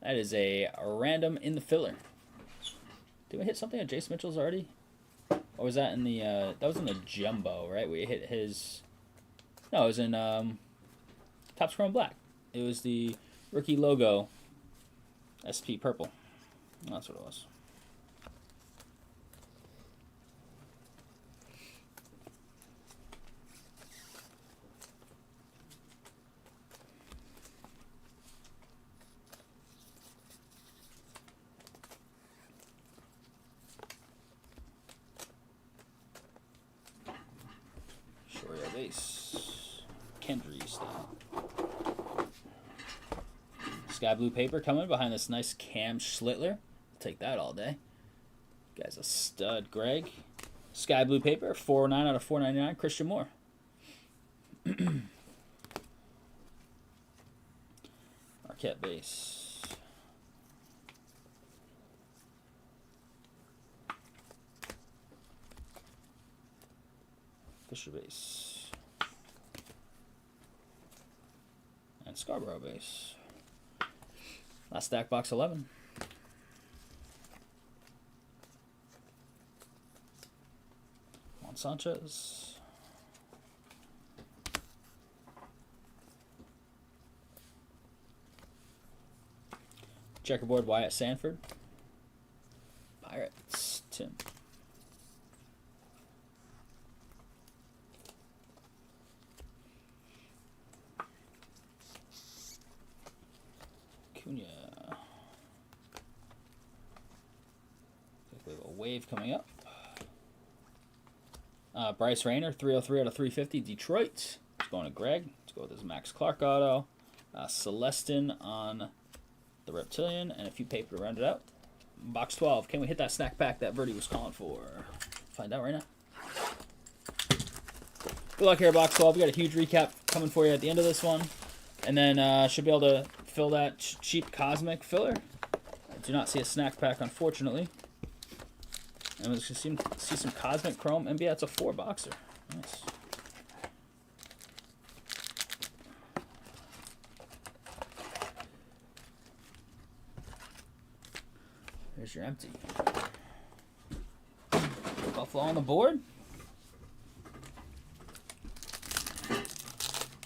That is a random in the filler. Did we hit something on Jace Mitchell's already? Or was that in the, that was in the Jumbo, right? We hit his, no, it was in Topps Chrome Black. It was the rookie logo, SP Purple. That's what it was. Base. Kendry style. Sky blue paper coming behind this nice Cam Schlittler. Take that all day. Guy's a stud. Greg. Sky blue paper. 409 out of 499. Christian Moore. Marquette base. Fisher base. And Scarborough base. Last stack, box 11. Juan Sanchez. Checkerboard Wyatt Sanford. Pirates, Tim. Cunha. We have a wave coming up. Bryce Rayner, 303 out of 350. Detroit. It's going to Greg. Let's go with his Max Clark auto. Celestin on the Reptilian. And a few paper to round it out. Box 12. Can we hit that snack pack that Rhody was calling for? Find out right now. Good luck here, box 12. We got a huge recap coming for you at the end of this one. And then should be able to fill that cheap Cosmic filler. I do not see a snack pack, unfortunately. And we'll see some Cosmic Chrome. NBA, that's a 4-boxer. Nice. There's your empty. Buffalo on the board.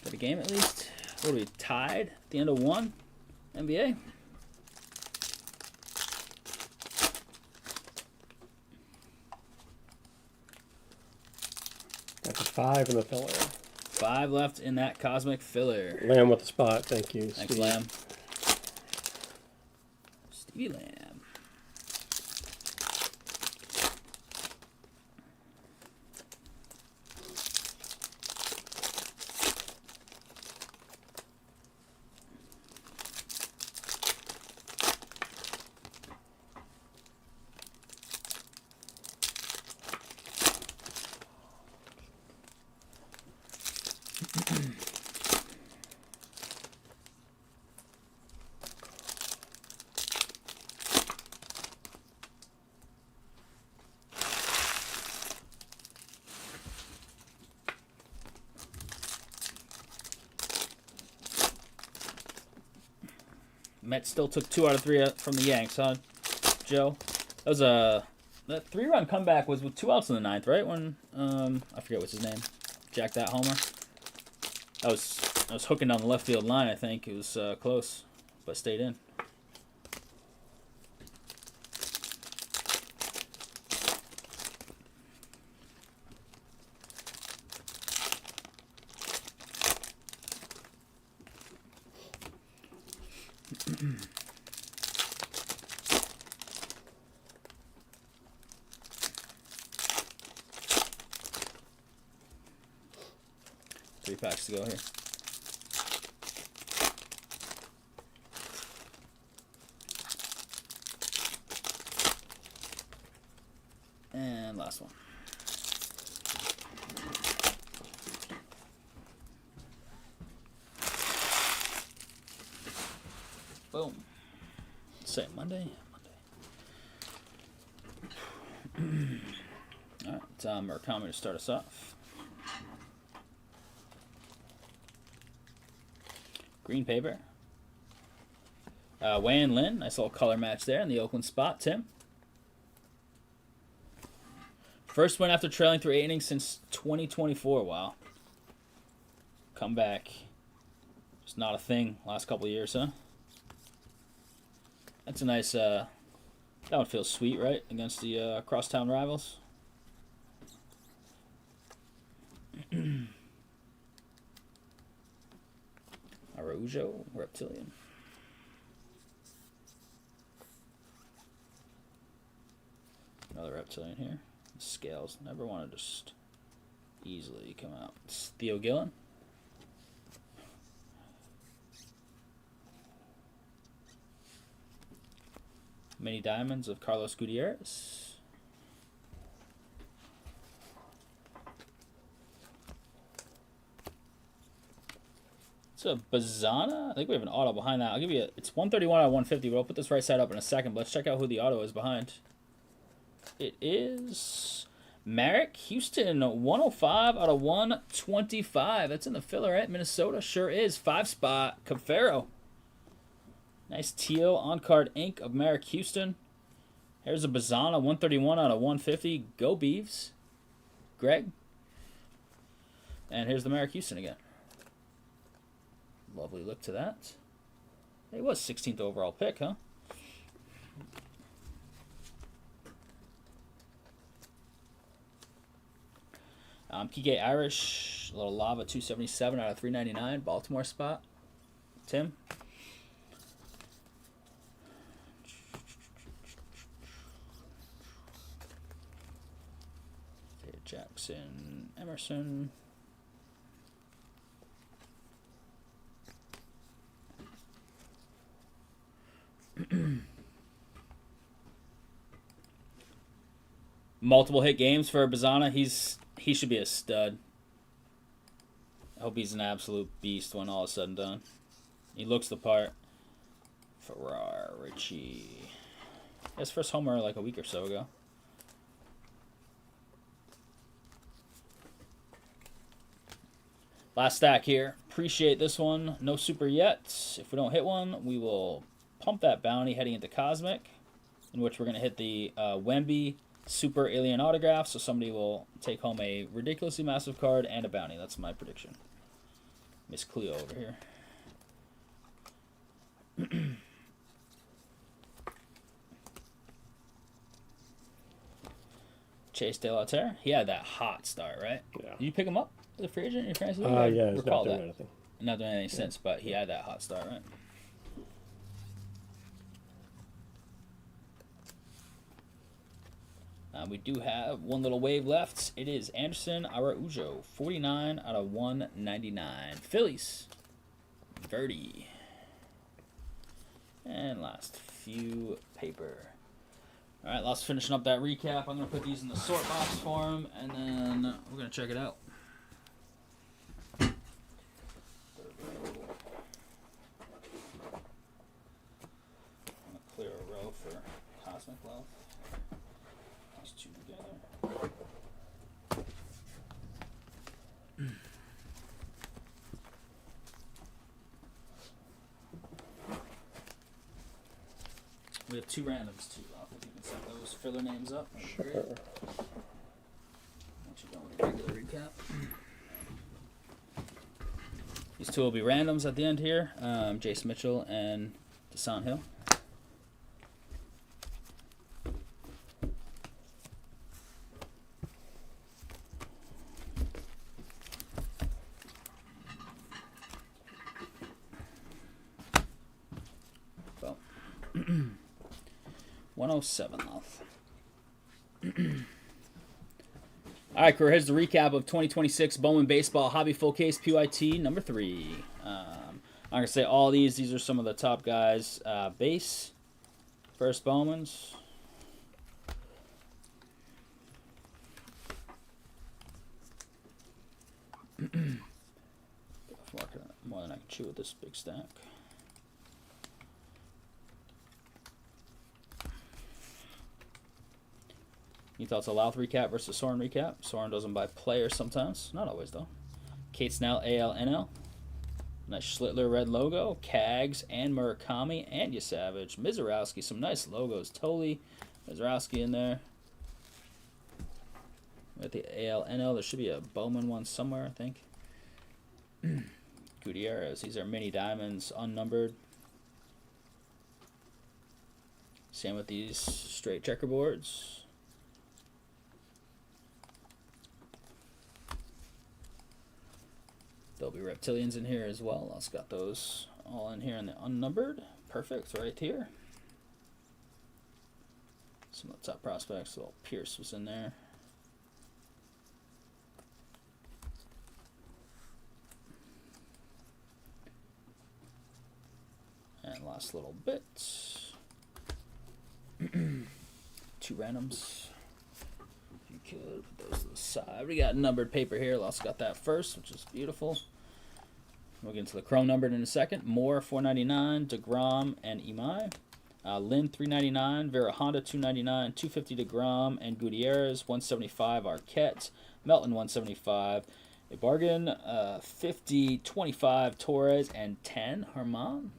For the game, at least. What are we, tied at the end of one? NBA. That's a 5 in the filler. 5 left in that cosmic filler. Lamb with the spot. Thank you, Thanks, Steve. Lamb. Stevie Lamb. Mets still took 2 out of 3 from the Yanks, huh, Joe? That was that 3-run comeback was with 2 outs in the 9th, right? When I forget what's his name, jacked that homer. I was hooking down the left field line. I think it was close, but stayed in. Three packs to go here. And last one. Boom. Say Monday. All right, Murakami to start us off. Green paper. Wei and Lin, nice little color match there in the Oakland spot. Tim. First win after trailing 3 innings since 2024. Wow. Comeback. Just not a thing last couple of years, huh? That's a nice, that one feels sweet, right? Against the crosstown rivals. Araujo, Reptilian. Another Reptilian here. Scales never want to just easily come out. It's Theo Gillen. Mini diamonds of Carlos Gutierrez. It's a Bazana. I think we have an auto behind that. I'll give you it's 131 out of 150, but I'll put this right side up in a second. But let's check out who the auto is behind. It is Merrick Houston, 105 out of 125. That's in the filler at Minnesota. Sure is. 5 spot. Cafaro. Nice teal on-card ink of Merrick Houston. Here's a Bazana, 131 out of 150. Go Beavs. Greg. And here's the Merrick Houston again. Lovely look to that. He was 16th overall pick, huh? Kike Irish, a little lava, 277 out of 399. Baltimore spot. Tim. Jackson, Emerson. Multiple hit games for Bazana. He should be a stud. I hope he's an absolute beast when all is said and done. He looks the part. Farrar, Richie. His first homer like a week or so ago. Last stack here. Appreciate this one. No super yet. If we don't hit one, we will pump that bounty heading into Cosmic. in which we're going to hit the Wemby Super Alien Autograph. So somebody will take home a ridiculously massive card and a bounty. That's my prediction. Miss Cleo over here. Chase De La Terre. He had that hot start, right? Yeah. Did you pick him up as a free agent in your fantasy league? Yeah, he's not doing anything. Not doing anything since, but he had that hot start, right? We do have one little wave left. It is Anderson Araujo, 49 out of 199. Phillies. Rhody. And last few paper. All right, last finishing up that recap. I'm going to put these in the sort box for him, and then we're going to check it out. Clear a row for Cosmic Love. These two together. We have 2 randoms too. I think you can set those filler names up. Sure. Great. Once you're done with the regular recap. These 2 will be randoms at the end here. Jace Mitchell and Deshaun Hill. Well, 107 left. All right, crew, here's the recap of 2026 Bowman Baseball Hobby Full Case PYT number 3. I'm going to say all these are some of the top guys. Base, first Bowmans. More than I can chew with this big stack. You thoughts on Louth recap versus Soren recap? Soren doesn't buy players sometimes. Not always, though. Kate Snell, AL/NL. Nice Schlittler red logo. Kags and Murakami and Yasavage. Mizorowski, some nice logos. Totally. Mizorowski in there. At the AL/NL, there should be a Bowman one somewhere, I think. Gutierrez. These are mini diamonds, unnumbered. Same with these straight checkerboards. There'll be reptilians in here as well. I've got those all in here in the unnumbered. Perfect, right here. Some of the top prospects. Little Pierce was in there. And last little bit. 2 randoms. If you could put those to the side. We got numbered paper here. Lots got that first, which is beautiful. We'll get into the chrome numbered in a second. Moore, 499. DeGrom and Imai. Lynn, 399. Vera Honda, 299. 250 DeGrom and Gutierrez. 175 Arquette. Melton, 175. A bargain. 50, 25 Torres, and 10 Herman.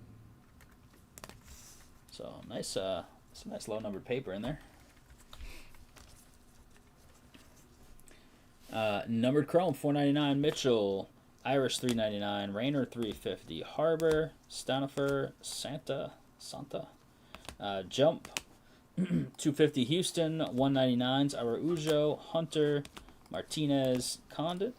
So nice, some nice low numbered paper in there. Numbered chrome, 499 Mitchell, Irish 399, Rayner 350, Harbor, Stanifer, Santa, Jump, 250 Houston, 199s Araujo, Hunter, Martinez, Condit.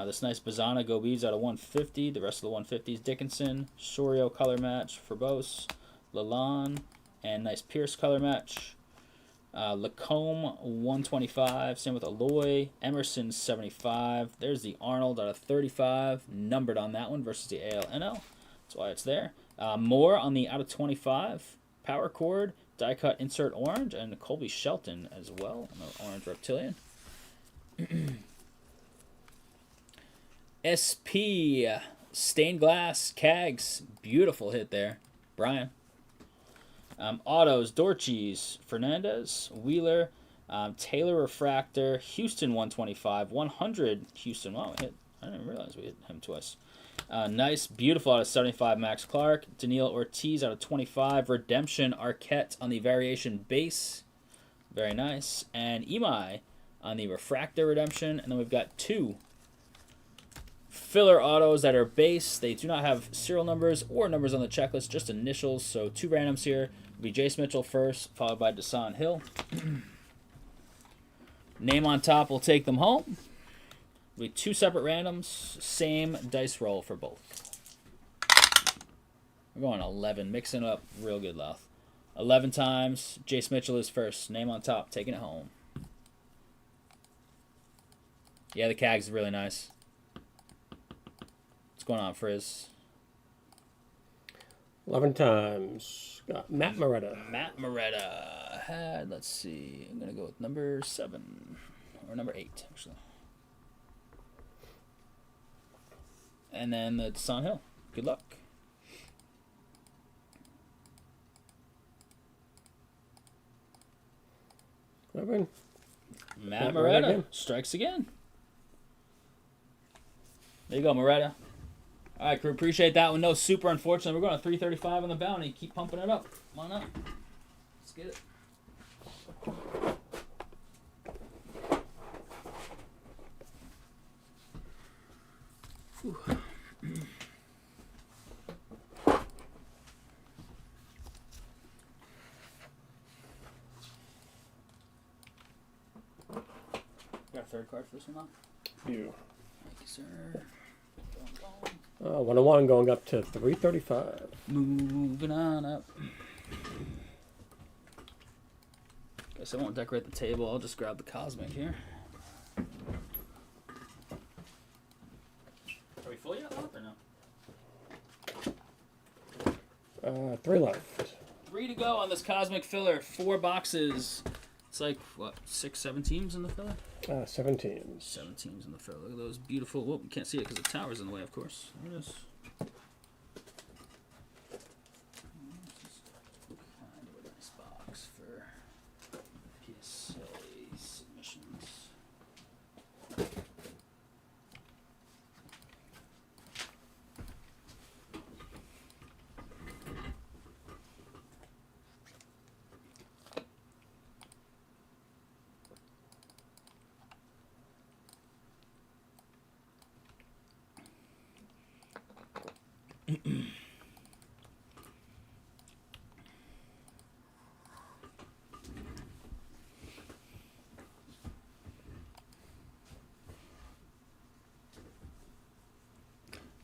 This nice Bazana Go Beads out of 150. The rest of the 150s Dickinson, Sorio color match for Bose, Lalonde, and nice Pierce color match. Lacombe 125. Same with Aloy. Emerson 75. There's the Arnold out of 35. Numbered on that one versus the AL/NL. That's why it's there. More on the out of 25. Power cord. Die cut insert orange. And Colby Shelton as well. Another orange reptilian. SP. Stained glass. Kags. Beautiful hit there. Brian. Autos, Dorchies, Fernandez, Wheeler, Taylor Refractor, Houston 125, 100 Houston. Wow, we hit. I didn't even realize we hit him twice. Nice, beautiful out of 75, Max Clark. Daniil Ortiz out of 25. Redemption, Arquette on the variation base. Very nice. And Imai on the refractor redemption. And then we've got 2 filler autos that are base. They do not have serial numbers or numbers on the checklist, just initials. So 2 randoms here. It'll be Jace Mitchell first, followed by Desan Hill. Name on top will take them home. It'll be 2 separate randoms, same dice roll for both. We're going 11, mixing it up real good, Louth. 11 times. Jace Mitchell is first. Name on top, taking it home. Yeah, the CAG's really nice. What's going on, Frizz? 11 times. Got Matt Moretta. Matt Moretta had, let's see, I'm going to go with number 7. Or number 8, actually. And then the Desan Hill. Good luck. Matt Moretta again. strikes again. There you go, Moretta. All right, crew, appreciate that one. No super, unfortunately. We're going to 335 on the bounty. Keep pumping it up. Come on up. Let's get it. Whew. Got a third card for this one, now? You. Thank you, sir. 101 going up to 335. Moving on up. Guess I won't decorate the table. I'll just grab the Cosmic here. Are we full yet, Lop, or no? 3 left. 3 to go on this Cosmic filler. 4 boxes. It's like, what, 6, 7 teams in the filler? 7 teams. 7 teams in the filler. Look at those beautiful... Whoop, you can't see it because the tower's in the way, of course. There it is. Kind of a nice box for PSA submissions.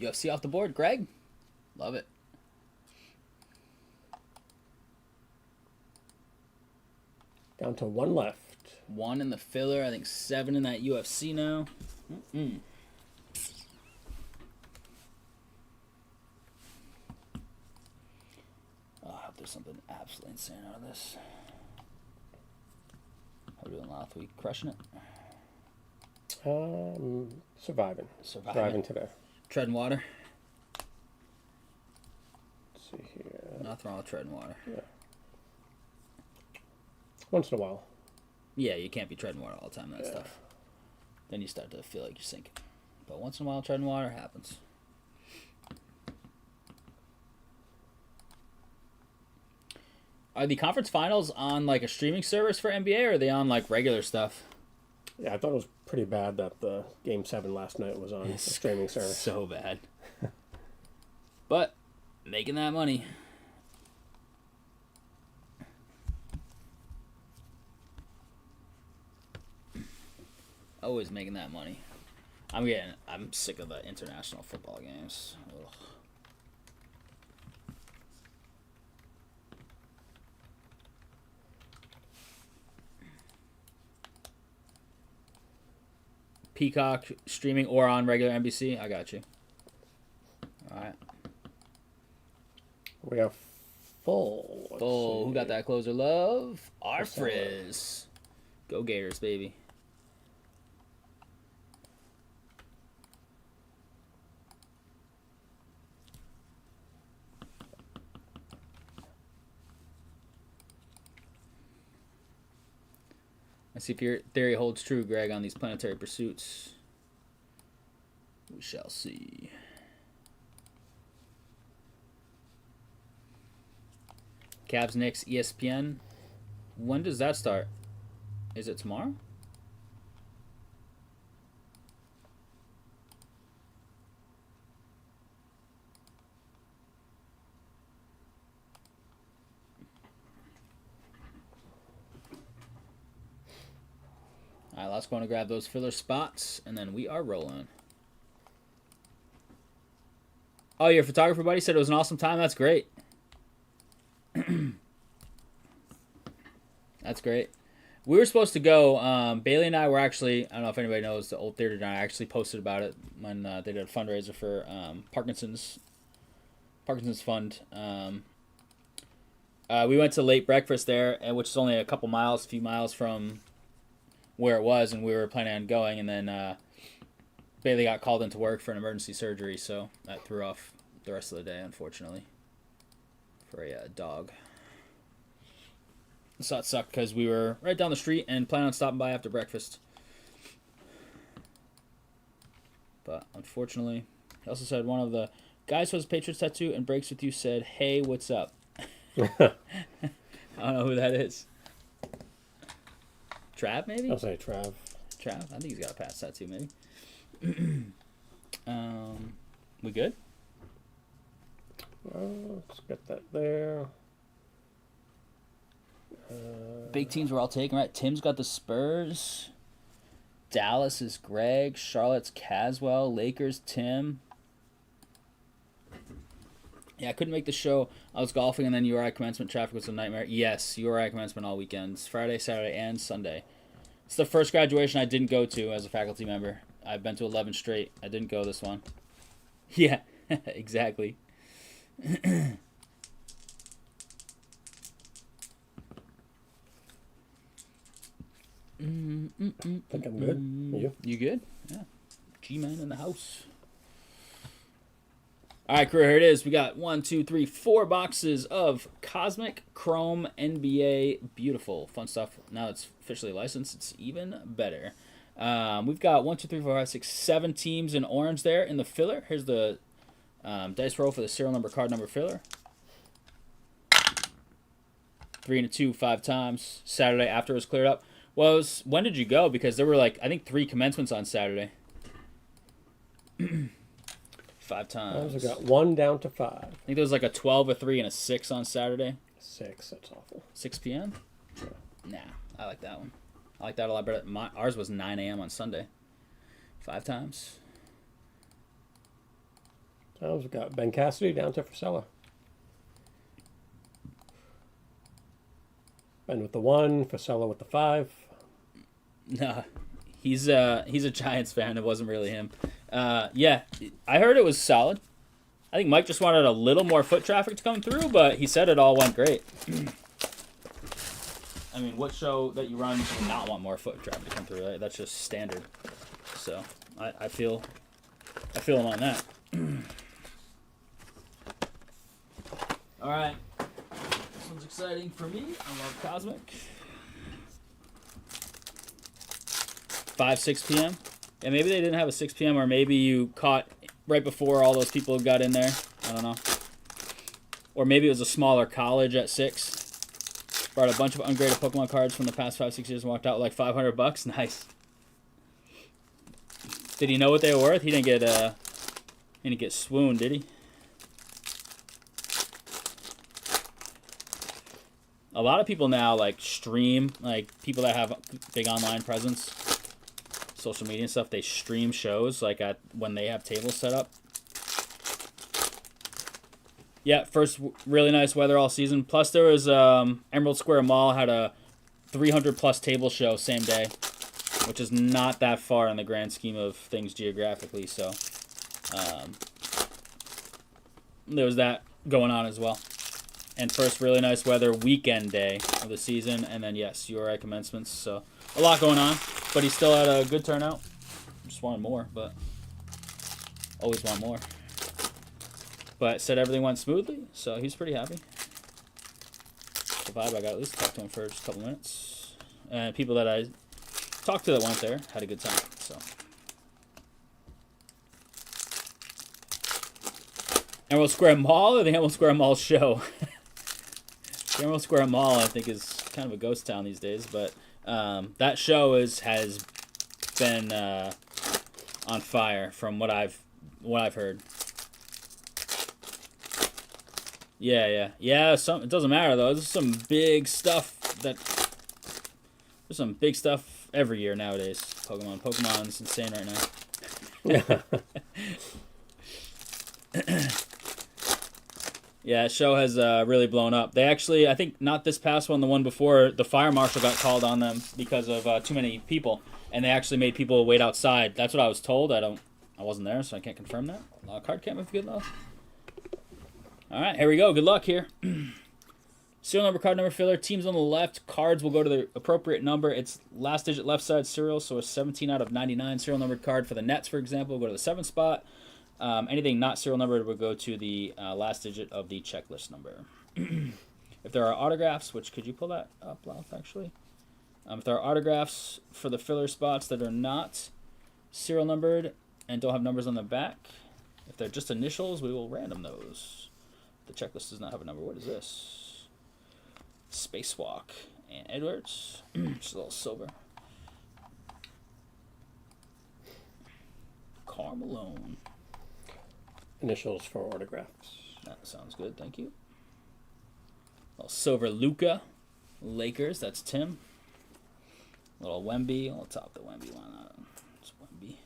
UFC off the board, Greg. Love it. Down to 1 left. 1 in the filler. I think 7 in that UFC now. Oh, I hope there's something absolutely insane out of this. How are we doing, Louth? We crushing it? Surviving. Surviving today. Treading water. Let's see here. Nothing wrong with treading water. Yeah. Once in a while. Yeah, you can't be treading water all the time, that stuff. Then you start to feel like you're sinking. But once in a while, treading water happens. Are the conference finals on like a streaming service for NBA, or are they on like regular stuff? Yeah, I thought it was pretty bad that the Game 7 last night was on a streaming service. So bad. But making that money. Always making that money. I'm sick of the international football games. Ugh. Peacock streaming or on regular NBC. I got you. All right. We have full. Full. Who got that closer? Love. Our Frizz. Go Gators, baby. Let's see if your theory holds true, Greg, on these planetary pursuits. We shall see. Cavs Knicks ESPN. When does that start? Is it tomorrow? All right, let's go and grab those filler spots, and then we are rolling. Oh, your photographer buddy said it was an awesome time. That's great. That's great. We were supposed to go. Bailey and I were actually, I don't know if anybody knows, the Old Theater Dinner. I actually posted about it when they did a fundraiser for Parkinson's Fund. We went to late breakfast there, which is only a few miles from where it was, and we were planning on going, and then Bailey got called into work for an emergency surgery, so that threw off the rest of the day, unfortunately, for a dog. So that sucked because we were right down the street and planning on stopping by after breakfast. But unfortunately, he also said one of the guys who has a Patriots tattoo and breaks with you said, "Hey, what's up?" I don't know who that is. Trav, maybe? I'll say Trav. Trav? I think he's got a Pats tattoo, maybe. We good? Let's get that there. Big teams we're all taking, right? Tim's got the Spurs. Dallas is Greg. Charlotte's Caswell. Lakers, Tim. Yeah, I couldn't make the show. I was golfing, and then URI commencement traffic was a nightmare. Yes, URI commencement all weekends. Friday, Saturday, and Sunday. It's the first graduation I didn't go to as a faculty member. I've been to 11 straight. I didn't go this one. Yeah, exactly. I think I'm good. You good? Yeah. G-Man in the house. All right, crew, here it is. We got 4 boxes of Cosmic Chrome NBA. Beautiful. Fun stuff. Now it's officially licensed. It's even better. We've got 7 teams in orange there in the filler. Here's the dice roll for the serial number card number filler. 3 and a 2, 5 times. Saturday after it was cleared up. When did you go? Because there were I think 3 commencements on Saturday. 5 times. I got 1 down to 5. I think there was a 12, a 3, and a 6 on Saturday. 6, that's awful. 6 p.m.? Yeah. Nah, I like that one. I like that a lot better. Ours was 9 a.m. on Sunday. 5 times. We got Ben Cassidy down to Frisella. Ben with the 1, Frisella with the 5. Nah, he's a Giants fan. It wasn't really him. Yeah, I heard it was solid. I think Mike just wanted a little more foot traffic to come through, but he said it all went great. I mean, what show that you run do not want more foot traffic to come through? Right? That's just standard. So I feel him on that. All right, this one's exciting for me. I love Cosmic. 5, 6 p.m. Yeah, maybe they didn't have a 6 p.m. or maybe you caught right before all those people got in there. I don't know. Or maybe it was a smaller college at 6. Brought a bunch of ungraded Pokemon cards from the past 5, 6 years and walked out with $500. Nice. Did he know what they were worth? He didn't get swooned, did he? A lot of people now stream, people that have big online presence. Social media and stuff, they stream shows when they have tables set up. Yeah, first really nice weather all season. Plus there was Emerald Square Mall had a 300+ table show same day, which is not that far in the grand scheme of things geographically. So there was that going on as well. And first really nice weather weekend day of the season, and then yes, URI commencements. So a lot going on. But he still had a good turnout. Just wanted more, but always want more. But said everything went smoothly, so he's pretty happy. The vibe I got at least talked to him for just a couple minutes. And people that I talked to that went there had a good time. So Emerald Square Mall or the Emerald Square Mall show? Emerald Square Mall, I think, is kind of a ghost town these days, but that show has been on fire from what I've heard. Yeah. It doesn't matter though. There's some big stuff every year nowadays. Pokemon's insane right now. Yeah, the show has really blown up. They actually, I think not this past one, the one before, the fire marshal got called on them because of too many people, and they actually made people wait outside. That's what I was told. I wasn't there, so I can't confirm that. Card can't move good enough. All right, here we go. Good luck here. Serial number, card number filler. Teams on the left. Cards will go to the appropriate number. It's last digit left side serial, so a 17 out of 99 serial numbered card for the Nets, for example, will go to the 7th spot. Anything not serial numbered will go to the last digit of the checklist number. If there are autographs, which could you pull that up, Ralph, actually? If there are autographs for the filler spots that are not serial numbered and don't have numbers on the back, if they're just initials, we will random those. The checklist does not have a number. What is this? Spacewalk and Edwards. Just a little silver. Carmelone. Initials for autographs. That sounds good, thank you. Little silver Luca, Lakers, that's Tim. Little Wemby, I'll top the Wemby, why not? It's Wemby.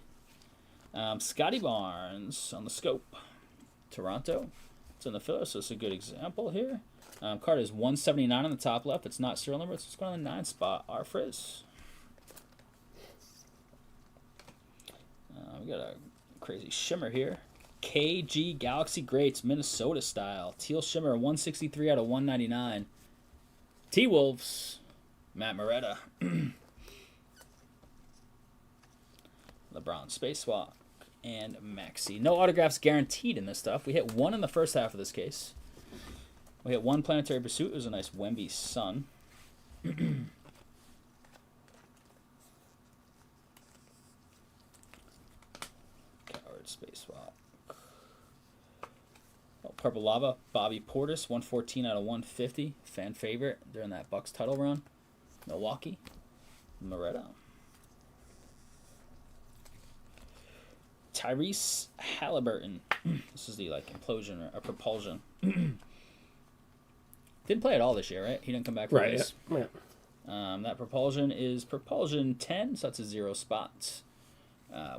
Scotty Barnes on the scope. Toronto, it's in the filler, so it's a good example here. Card is 179 on the top left. It's not serial number, it's going on the 9th spot. R. Frizz. We got a crazy shimmer here. KG Galaxy Greats, Minnesota style. Teal Shimmer, 163 out of 199. T-Wolves, Matt Moretta. LeBron Spacewalk and Maxey. No autographs guaranteed in this stuff. We hit one in the first half of this case. We hit one Planetary Pursuit. It was a nice Wemby Sun. Coward Spacewalk. Purple Lava, Bobby Portis, 114 out of 150. Fan favorite during that Bucks title run. Milwaukee, Moretta. Tyrese Halliburton. This is the implosion or propulsion. Didn't play at all this year, right? He didn't come back for this. Yeah. That propulsion is propulsion 10, so that's a 0 spot,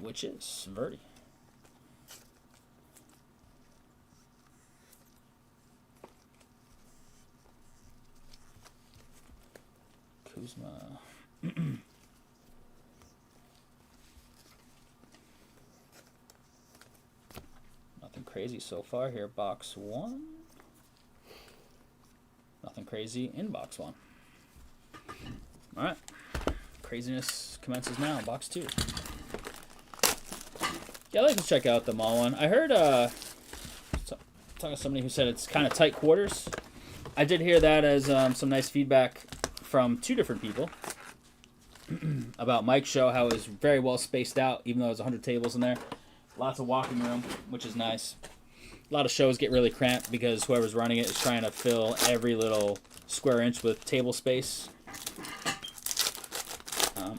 which is Rhody. Kuzma. Nothing crazy so far here. Box 1. Nothing crazy in box 1. All right. Craziness commences now. Box 2. Yeah, I'd like to check out the mall one. I heard talking to somebody who said it's kind of tight quarters. I did hear that as some nice feedback from 2 different people about Mike's show, how it was very well spaced out, even though there's 100 tables in there. Lots of walking room, which is nice. A lot of shows get really cramped because whoever's running it is trying to fill every little square inch with table space.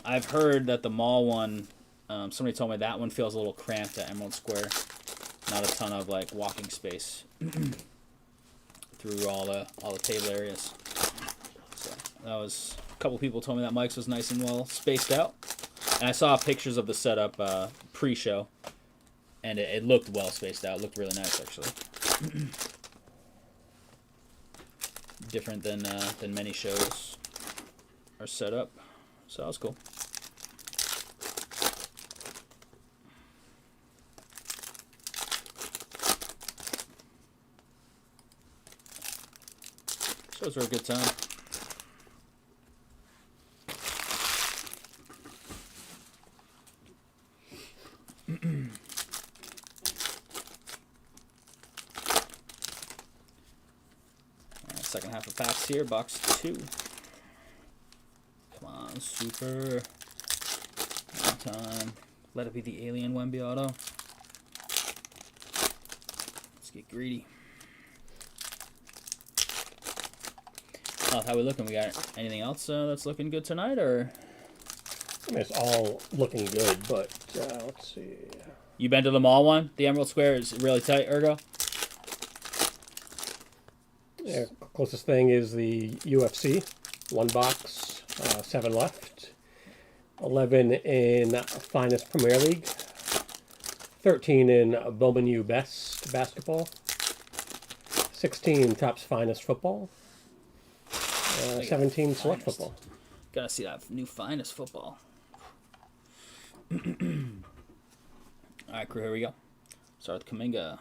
I've heard that the mall one, somebody told me that one feels a little cramped at Emerald Square. Not a ton of walking space through all the table areas. So that was a couple people told me that Mike's was nice and well spaced out, and I saw pictures of the setup pre-show, and it looked well spaced out. It looked really nice actually. Different than many shows are set up, so that was cool. Shows were a good time. Second half of packs here, box 2. Come on, super. One time. Let it be the alien Wemby auto. Let's get greedy. Oh, how we looking? We got anything else that's looking good tonight, or? I mean, it's all looking good, but let's see. You been to the mall one? The Emerald Square is really tight, Ergo? Yeah, closest thing is the UFC. 1 box, 7 left. 11 in Finest Premier League. 13 in Bowman U Best Basketball. 16 Topps Finest Football. 17 Select Finest. Football. Gotta see that new Finest Football. Alright, crew, here we go. Start with Kuminga.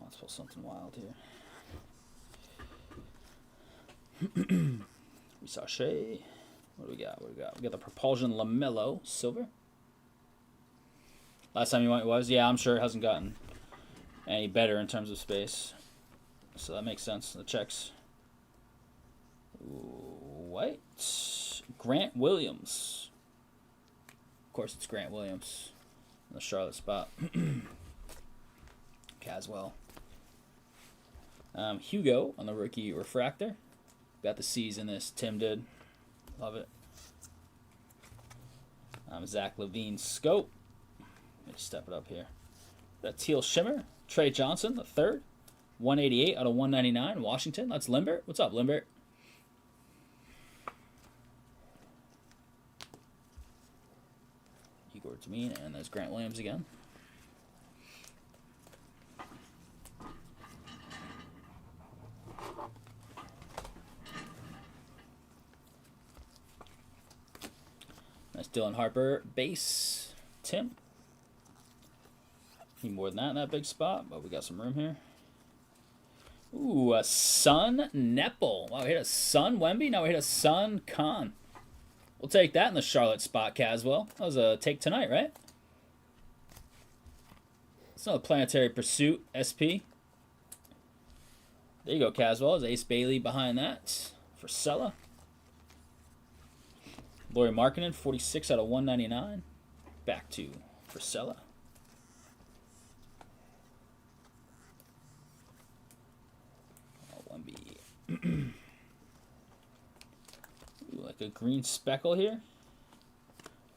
Let's pull something wild here. We saw Shea. What do we got? We got the Propulsion LaMelo Silver. Last time you went was, yeah, I'm sure it hasn't gotten any better in terms of space. So that makes sense. The checks. White. Grant Williams. Of course, it's Grant Williams in the Charlotte spot. Caswell. Hugo on the rookie refractor. Got the C's in this. Tim did. Love it. Zach Levine scope. Let me step it up here. Got Teal Shimmer. Trey Johnson, the third. 188 out of 199. Washington. That's Limbert. What's up, Limbert? Igor Tamine, and there's Grant Williams again. Nice Dylan Harper base. Tim. Need more than that in that big spot, but we got some room here. Ooh, a Sun Nepple. Wow, we hit a Sun Wemby. Now we hit a Sun Khan. We'll take that in the Charlotte spot, Caswell. That was a take tonight, right? It's another Planetary Pursuit SP. There you go, Caswell. There's Ace Bailey behind that for Sella. Laurie Markkinen, 46 out of 199. Back to Frisella. Oh, 1B. Like a green speckle here.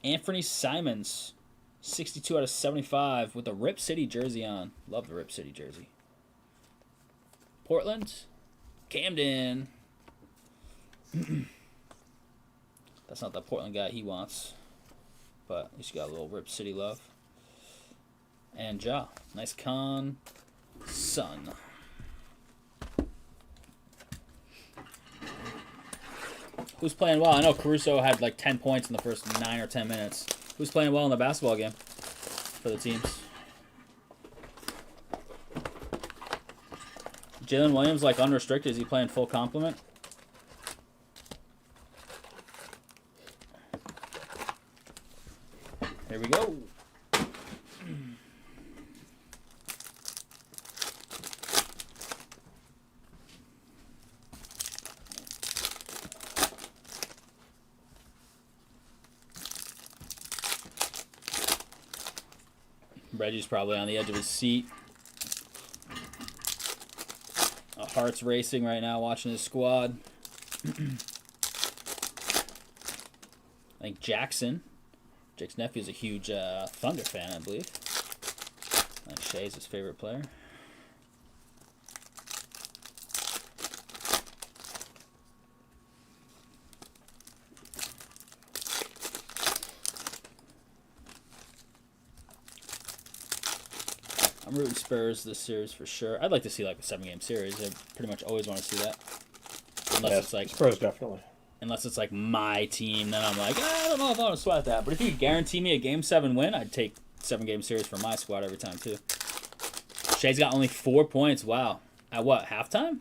Anthony Simons, 62 out of 75 with a Rip City jersey on. Love the Rip City jersey. Portland. Camden. That's not the Portland guy he wants. But at least you got a little Rip City love. And Ja. Nice con. Sun. Who's playing well? I know Caruso had like 10 points in the first 9 or 10 minutes. Who's playing well in the basketball game for the teams? Jalen Williams, like unrestricted. Is he playing full complement? Here we go. Reggie's probably on the edge of his seat. Heart's racing right now watching his squad. I think Jackson, Jake's nephew, is a huge Thunder fan, I believe. I think Shea's his favorite player. I'm rooting Spurs this series for sure. I'd like to see like a 7-game series. I pretty much always want to see that. Unless it's like Spurs definitely. Unless it's like my team, then I'm like, I don't know if I want to sweat that. But if you could guarantee me a Game 7 win, I'd take 7-game series for my squad every time too. Shea's got only 4 points. Wow. At what, halftime?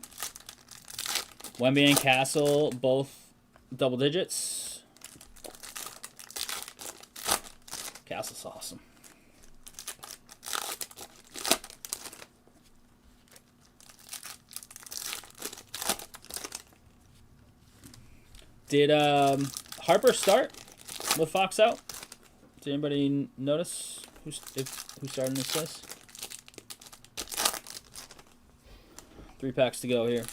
Wemby and Castle both double digits. Castle's awesome. Did Harper start with Fox out? Did anybody notice who started in this place? 3 packs to go here.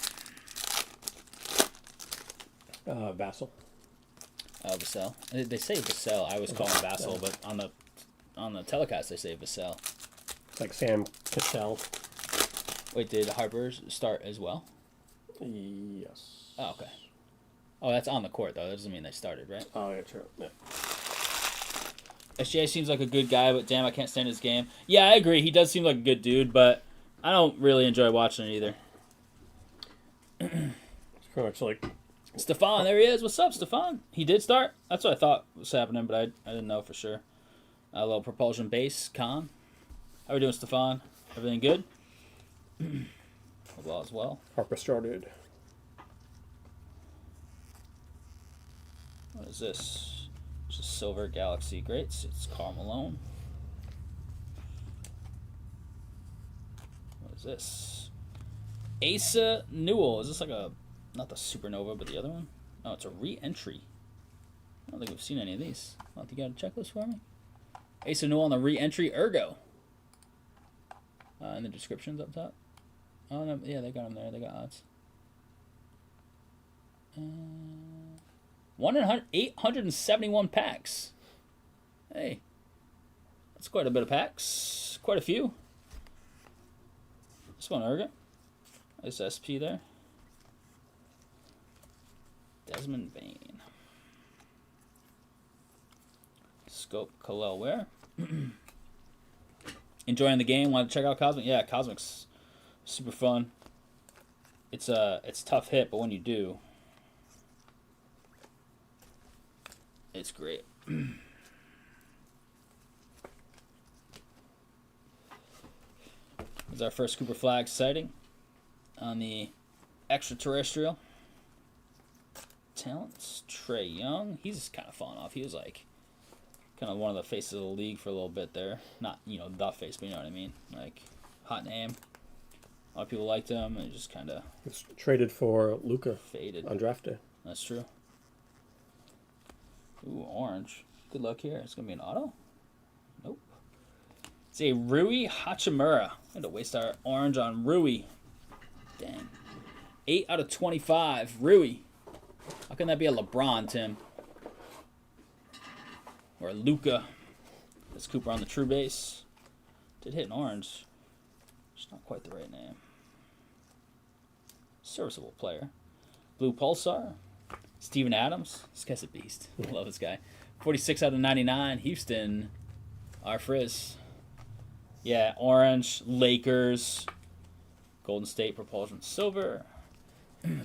Vassal. Vassell. They say Vassell. I always call him Vassell, but on the telecast they say Vassell. It's like Sam Cassell. Wait, did Harper start as well? Yes. Oh, okay. Oh, that's on the court, though. That doesn't mean they started, right? Oh, yeah, true. Yeah. SGA seems like a good guy, but damn, I can't stand his game. Yeah, I agree. He does seem like a good dude, but I don't really enjoy watching it either. It's pretty much like... Stefan, there he is. What's up, Stefan? He did start. That's what I thought was happening, but I didn't know for sure. A little propulsion base, Con. How are we doing, Stefan? Everything good? Well as well. Harper started. What is this? It's a Silver Galaxy Greats. It's Karl Malone. What is this? Asa Newell. Is this like a... Not the Supernova, but the other one? Oh, it's a re-entry. I don't think we've seen any of these. Oh, you got a checklist for me? Asa Newell on the re-entry Ergo. In the descriptions up top. Oh, no, yeah, they got them there. They got odds. 871 packs. Hey. That's quite a bit of packs. Quite a few. This one, Ergo. Nice SP there. Desmond Bain. Scope Khalil Ware. Enjoying the game? Want to check out Cosmic? Yeah, Cosmic's super fun. It's tough hit, but when you do, it's great. This is our first Cooper Flag sighting on the extraterrestrial. Talents. Trey Young. He's kind of fallen off. He was like kind of one of the faces of the league for a little bit there. Not, the face, but you know what I mean. Like, hot name. A lot of people liked him, and just kind of... He was traded for Luka. Faded. On draft day. That's true. Ooh, orange. Good luck here. It's going to be an auto? Nope. It's a Rui Hachimura. I had to waste our orange on Rui. Dang. 8 out of 25. Rui. How can that be a LeBron, Tim? Or a Luka? That's Cooper on the true base. Did hit an orange. It's not quite the right name. Serviceable player. Blue Pulsar. Steven Adams. This guy's a beast. I love this guy. 46 out of 99. Houston. Our Frizz. Yeah, orange. Lakers. Golden State Propulsion Silver.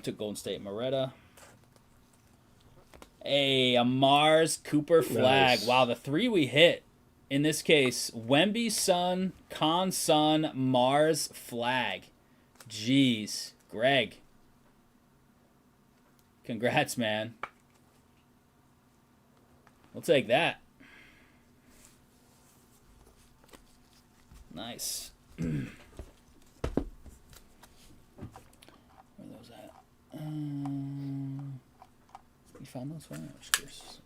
Took Golden State Moretta. A Mars Cooper Flag. Nice. Wow, the 3 we hit. In this case, Wemby Sun, Con Sun, Mars Flag. Jeez. Greg. Congrats, man. We'll take that. Nice. Where are those at? You found those? Where? I'm just curious.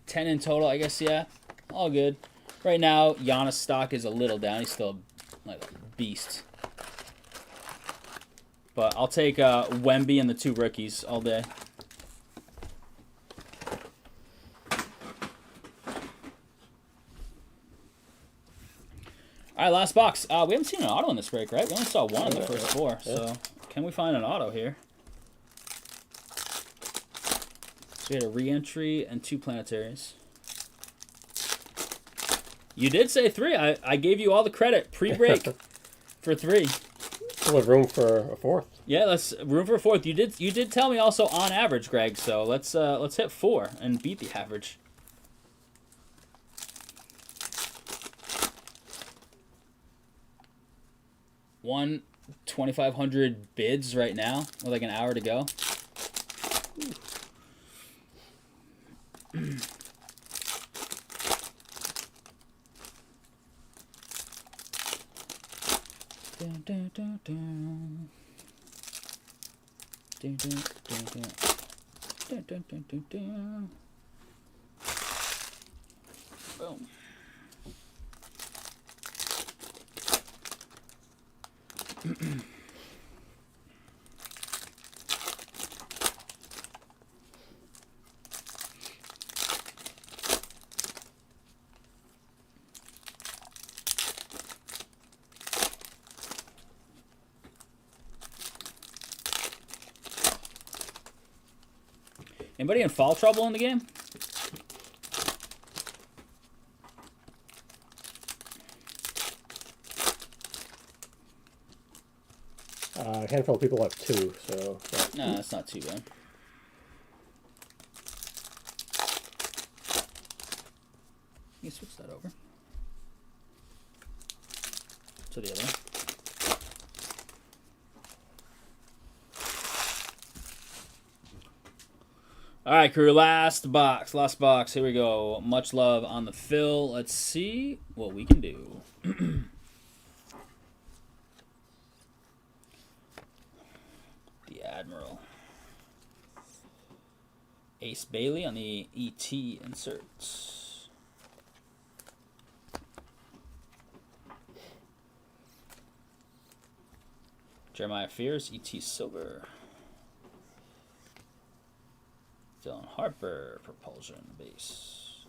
10 in total, I guess, yeah. All good. Right now, Giannis' stock is a little down. He's still like a beast. But I'll take Wemby and the 2 rookies all day. All right, last box. We haven't seen an auto in this break, right? We only saw one in the first 4. So can we find an auto here? So we had a re-entry and 2 planetaries. You did say 3. I gave you all the credit pre-break for 3. Still have room for a 4th. Yeah, let's room for a 4th. You did tell me also on average, Greg. So let's hit 4 and beat the average. One 2,500 bids right now with like an hour to go. Dun, dun, dun, dun. Dun, dun, dun, dun. Dun, dun, dun, dun, dun. go. Anybody in foul trouble in the game? A handful of people have 2, so... No, that's not too bad. You can switch that over to the other one. All right, crew, last box. Here we go. Much love on the fill. Let's see what we can do. The Admiral. Ace Bailey on the ET inserts. Jeremiah Fears, ET Silver. Dylan Harper, Propulsion Base.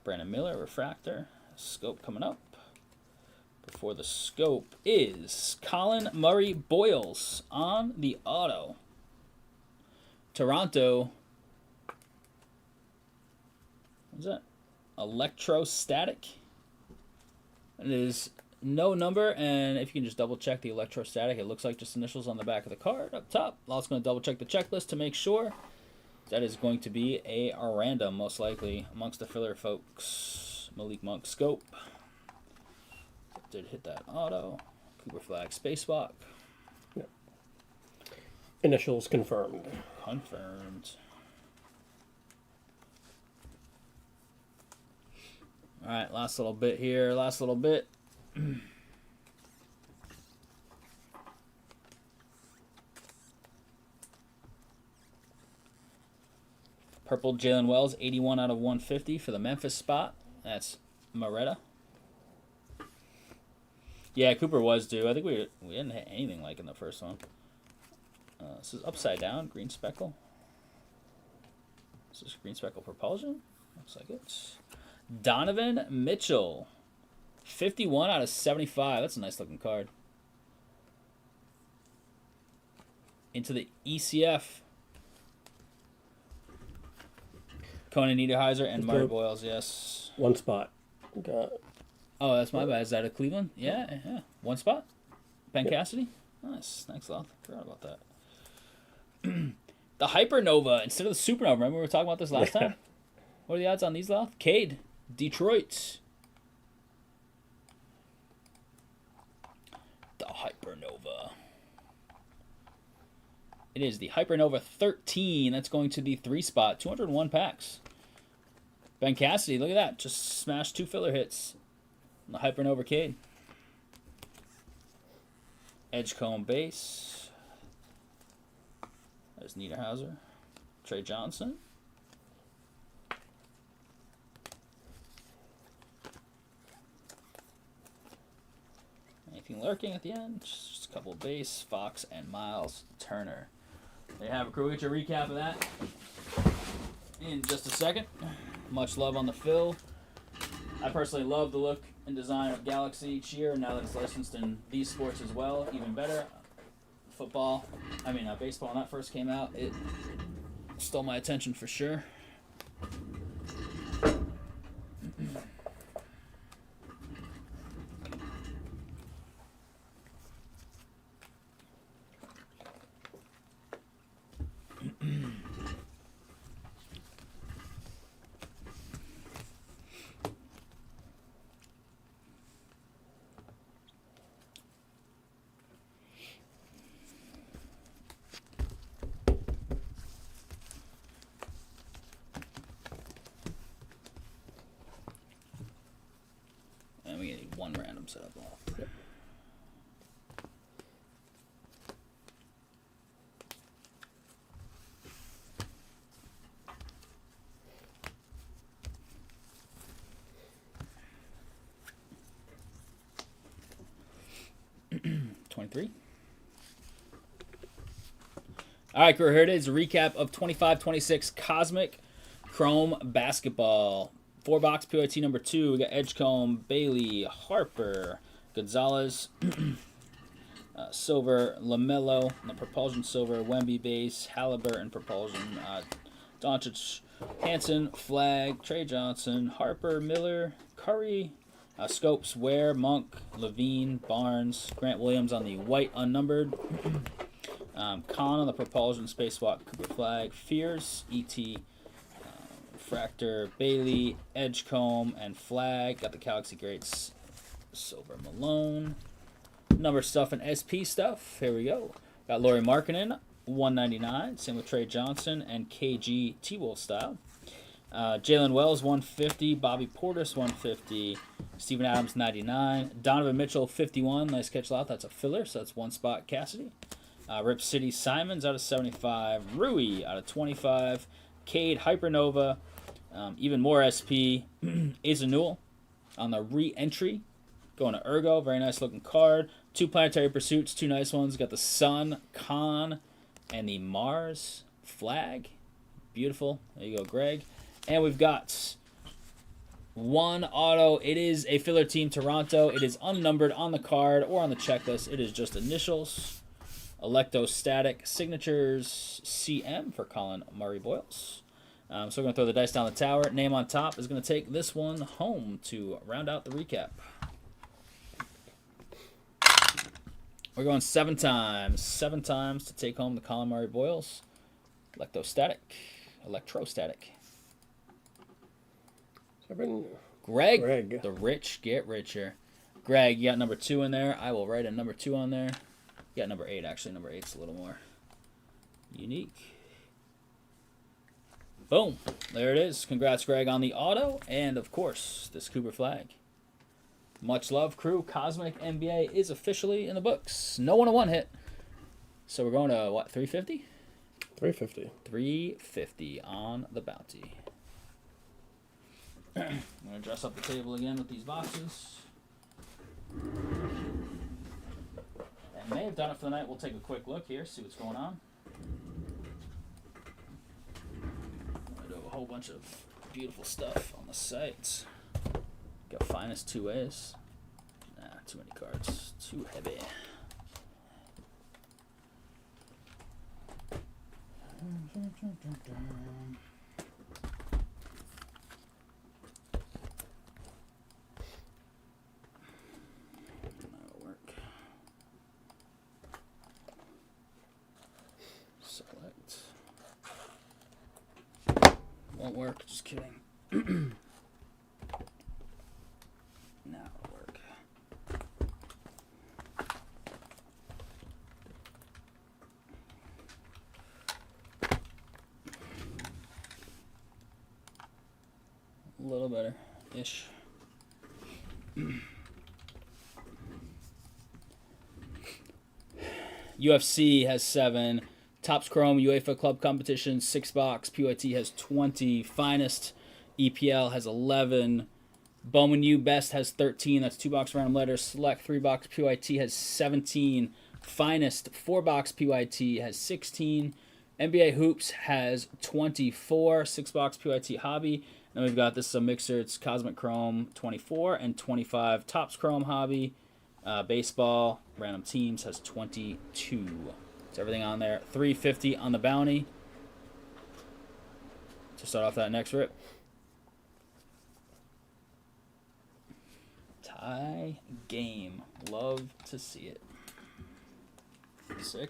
Brandon Miller, Refractor. Scope coming up. Before the scope is Colin Murray Boyles on the auto. Toronto. What's that? Electrostatic. It is no number, and if you can just double check the electrostatic, it looks like just initials on the back of the card up top. Law's going to double check the checklist to make sure. That is going to be a random, most likely, amongst the filler folks. Malik Monk Scope. Did hit that auto. Cooper Flag Spacewalk. Yep. Initials confirmed. Confirmed. All right, last little bit here. Last little bit. Purple Jalen Wells, 81 out of 150 for the Memphis spot. That's Moretta. Yeah, Cooper was due. I think we didn't hit anything like in the first one. This is upside down, green speckle. This is green speckle propulsion. Looks like it. Donovan Mitchell, 51 out of 75. That's a nice looking card. Into the ECF. Conan Niederheiser and Murray Boyles, yes. One spot. Got... Oh, that's my bad. Is that a Cleveland? Yeah. One spot? Ben Cassidy? Nice. Thanks a lot. Forgot about that. The Hypernova instead of the Supernova. Remember we were talking about this last time? What are the odds on these, Loth? Cade, Detroit. The Hypernova. It is the Hypernova 13. That's going to the 3 spot. 201 packs. Ben Cassidy, look at that. Just smashed 2 filler hits. The Hypernova Cade. Edgecombe base. There's Niederhauser. Trey Johnson. Anything lurking at the end? Just a couple of base. Fox and Miles Turner. There you have it, crew. We'll get your recap of that in just a second. Much love on the fill. I personally love the look and design of Galaxy each year. Now that it's licensed in these sports as well, even better. Baseball, when that first came out, it stole my attention for sure. We need one random setup off. Yep. 193. All right, crew, here it is. A recap of 25-26 Cosmic Chrome Basketball. 4-box PYT number 2. We got Edgecombe, Bailey, Harper, Gonzalez, Silver, LaMelo, the Propulsion Silver, Wemby base, Halliburton Propulsion, Doncic, Hanson, Flag, Trey Johnson, Harper, Miller, Curry, Scopes, Ware, Monk, Levine, Barnes, Grant Williams on the white unnumbered, Khan on the Propulsion, Spacewalk, Cooper Flag, Fears, E.T., Fractor, Bailey, Edgecombe, and Flag. Got the Galaxy Greats, Silver Malone. Number stuff and SP stuff. Here we go. Got Lauri Markkanen, 199. Same with Trey Johnson and KG T-Wolf style. Jalen Wells, 150. Bobby Portis, 150. Steven Adams, 99. Donovan Mitchell, 51. Nice catch lot. That's a filler, so that's one spot. Cassidy. Rip City Simons out of 75. Rui out of 25. Cade Hypernova. Even more SP. Azanul on the re-entry. Going to Ergo. Very nice looking card. 2 Planetary Pursuits. 2 nice ones. Got the Sun, Khan, and the Mars Flag. Beautiful. There you go, Greg. And we've got 1 auto. It is a filler team, Toronto. It is unnumbered on the card or on the checklist. It is just initials. Electrostatic Signatures CM for Colin Murray Boyles. So we're going to throw the dice down the tower. Name on top is going to take this one home to round out the recap. We're going 7 times. 7 times to take home the Colin Murray Boyles. Electrostatic. Greg, the rich get richer. Greg, you got number 2 in there. I will write a number 2 on there. You got number 8, actually. Number 8's a little more unique. Boom. There it is. Congrats, Greg, on the auto. And, of course, this Cooper Flag. Much love, crew. Cosmic NBA is officially in the books. No 101 hit. So we're going to, what, 350? 350. 350 on the bounty. I'm going to dress up the table again with these boxes. And may have done it for the night. We'll take a quick look here, see what's going on. I do have a whole bunch of beautiful stuff on the site. Got finest 2 ways. Nah, too many cards. Too heavy. That'll work. Select. Won't work, just kidding. Now it'll work. A little better ish. UFC has 7. Topps Chrome UEFA Club Competition 6 box. PYT has 20. Finest EPL has 11. Bowman U Best has 13. That's 2 box random letters. Select 3 box PYT has 17. Finest 4 box PYT has 16. NBA Hoops has 24. 6 box PYT Hobby. And we've got this mixer. It's Cosmic Chrome 24 and 25. Topps Chrome Hobby. Baseball Random Teams has 22. It's everything on there. 350 on the bounty. To start off that next rip. Tie game. Love to see it. Sick.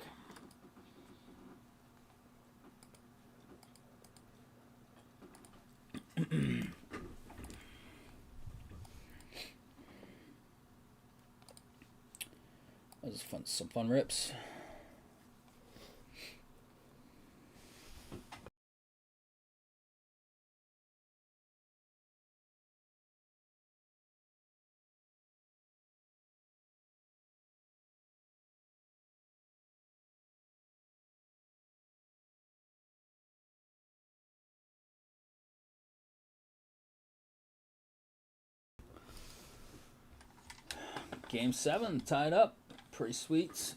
That was fun. Some fun rips. Game 7 tied up. pretty sweet.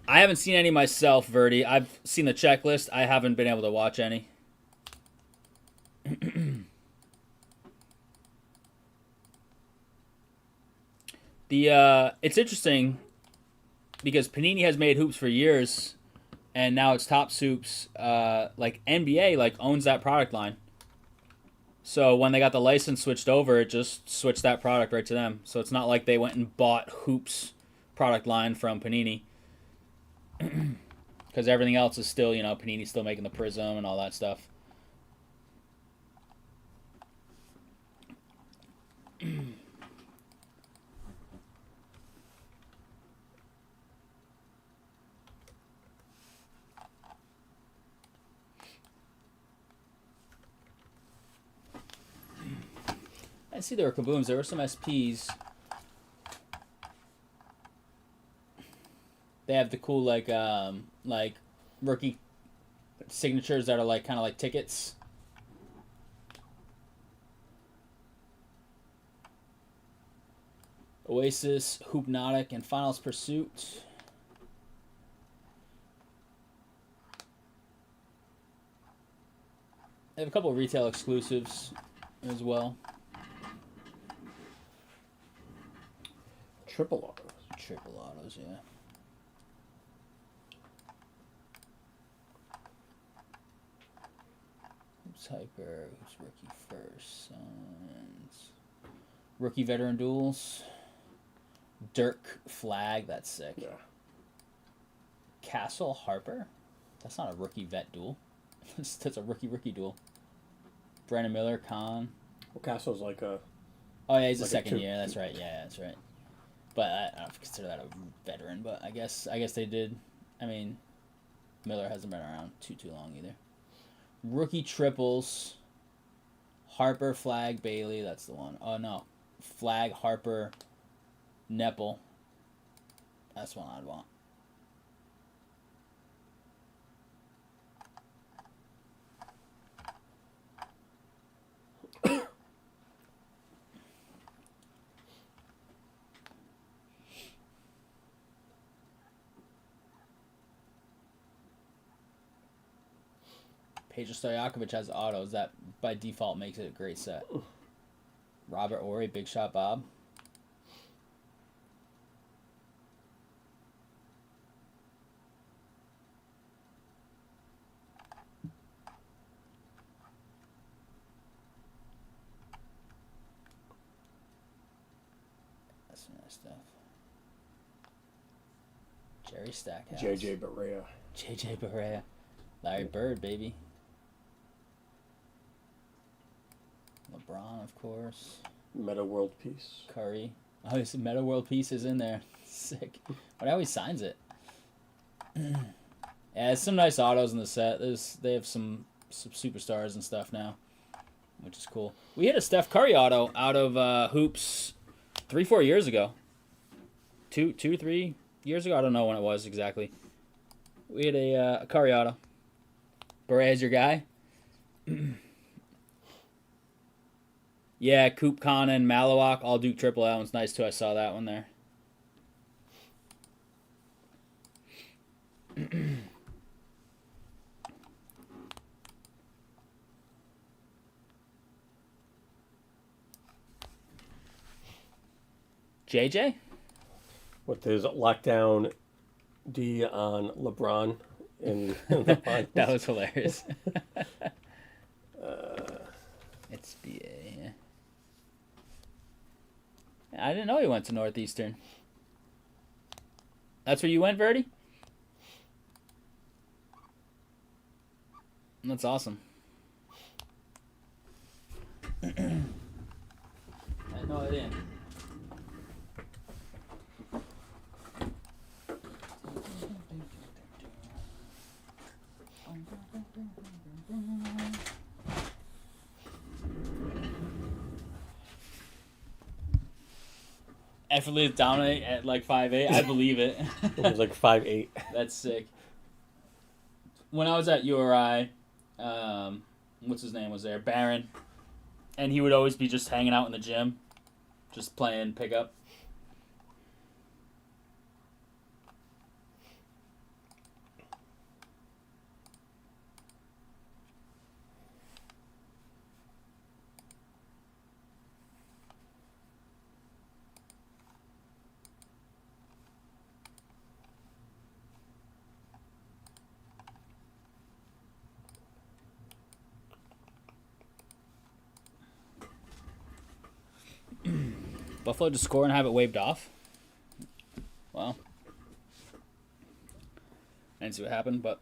I haven't seen any myself, Rhody. I've seen the checklist. I haven't been able to watch any. It's interesting because Panini has made hoops for years, and now it's Topps Hoops. Like NBA, like owns that product line. So when they got the license switched over, it just switched that product right to them. So it's not like they went and bought Hoops product line from Panini. Because everything else is still, Panini's still making the Prism and all that stuff. I see there were kabooms. There were some SPs. They have the cool like rookie signatures that are like kind of like tickets. Oasis, Hoopnotic, and Finals Pursuit. They have a couple of retail exclusives as well. Triple autos. Triple autos, yeah. Who's Hyper? Who's Rookie First? Signs. Rookie Veteran Duels. Dirk Flag, that's sick. Yeah. Castle Harper? That's not a rookie vet duel. That's a rookie duel. Brandon Miller, Khan. Well, Castle's like a... Oh, yeah, he's like a second year. That's right. Yeah, that's right. But I don't consider that a veteran, but I guess they did. I mean, Miller hasn't been around too long either. Rookie triples. Harper, Flag, Bailey. That's the one. Oh, no. Flag, Harper, Nepple. That's one I'd want. Peja Stojakovic has autos. That by default makes it a great set. Robert Horry, Big Shot Bob. That's some nice stuff. Jerry Stackhouse. JJ Barea. JJ Barea. Larry Bird, baby. LeBron, of course. Meta World Peace. Curry. Oh, his Meta World Peace is in there. Sick. But how he signs it. Yeah, there's some nice autos in the set. They have some superstars and stuff now, which is cool. We hit a Steph Curry auto out of Hoops 3-4 years ago. 2-3 years ago? I don't know when it was exactly. We had a Curry auto. Beret's your guy? Yeah, Coop, Conan, Malawak, all Duke triple. That one's nice too. I saw that one there. JJ? With his lockdown D on LeBron in the finals. That was hilarious. It's BA, yeah. I didn't know he went to Northeastern. That's where you went, Rhody? That's awesome. I had no idea. Effortlessly dominate at like 5'8". I believe it. He was like 5'8". That's sick. When I was at URI, what's his name was there? Barron. And he would always be just hanging out in the gym, just playing pickup. Buffalo to score and have it waived off. Well, I didn't see what happened, but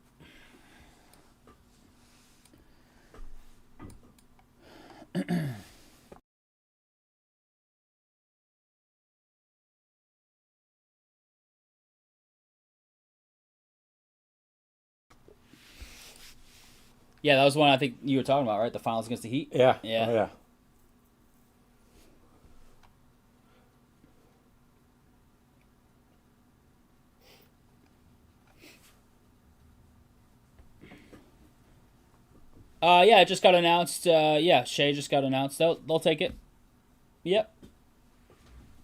yeah, that was one I think you were talking about, right? The finals against the Heat. Yeah. Yeah. Oh, yeah. Yeah, it just got announced. Yeah, Shea just got announced. They'll take it. Yep.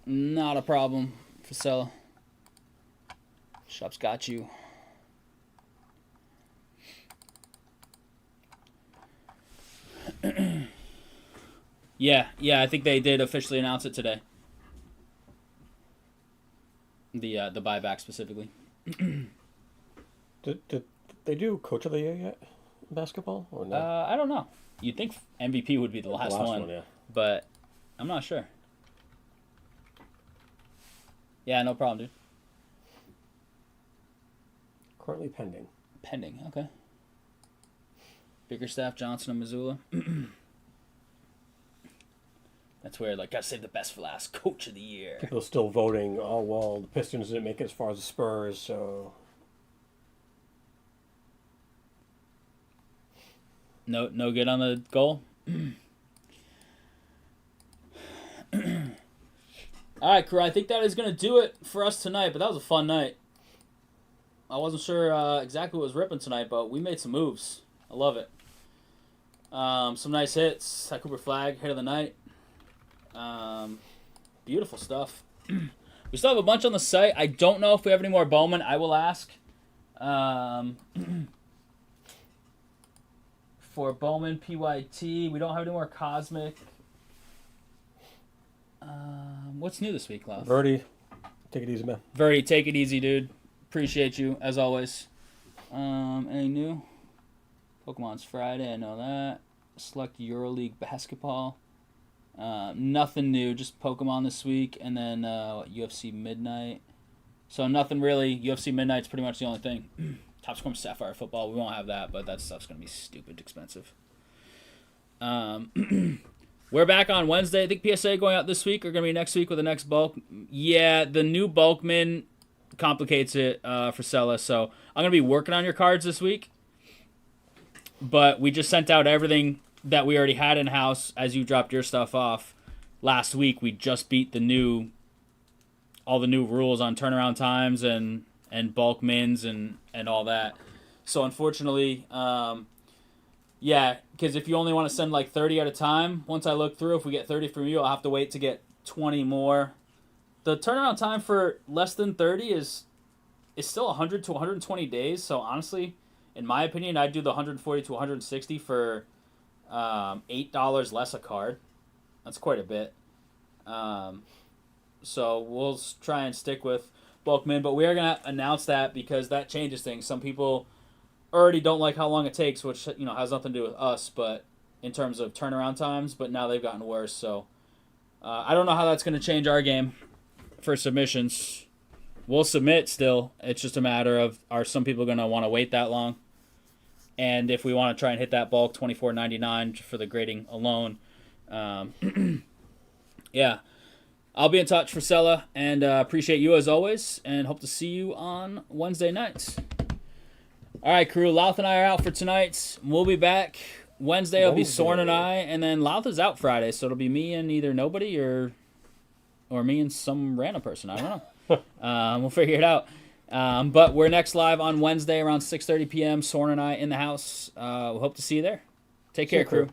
Not a problem, Fasella. Shop's got you. Yeah, I think they did officially announce it today. The buyback specifically. Did they do Coach of the Year yet in basketball or no? I don't know. You'd think MVP would be the last one, yeah. but I'm not sure. Yeah, no problem, dude. Currently pending. Pending, okay. Bickerstaff, Johnson, and Missoula. That's where, like, gotta save the best for last. Coach of the Year. People are still voting. Oh well, the Pistons didn't make it as far as the Spurs, so No good on the goal. All right, crew. I think that is gonna do it for us tonight. But that was a fun night. I wasn't sure exactly what was ripping tonight, but we made some moves. I love it. Some nice hits. That Cooper Flag hit of the night. Beautiful stuff. We still have a bunch on the site. I don't know if we have any more Bowman. I will ask. For Bowman PYT, we don't have any more Cosmic. What's new this week, Love? Rhody, take it easy, man. Rhody, take it easy, dude. Appreciate you as always. Any new? Pokemon's Friday. I know that. Select EuroLeague basketball. Nothing new, just Pokemon this week, and then UFC Midnight. So nothing really. UFC Midnight's pretty much the only thing. Top Score Sapphire Football, we won't have that, but that stuff's going to be stupid expensive. We're back on Wednesday. I think PSA going out this week or going to be next week with the next bulk. Yeah, the new Bulkman complicates it for Sella, so I'm going to be working on your cards this week. But we just sent out everything that we already had in-house as you dropped your stuff off. Last week, we just beat all the new rules on turnaround times and bulk mins and all that. So unfortunately, yeah, because if you only want to send like 30 at a time, once I look through, if we get 30 from you, I'll have to wait to get 20 more. The turnaround time for less than 30 is still 100 to 120 days. So honestly, in my opinion, I'd do the 140 to 160 for $8 less a card. That's quite a bit. So we'll try and stick with Bulkman, but we are going to announce that because that changes things. Some people already don't like how long it takes, which has nothing to do with us, but in terms of turnaround times, but now they've gotten worse. So I don't know how that's going to change our game for submissions. We'll submit still. It's just a matter of, are some people going to want to wait that long? And if we want to try and hit that bulk, $24.99 for the grading alone. Yeah. I'll be in touch for Sella, and appreciate you as always, and hope to see you on Wednesday nights. All right, crew. Louth and I are out for tonight. We'll be back. Wednesday will be Sorn and I, and then Louth is out Friday, so it'll be me and either nobody or me and some random person. I don't know. We'll figure it out. But we're next live on Wednesday around 6:30 p.m. Sorn and I in the house. We hope to see you there. Take care, crew.